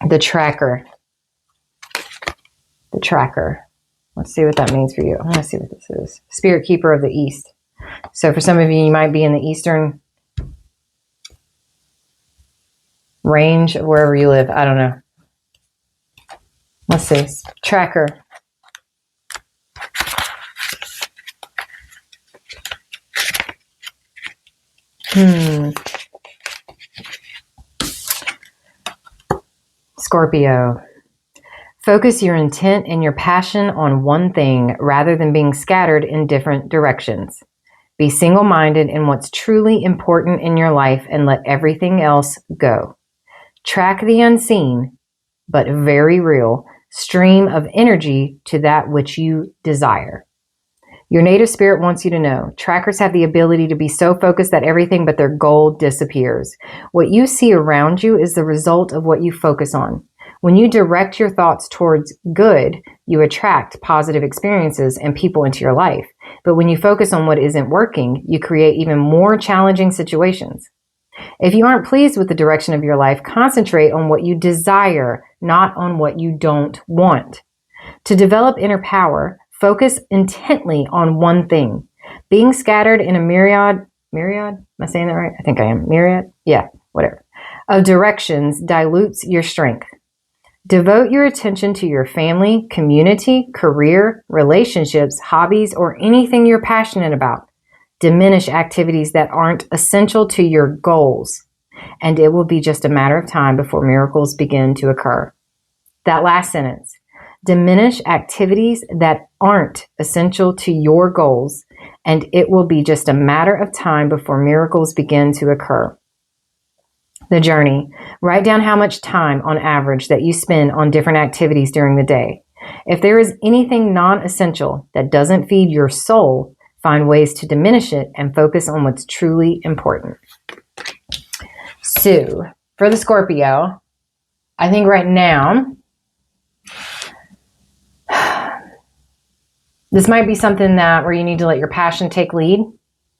The tracker. The tracker. Let's see what that means for you. I want to see what this is. Spirit Keeper of the East. So for some of you, you might be in the eastern range of wherever you live. I don't know. Let's see. Tracker. Scorpio. Focus your intent and your passion on one thing rather than being scattered in different directions. Be single-minded in what's truly important in your life and let everything else go. Track the unseen, but very real, stream of energy to that which you desire. Your native spirit wants you to know. Trackers have the ability to be so focused that everything but their goal disappears. What you see around you is the result of what you focus on. When you direct your thoughts towards good, you attract positive experiences and people into your life. But when you focus on what isn't working, you create even more challenging situations. If you aren't pleased with the direction of your life, concentrate on what you desire, not on what you don't want. To develop inner power, focus intently on one thing. Being scattered in a myriad, am I saying that right? I think I am. Myriad? Yeah, whatever. Of directions dilutes your strength. Devote your attention to your family, community, career, relationships, hobbies, or anything you're passionate about. Diminish activities that aren't essential to your goals, and it will be just a matter of time before miracles begin to occur. That last sentence. Diminish activities that aren't essential to your goals, and it will be just a matter of time before miracles begin to occur. The journey. Write down how much time on average that you spend on different activities during the day. If there is anything non-essential that doesn't feed your soul, find ways to diminish it and focus on what's truly important. So, for the Scorpio, I think right now, this might be something where you need to let your passion take lead.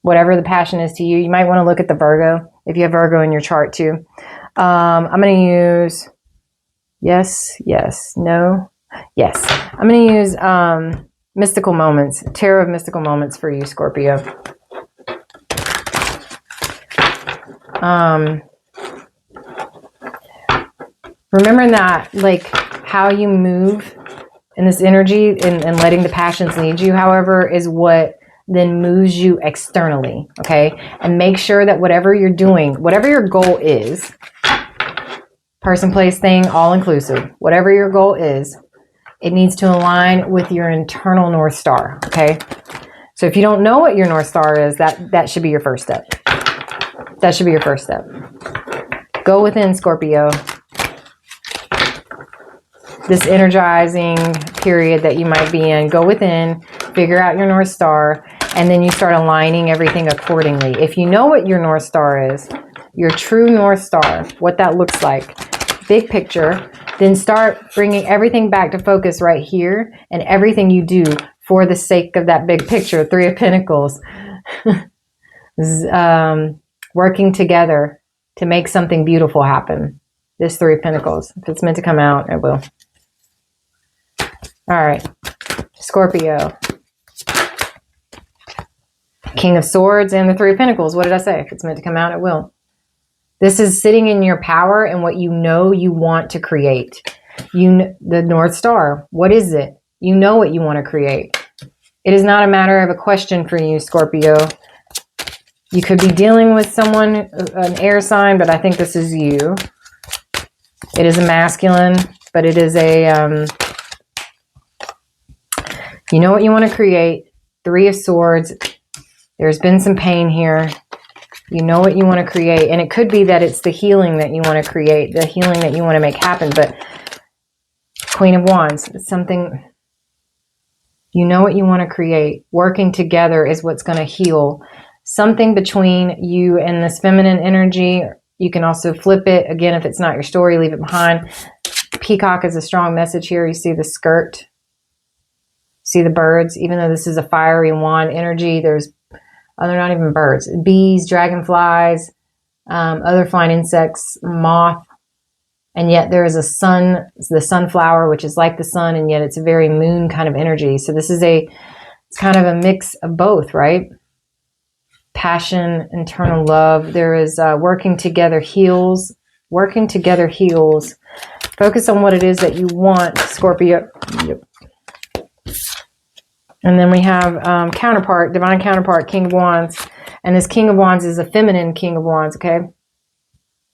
Whatever the passion is to you. You might want to look at the Virgo, if you have Virgo in your chart too. I'm going to use yes. I'm going to use mystical moments, tarot of mystical moments for you, Scorpio. Remembering that, like, how you move in this energy and letting the passions lead you, however, is what then moves you externally, okay? And make sure that whatever you're doing, whatever your goal is, person, place, thing, all inclusive, whatever your goal is, it needs to align with your internal North Star, okay? So if you don't know what your North Star is, that should be your first step. That should be your first step. Go within, Scorpio. This energizing period that you might be in, go within, figure out your North Star, and then you start aligning everything accordingly. If you know what your North Star is, your true North Star, what that looks like, big picture, then start bringing everything back to focus right here, and everything you do for the sake of that big picture, Three of Pentacles, working together to make something beautiful happen. This Three of Pentacles, if it's meant to come out, it will. All right, Scorpio. King of Swords and the Three of Pentacles. What did I say? If it's meant to come out, it will. This is sitting in your power and what you know you want to create. The North Star. What is it? You know what you want to create. It is not a matter of a question for you, Scorpio. You could be dealing with someone, an air sign, but I think this is you. It is a masculine, but it is a... you know what you want to create. Three of Swords. There's been some pain here. You know what you want to create. And it could be that it's the healing that you want to create, the healing that you want to make happen. But Queen of Wands, it's something, you know what you want to create. Working together is what's going to heal. Something between you and this feminine energy. You can also flip it. Again, if it's not your story, leave it behind. Peacock is a strong message here. You see the skirt. See the birds. Even though this is a fiery wand energy, they're not even birds. Bees, dragonflies, other flying insects, moth. And yet there is a sun, the sunflower, which is like the sun, and yet it's a very moon kind of energy. So this is it's kind of a mix of both, right? Passion, internal love. There is working together heals. Working together heals. Focus on what it is that you want, Scorpio. Yep. And then we have counterpart, divine counterpart, King of Wands. And this King of Wands is a feminine King of Wands, okay?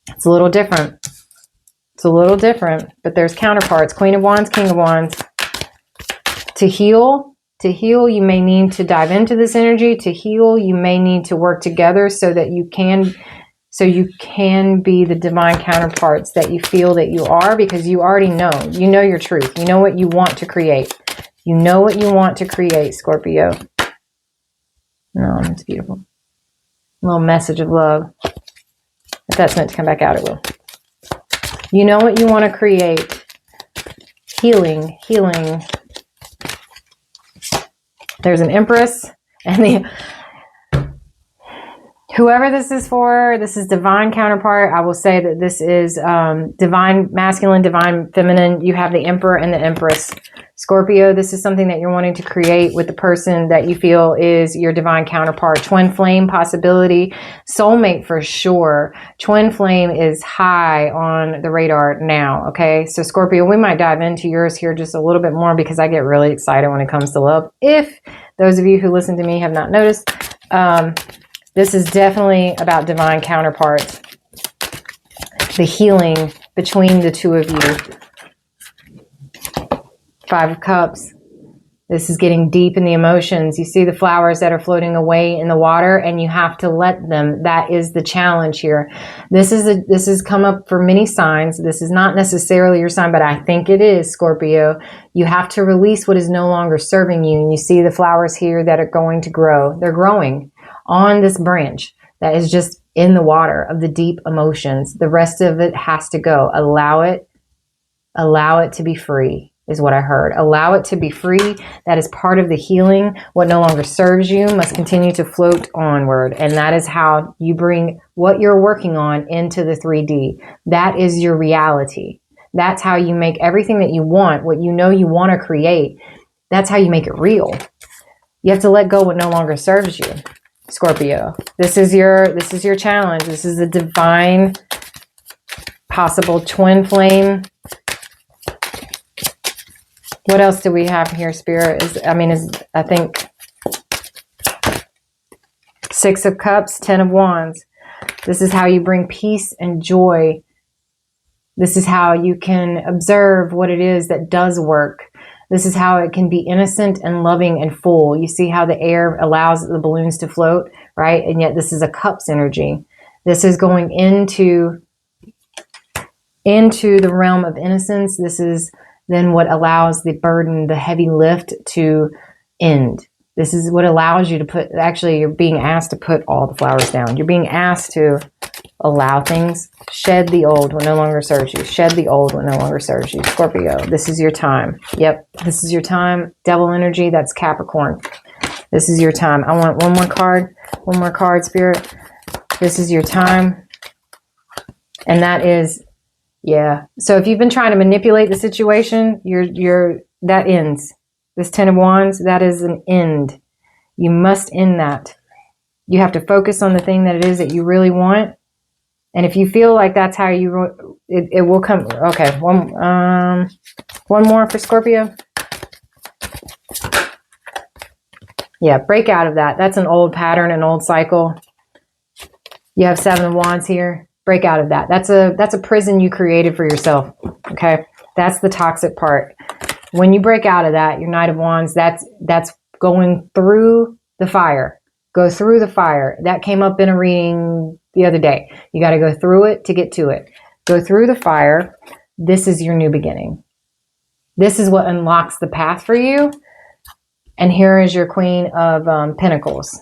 It's a little different. It's a little different, but there's counterparts. Queen of Wands, King of Wands. To heal, you may need to dive into this energy. To heal, you may need to work together so you can be the divine counterparts that you feel that you are, because you already know. You know your truth. You know what you want to create. You know what you want to create, Scorpio. No, it's beautiful. A little message of love. If that's meant to come back out, it will. You know what you want to create. Healing, healing. There's an Empress and whoever this is for, this is divine counterpart. I will say that this is divine masculine, divine feminine. You have the Emperor and the Empress. Scorpio, this is something that you're wanting to create with the person that you feel is your divine counterpart. Twin flame possibility. Soulmate for sure. Twin flame is high on the radar now, okay? So Scorpio, we might dive into yours here just a little bit more because I get really excited when it comes to love. If those of you who listen to me have not noticed, this is definitely about divine counterparts. The healing between the two of you. 5 of Cups. This is getting deep in the emotions. You see the flowers that are floating away in the water and you have to let them. That is the challenge here. This has come up for many signs. This is not necessarily your sign, but I think it is, Scorpio. You have to release what is no longer serving you. And you see the flowers here that are going to grow. They're growing on this branch that is just in the water of the deep emotions. The rest of it has to go. Allow it to be free. Is what I heard. Allow it to be free. That is part of the healing. What no longer serves you must continue to float onward. And that is how you bring what you're working on into the 3D. That is your reality. That's how you make everything that you want, what you know you want to create. That's how you make it real. You have to let go what no longer serves you, Scorpio. This is your challenge. This is a divine, possible twin flame. What else do we have here, Spirit? I think 6 of Cups, 10 of Wands. This is how you bring peace and joy. This is how you can observe what it is that does work. This is how it can be innocent and loving and full. You see how the air allows the balloons to float, right? And yet this is a Cups energy. This is going into the realm of innocence. This is then what allows the burden, the heavy lift to end. This is what allows you to you're being asked to put all the flowers down. You're being asked to allow things. Shed the old what no longer serves you. Shed the old what no longer serves you. Scorpio, this is your time. Yep, this is your time. Devil energy, that's Capricorn. This is your time. I want one more card. One more card, Spirit. This is your time. And that is... yeah. So if you've been trying to manipulate the situation, that ends. This 10 of Wands, that is an end. You must end that. You have to focus on the thing that it is that you really want. And if you feel like that's how it will come. Okay. One more for Scorpio. Yeah. Break out of that. That's an old pattern, an old cycle. You have 7 of Wands here. Break out of that. That's a prison you created for yourself. Okay. That's the toxic part. When you break out of that, your Knight of Wands, that's going through the fire. Go through the fire. That came up in a reading the other day. You got to go through it to get to it. Go through the fire. This is your new beginning. This is what unlocks the path for you. And here is your Queen of Pentacles,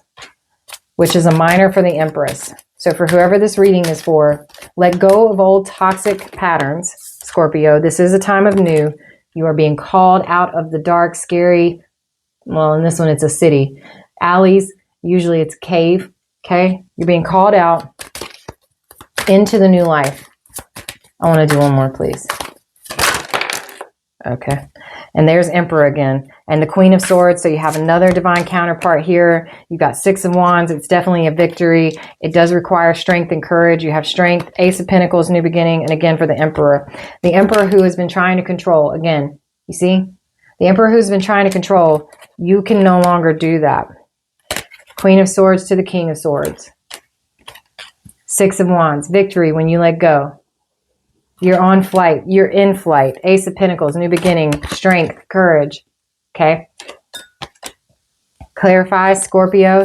which is a minor for the Empress. So for whoever this reading is for, let go of old toxic patterns, Scorpio. This is a time of new. You are being called out of the dark, scary, well, in this one, it's a city. Alleys, usually it's a cave, okay? You're being called out into the new life. I want to do one more, please. Okay. And there's Emperor again. And the Queen of Swords. So you have another divine counterpart here. You've got 6 of Wands. It's definitely a victory. It does require strength and courage. You have strength. Ace of Pentacles, new beginning. And again for the Emperor. The Emperor who has been trying to control. Again, you see? The Emperor who's been trying to control. You can no longer do that. Queen of Swords to the King of Swords. 6 of Wands. Victory when you let go. You're on flight. You're in flight. Ace of Pentacles, new beginning, strength, courage. Okay. Clarify, Scorpio.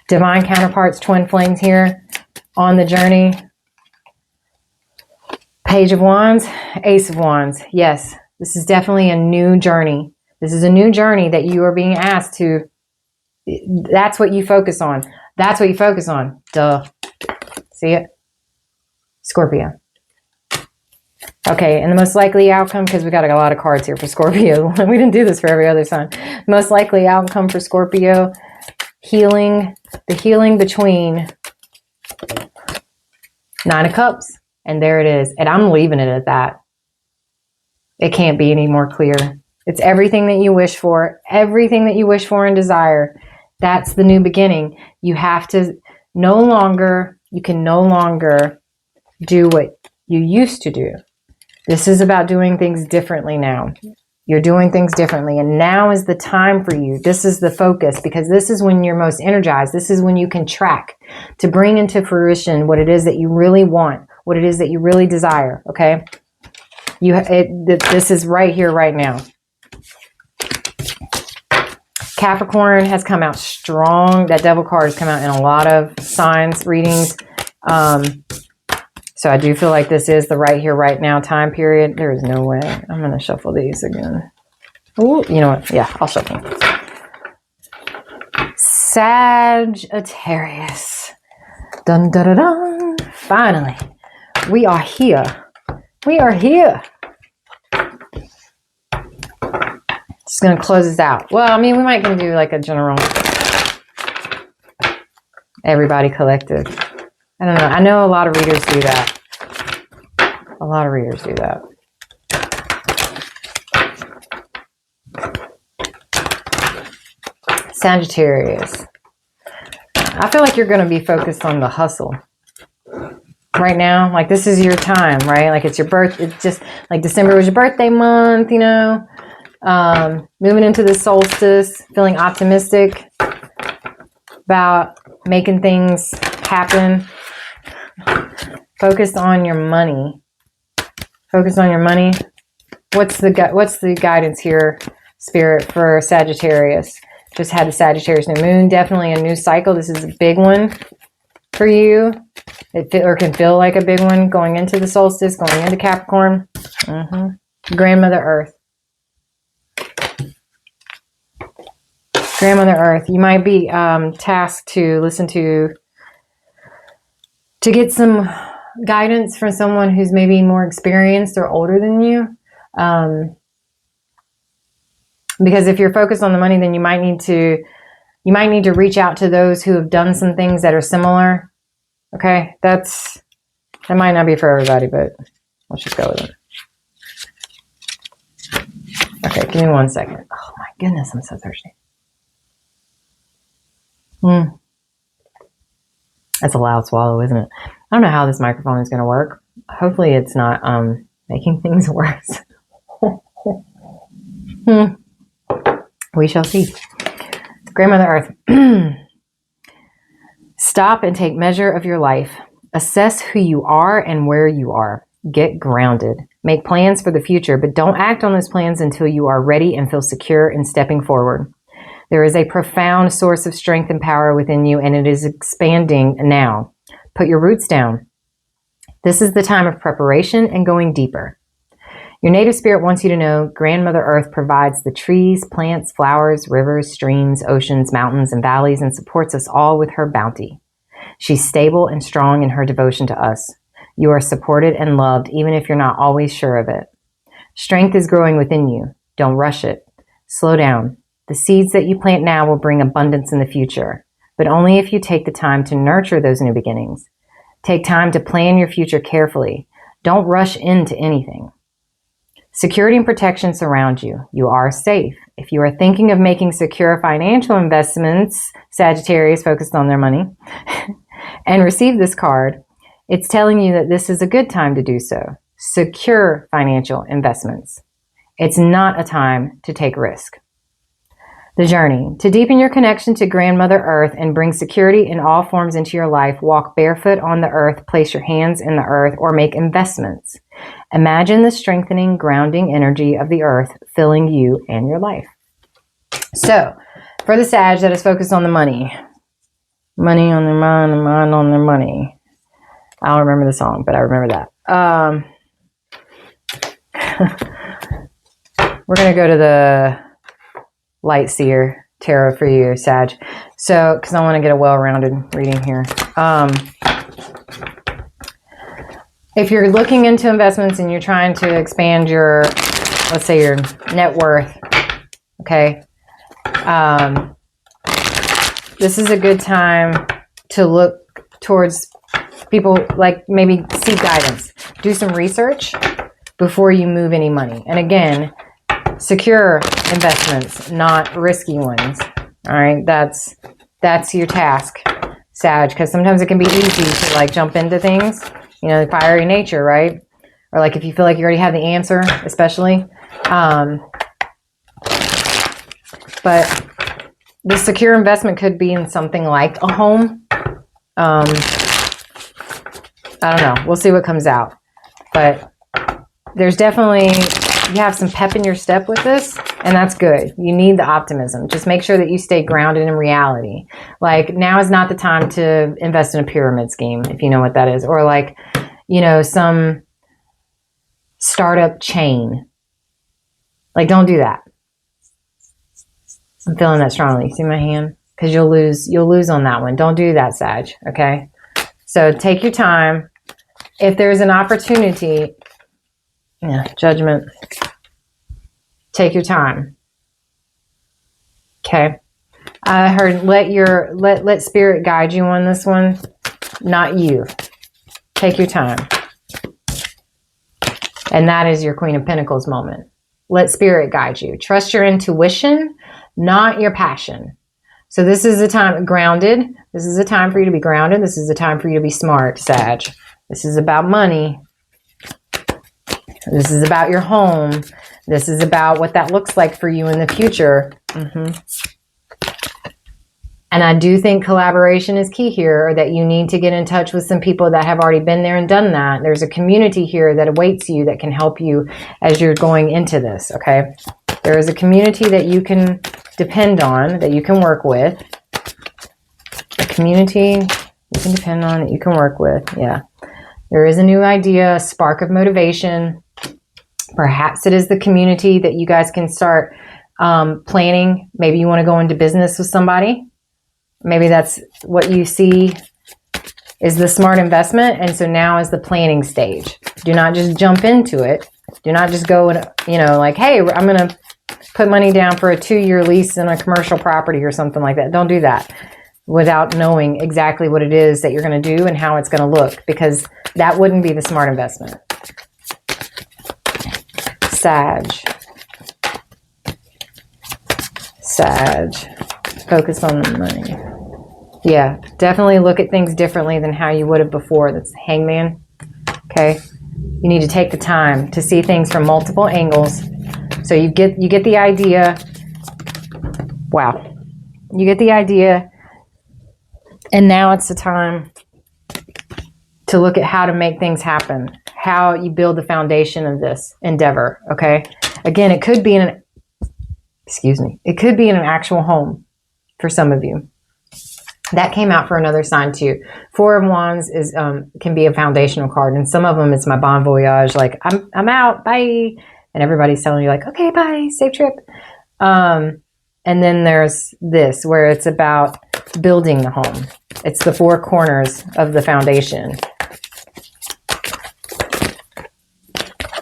Divine counterparts, twin flames here on the journey. Page of Wands, Ace of Wands. Yes, this is definitely a new journey. This is a new journey that you are being asked to. That's what you focus on. That's what you focus on. Duh. See it? Scorpio. Okay, and the most likely outcome, because we got a lot of cards here for Scorpio. We didn't do this for every other sign. Most likely outcome for Scorpio, healing, the healing between Nine of Cups, and there it is. And I'm leaving it at that. It can't be any more clear. It's everything that you wish for, everything that you wish for and desire. That's the new beginning. You have to no longer, you can no longer do what you used to do. This is about doing things differently now. You're doing things differently, and now is the time for you. This is the focus, because this is when you're most energized. This is when you can track to bring into fruition what it is that you really want, what it is that you really desire, okay? This is right here, right now. Capricorn has come out strong. That devil card has come out in a lot of signs, readings. So I do feel like this is the right here, right now time period. There is no way. I'm going to shuffle these again. Ooh, you know what? Yeah, I'll shuffle. Sagittarius. Dun, dun, dun, dun. Finally, we are here. We are here. Just going to close this out. Well, I mean, we might going to do like a general, everybody collective. I don't know. I know a lot of readers do that. A lot of readers do that. Sagittarius. I feel like you're going to be focused on the hustle right now. Like this is your time, right? Like it's your birth. It's just like December was your birthday month, you know. Moving into the solstice, feeling optimistic about making things happen. Focus on your money. Focus on your money. What's the guidance here, Spirit, for Sagittarius? Just had the Sagittarius new moon. Definitely a new cycle. This is a big one for you. Or can feel like a big one going into the solstice, going into Capricorn. Grandmother Earth. Grandmother Earth. You might be tasked to listen to get some guidance from someone who's maybe more experienced or older than you. Because if you're focused on the money, then you might need to reach out to those who have done some things that are similar. Okay, that might not be for everybody, but let's just go with it. Okay, give me 1 second. Oh my goodness, I'm so thirsty. That's a loud swallow, isn't it? I don't know how this microphone is going to work. Hopefully it's not making things worse. We shall see. Grandmother Earth. Stop and take measure of your life. Assess who you are and where you are. Get grounded. Make plans for the future, but don't act on those plans until you are ready and feel secure in stepping forward. There is a profound source of strength and power within you, and it is expanding now. Put your roots down. This is the time of preparation and going deeper. Your native spirit wants you to know Grandmother Earth provides the trees, plants, flowers, rivers, streams, oceans, mountains, and valleys, and supports us all with her bounty. She's stable and strong in her devotion to us. You are supported and loved, even if you're not always sure of it. Strength is growing within you. Don't rush it. Slow down. The seeds that you plant now will bring abundance in the future, but only if you take the time to nurture those new beginnings. Take time to plan your future carefully. Don't rush into anything. Security and protection surround you. You are safe. If you are thinking of making secure financial investments, Sagittarius focused on their money, and receive this card, it's telling you that this is a good time to do so. Secure financial investments. It's not a time to take risk. The journey. To deepen your connection to Grandmother Earth and bring security in all forms into your life, walk barefoot on the earth, place your hands in the earth, or make investments. Imagine the strengthening, grounding energy of the earth filling you and your life. So, for the Sag that is focused on the money. Money on their mind, and mind on their money. I don't remember the song, but I remember that. We're going to go to the light seer tarot for you, Sag. So, because I want to get a well-rounded reading here. If you're looking into investments and you're trying to expand your, let's say your net worth, okay, this is a good time to look towards people, like maybe seek guidance. Do some research before you move any money. And again, secure investments, not risky ones. All right, that's your task, Sag, because sometimes it can be easy to like jump into things, you know, fiery nature, right? Or like if you feel like you already have the answer, especially. But the secure investment could be in something like a home. I don't know. We'll see what comes out. But there's definitely, you have some pep in your step with this, and that's good. You need the optimism. Just make sure that you stay grounded in reality. Like, now is not the time to invest in a pyramid scheme, if you know what that is. Or like, you know, some startup chain. Like, don't do that. I'm feeling that strongly. See my hand? Because you'll lose on that one. Don't do that, Sag. Okay? So take your time. If there's an opportunity, yeah, judgment. Take your time. Okay? I heard let spirit guide you on this one, not you. Take your time. And that is your Queen of Pentacles moment. Let spirit guide you. Trust your intuition, not your passion. So this is a time grounded. This is a time for you to be grounded. This is a time for you to be smart, Sag. This is about money. This is about your home. This is about what that looks like for you in the future. And I do think collaboration is key here, or that you need to get in touch with some people that have already been there and done that. There's a community here that awaits you that can help you as you're going into this, okay? There is a community that you can depend on, that you can work with. A community you can depend on, that you can work with, yeah. There is a new idea, a spark of motivation. Perhaps it is the community that you guys can start planning. Maybe you want to go into business with somebody. Maybe that's what you see is the smart investment. And so now is the planning stage. Do not just jump into it. Do not just go and, you know, like, hey, I'm going to put money down for a 2-year lease in a commercial property or something like that. Don't do that without knowing exactly what it is that you're going to do and how it's going to look, because that wouldn't be the smart investment. Sag. Focus on the money. Yeah, definitely look at things differently than how you would have before. That's Hangman. Okay. You need to take the time to see things from multiple angles. So you get the idea. Wow. You get the idea. And now it's the time to look at how to make things happen. How you build the foundation of this endeavor. Okay. Again, it could be it could be in an actual home for some of you. That came out for another sign too. 4 of Wands is can be a foundational card, and some of them it's my bon voyage, like I'm out, bye, and everybody's telling you like, okay, bye, safe trip. And then there's this where it's about building the home. It's the 4 corners of the foundation.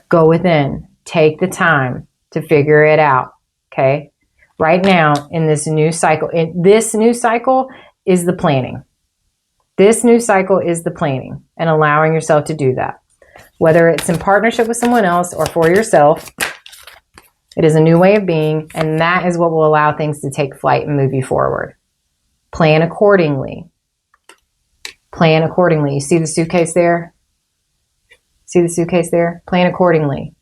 Go within. Take the time to figure it out. Okay. Right now in this new cycle, is the planning. This new cycle is the planning and allowing yourself to do that. Whether it's in partnership with someone else or for yourself, it is a new way of being, and that is what will allow things to take flight and move you forward. Plan accordingly. Plan accordingly. You see the suitcase there? See the suitcase there? Plan accordingly.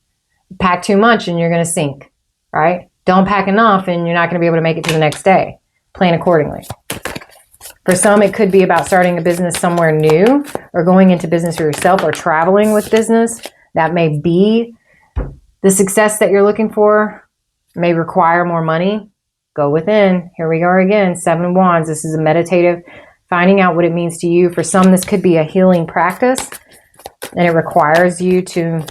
Pack too much and you're going to sink, right? Don't pack enough and you're not going to be able to make it to the next day. Plan accordingly. For some, it could be about starting a business somewhere new, or going into business for yourself, or traveling with business. That may be the success that you're looking for. It may require more money. Go within. Here we are again. 7 of Wands. This is a meditative, finding out what it means to you. For some, this could be a healing practice, and it requires you to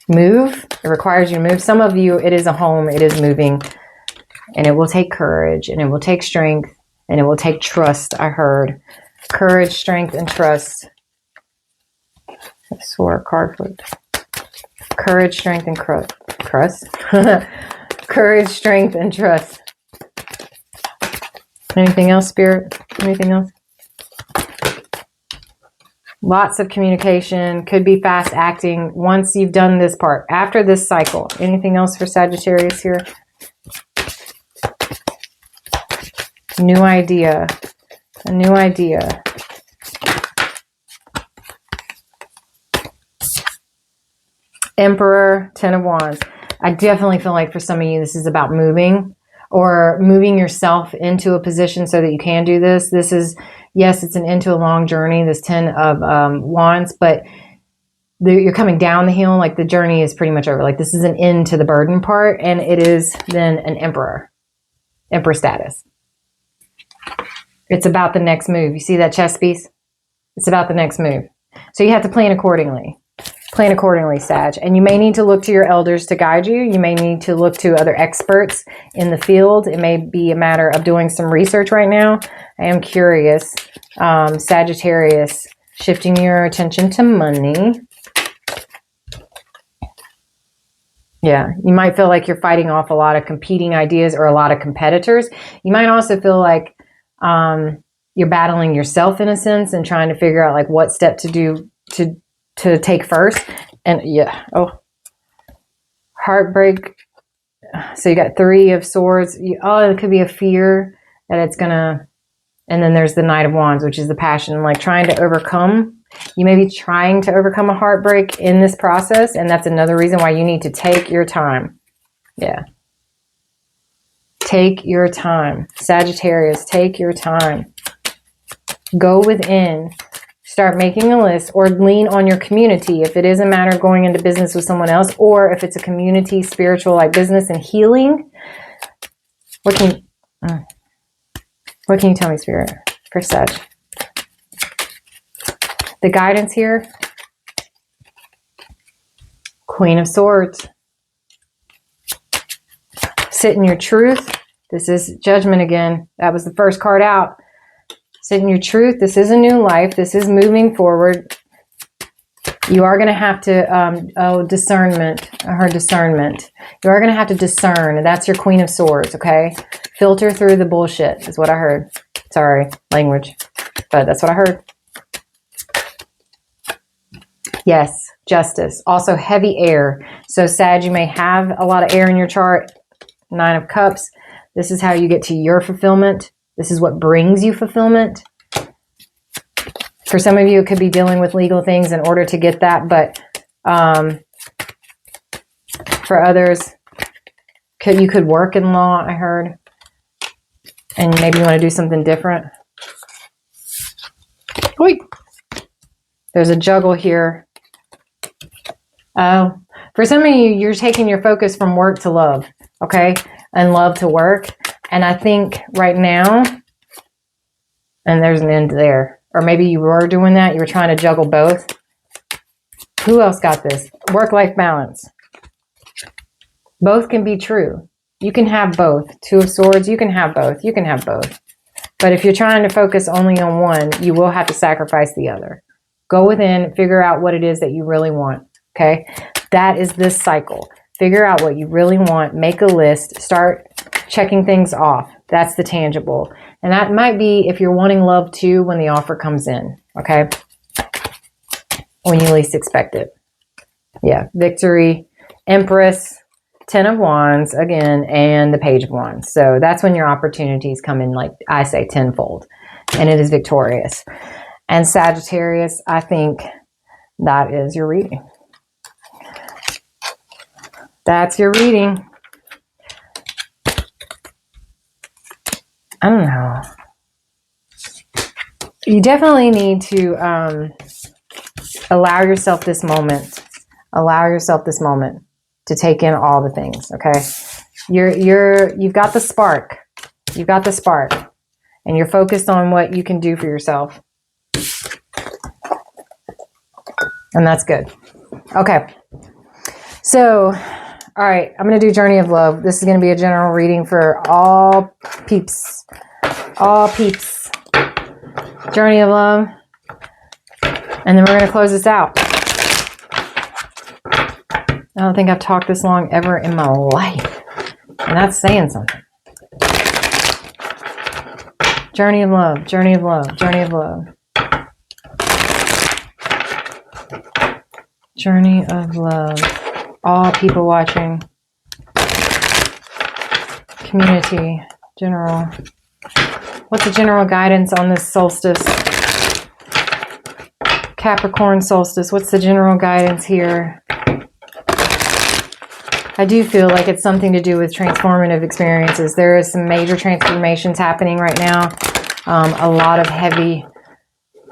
move. It requires you to move. Some of you, it is a home. It is moving. And it will take courage, and it will take strength, and it will take trust. I heard courage, strength, and trust. I swore a card flipped. Courage, strength, and trust. Courage, strength, and trust. Anything else, Spirit? Anything else? Lots of communication. Could be fast acting once you've done this part. After this cycle. Anything else for Sagittarius here? New idea. A new idea. Emperor, Ten of Wands. I definitely feel like for some of you, this is about moving or moving yourself into a position so that you can do this. This is, yes, it's an into a long journey, this 10 of Wands, but you're coming down the hill. Like the journey is pretty much over. Like this is an end to the burden part, and it is then an emperor status. It's about the next move. You see that chess piece? It's about the next move. So you have to plan accordingly. Plan accordingly, Sag. And you may need to look to your elders to guide you. You may need to look to other experts in the field. It may be a matter of doing some research right now. I am curious. Sagittarius, shifting your attention to money. Yeah, you might feel like you're fighting off a lot of competing ideas or a lot of competitors. You might also feel like you're battling yourself in a sense and trying to figure out like what step to do to take first. And yeah, oh, heartbreak. So you got Three of Swords. It could be a fear that it's gonna, and then there's the Knight of Wands, which is the passion, like trying to overcome. You may be trying to overcome a heartbreak in this process, and that's another reason why you need to take your time. Yeah. Take your time. Sagittarius, take your time. Go within. Start making a list or lean on your community. If it is a matter of going into business with someone else, or if it's a community, spiritual, like business and healing, what can you tell me, Spirit, for Sag? The guidance here, Queen of Swords. Sit in your truth. This is Judgment again. That was the first card out. Sit in your truth. This is a new life. This is moving forward. You are going to have to, discernment. I heard discernment. You are going to have to discern. That's your Queen of Swords, okay? Filter through the bullshit is what I heard. Sorry, language. But that's what I heard. Yes, justice. Also heavy air. So Sag, you may have a lot of air in your chart. Nine of Cups. This is how you get to your fulfillment. This is what brings you fulfillment. For some of you, it could be dealing with legal things in order to get that. But for others, you could work in law, I heard. And maybe you want to do something different. Wait. There's a juggle here. For some of you, you're taking your focus from work to love, okay? And love to work. And I think right now, and there's an end there. Or maybe you were doing that. You were trying to juggle both. Who else got this? Work-life balance. Both can be true. You can have both. Two of Swords, you can have both. You can have both. But if you're trying to focus only on one, you will have to sacrifice the other. Go within, figure out what it is that you really want. Okay? That is this cycle. Figure out what you really want. Make a list. Start checking things off. That's the tangible. And that might be if you're wanting love too when the offer comes in. Okay? When you least expect it. Yeah. Victory. Empress. Ten of Wands again. And the Page of Wands. So that's when your opportunities come in, like I say, tenfold. And it is victorious. And Sagittarius, I think that is your reading. That's your reading. I don't know. You definitely need to allow yourself this moment. Allow yourself this moment to take in all the things, okay? You've got the spark. You've got the spark. And you're focused on what you can do for yourself. And that's good. Okay. So All right, I'm going to do Journey of Love. This is going to be a general reading for all peeps. All peeps. Journey of Love. And then we're going to close this out. I don't think I've talked this long ever in my life. And that's saying something. Journey of Love, Journey of Love, Journey of Love. Journey of Love. All people watching. Community. General. What's the general guidance on this solstice? Capricorn solstice. What's the general guidance here? I do feel like it's something to do with transformative experiences. There is some major transformations happening right now. A lot of heavy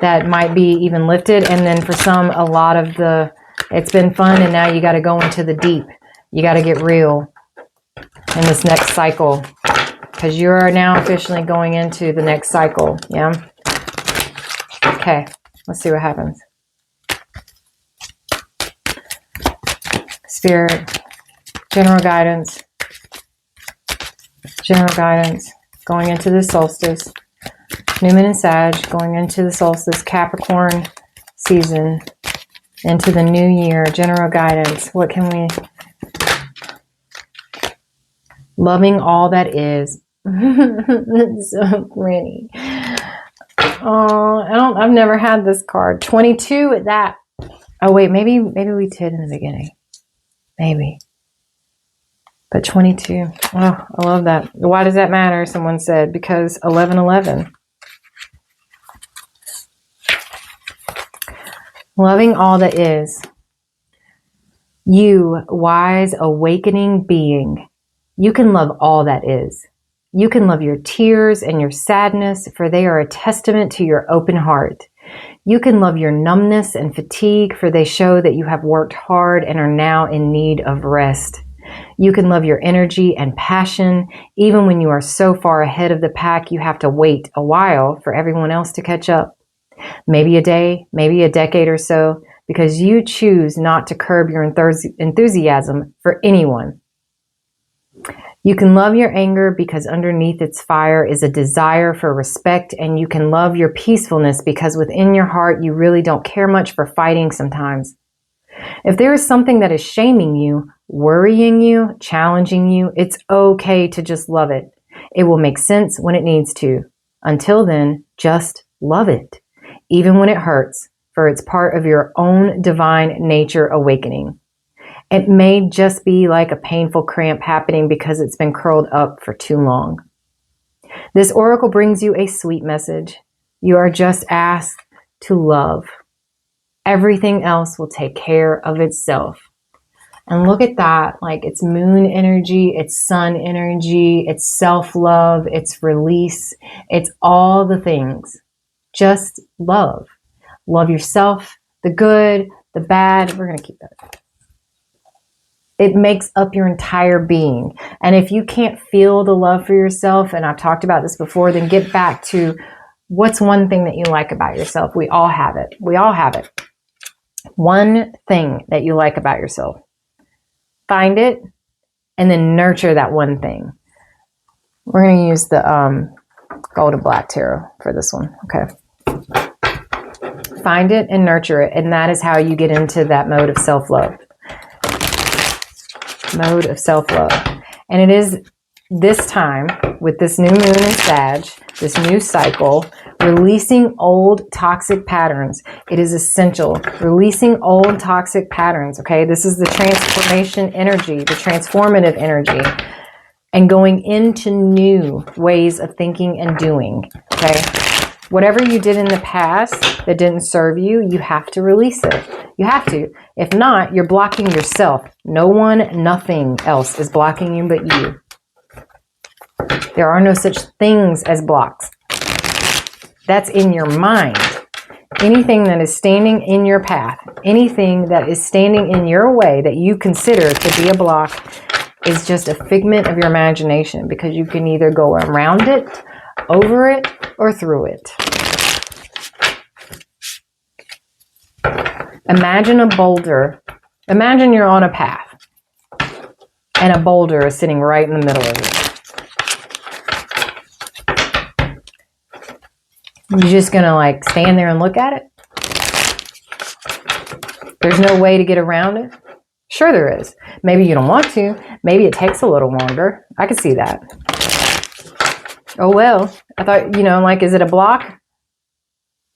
that might be even lifted. And then for some, a lot of the, it's been fun and now you got to go into the deep. You got to get real in this next cycle. Because you are now officially going into the next cycle. Yeah? Okay. Let's see what happens. Spirit. General guidance. General guidance. Going into the solstice. New Moon and Sag. Going into the solstice. Capricorn season. Into the new year. General guidance. What can we... Loving all that is. It's so pretty. Oh, I've never had this card. 22 at that. Oh wait, maybe we did in the beginning. Maybe. But 22. Oh, I love that. Why does that matter? Someone said because 11:11. Loving all that is. You, wise, awakening being. You can love all that is. You can love your tears and your sadness, for they are a testament to your open heart. You can love your numbness and fatigue, for they show that you have worked hard and are now in need of rest. You can love your energy and passion, even when you are so far ahead of the pack you have to wait a while for everyone else to catch up. Maybe a day, maybe a decade or so, because you choose not to curb your enthusiasm for anyone. You can love your anger because underneath its fire is a desire for respect, and you can love your peacefulness because within your heart you really don't care much for fighting sometimes. If there is something that is shaming you, worrying you, challenging you, it's okay to just love it. It will make sense when it needs to. Until then, just love it, even when it hurts, for it's part of your own divine nature awakening. It may just be like a painful cramp happening because it's been curled up for too long. This oracle brings you a sweet message. You are just asked to love. Everything else will take care of itself. And look at that. Like it's moon energy, it's sun energy, it's self-love, it's release. It's all the things. Just love. Love yourself, the good, the bad. We're going to keep that. It makes up your entire being. And if you can't feel the love for yourself, and I've talked about this before, then get back to what's one thing that you like about yourself. We all have it. We all have it. One thing that you like about yourself. Find it and then nurture that one thing. We're going to use the Gold and Black Tarot for this one. Okay. Find it and nurture it. And that is how you get into that mode of self-love. Mode of self-love. And it is this time with this new moon in Sag, this new cycle, releasing old toxic patterns. It is essential. Releasing old toxic patterns. Okay. This is the transformation energy, the transformative energy, and going into new ways of thinking and doing. Okay. Whatever you did in the past that didn't serve you, you have to release it. You have to. If not, you're blocking yourself. No one, nothing else is blocking you but you. There are no such things as blocks. That's in your mind. Anything that is standing in your path, anything that is standing in your way that you consider to be a block is just a figment of your imagination, because you can either go around it, over it, or through it. Imagine a boulder. Imagine you're on a path. and a boulder is sitting right in the middle of it. You're just gonna like stand there and look at it? There's no way to get around it? Sure there is. Maybe you don't want to. Maybe it takes a little longer. I can see that. Oh well. I thought, you know, like, is it a block?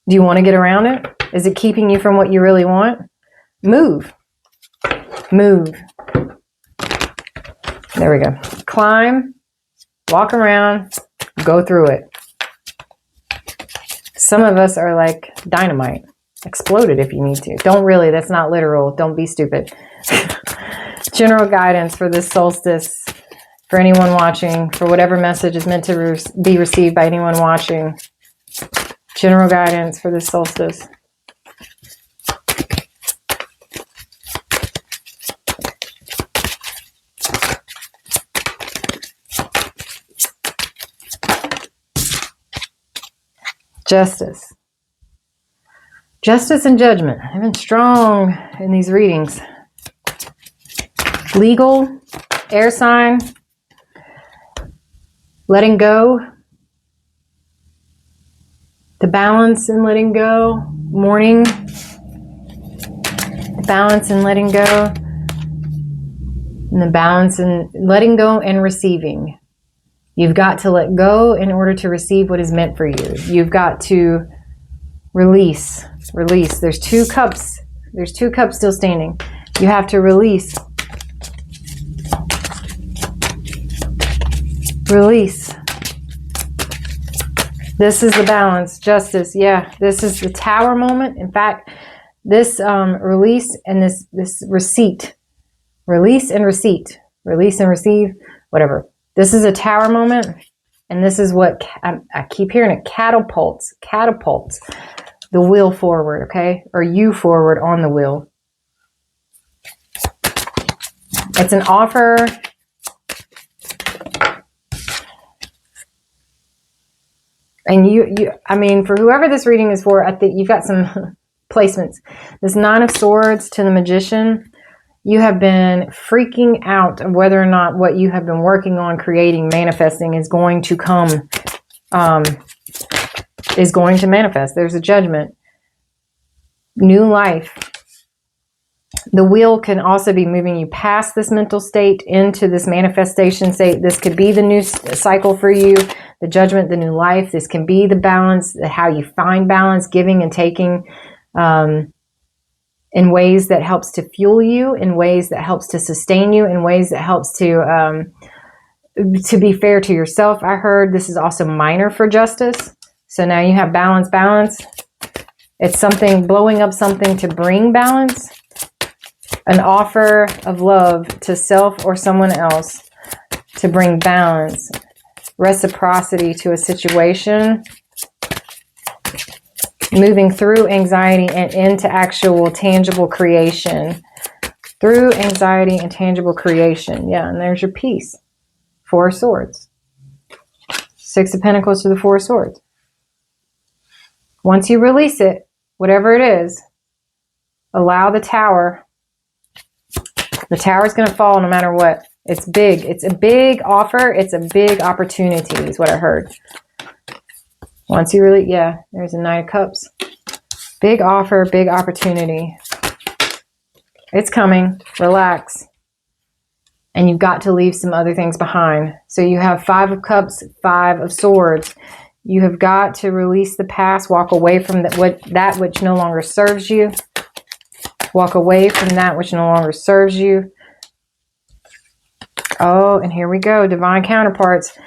Do you want to get around it? Is it keeping you from what you really want? Move. Move. There we go. Climb. Walk around. Go through it. Some of us are like dynamite. Explode it if you need to. Don't really. That's not literal. Don't be stupid. General guidance for this solstice. For anyone watching. For whatever message is meant to be received by anyone watching. General guidance for this solstice. Justice. Justice and judgment. I've been strong in these readings. Legal, air sign, letting go, the balance in letting go, mourning, the balance in letting go, and the balance in letting go and receiving. You've got to let go in order to receive what is meant for you. You've got to release. Release. There's 2 cups. There's 2 cups still standing. You have to release. Release. This is the balance. Justice. Yeah. This is the Tower moment. In fact, this release and this receipt. Release and receipt. Release and receive. Whatever. This is a Tower moment, and this is what I keep hearing it catapults the wheel forward, okay? Or you forward on the wheel. It's an offer. And I mean, for whoever this reading is for, I think you've got some placements. This 9 of Swords to the Magician. You have been freaking out of whether or not what you have been working on, creating, manifesting is going to come, is going to manifest. There's a judgment. New life. The wheel can also be moving you past this mental state into this manifestation state. This could be the new cycle for you, the judgment, the new life. This can be the balance, how you find balance, giving and taking, in ways that helps to fuel you, in ways that helps to sustain you, in ways that helps to be fair to yourself. I heard this is also minor for justice. So now you have balance, balance. It's something, blowing up something to bring balance. An offer of love to self or someone else to bring balance. Reciprocity to a situation. Moving through anxiety and into actual tangible creation. Through anxiety and tangible creation. Yeah, and there's your peace. 4 of Swords. 6 of Pentacles to the 4 of Swords. Once you release it, whatever it is, allow the Tower. The Tower is going to fall no matter what. It's big. It's a big offer. It's a big opportunity is what I heard. Once you really, yeah, there's a 9 of Cups. Big offer, big opportunity. It's coming. Relax. And you've got to leave some other things behind. So you have 5 of Cups, 5 of Swords. You have got to release the past, walk away from that which no longer serves you. Walk away from that which no longer serves you. Oh, and here we go. Divine counterparts.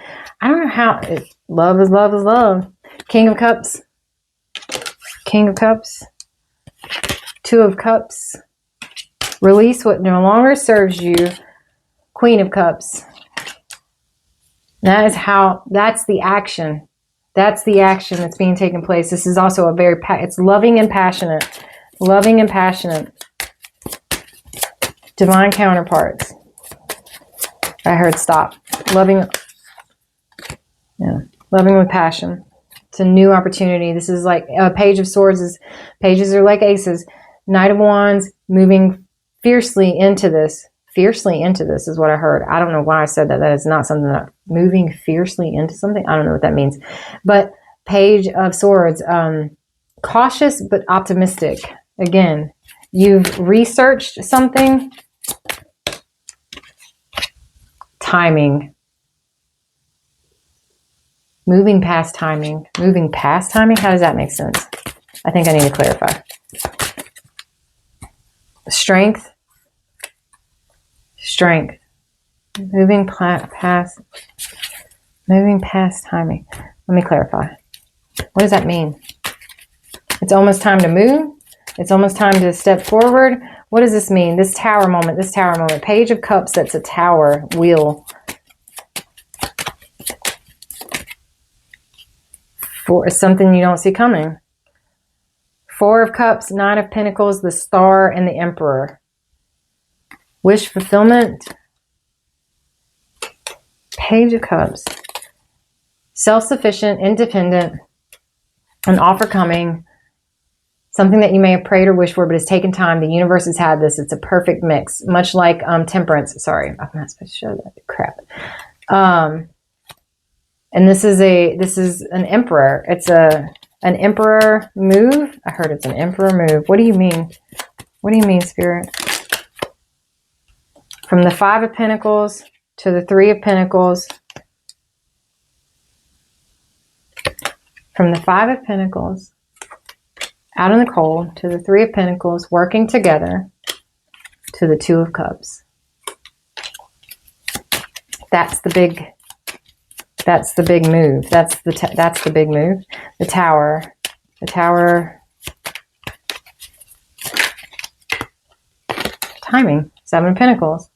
I don't know how. Love is love is love. King of Cups. King of Cups. 2 of Cups. Release what no longer serves you. Queen of Cups. That's the action. That's the action that's being taken place. This is also a very, it's loving and passionate. Loving and passionate. Divine counterparts. I heard stop. Loving. Yeah. Loving with passion. It's a new opportunity. This is like a Page of Swords. Pages are like aces. Knight of Wands moving fiercely into this. fiercely into this is what I heard. I don't know why I said that. That is not something that moving fiercely into something. I don't know what that means. But Page of Swords, cautious but optimistic. Again, you've researched something. Timing. Moving past timing. Moving past timing? How does that make sense? I think I need to clarify. Strength. Strength. Moving past timing. Let me clarify. What does that mean? It's almost time to move. It's almost time to step forward. What does this mean? This tower moment, Page of Cups, that's a tower wheel. For something you don't see coming. Four of Cups, Nine of Pentacles, the Star, and the Emperor. Wish fulfillment. Page of Cups. Self-sufficient, independent, an offer coming. Something that you may have prayed or wished for, but it's taken time. The universe has had this. It's a perfect mix. Much like Temperance. Sorry, I'm not supposed to show that. Crap. And this is an Emperor. It's an Emperor move. I heard it's an Emperor move. What do you mean? What do you mean, Spirit? From the Five of Pentacles to the Three of Pentacles. From the Five of Pentacles out in the cold to the Three of Pentacles working together to the Two of Cups. That's the big move. That's the big move. The Tower. Timing. Seven of Pentacles.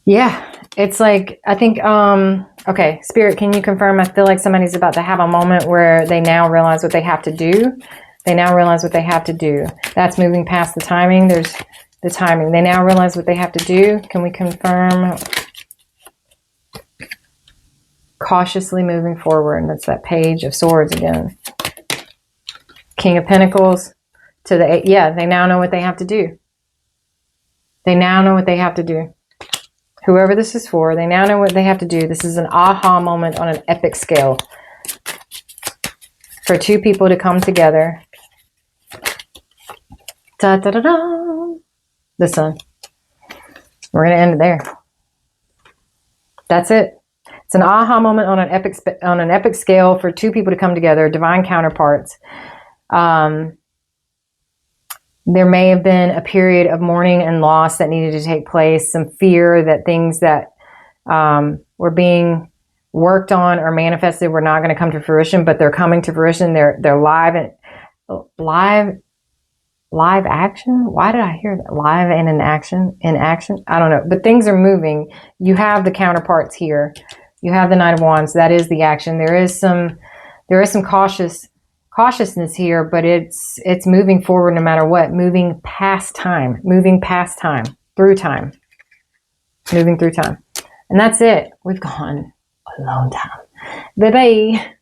Yeah, it's like, I think, okay, Spirit, can you confirm? I feel like somebody's about to have a moment where they now realize what they have to do. That's moving past the timing. There's the timing. They now realize what they have to do. Can we confirm? Cautiously moving forward. That's that Page of Swords again. King of Pentacles to the Eight. Yeah, they now know what they have to do. Whoever this is for, they now know what they have to do. This is an aha moment on an epic scale. For two people to come together. Da, da, da, da. The Sun. We're going to end it there. That's it. It's an aha moment on an epic scale for two people to come together, divine counterparts. There may have been a period of mourning and loss that needed to take place, some fear that things that were being worked on or manifested were not going to come to fruition, but they're coming to fruition. They're live action. Why did I hear that? Live and in action. I don't know, but things are moving. You have the counterparts here. You have the Knight of Wands. That is the action. There is some cautiousness here, but it's moving forward no matter what. Moving past time. Moving through time. And that's it. We've gone a long time. Bye-bye.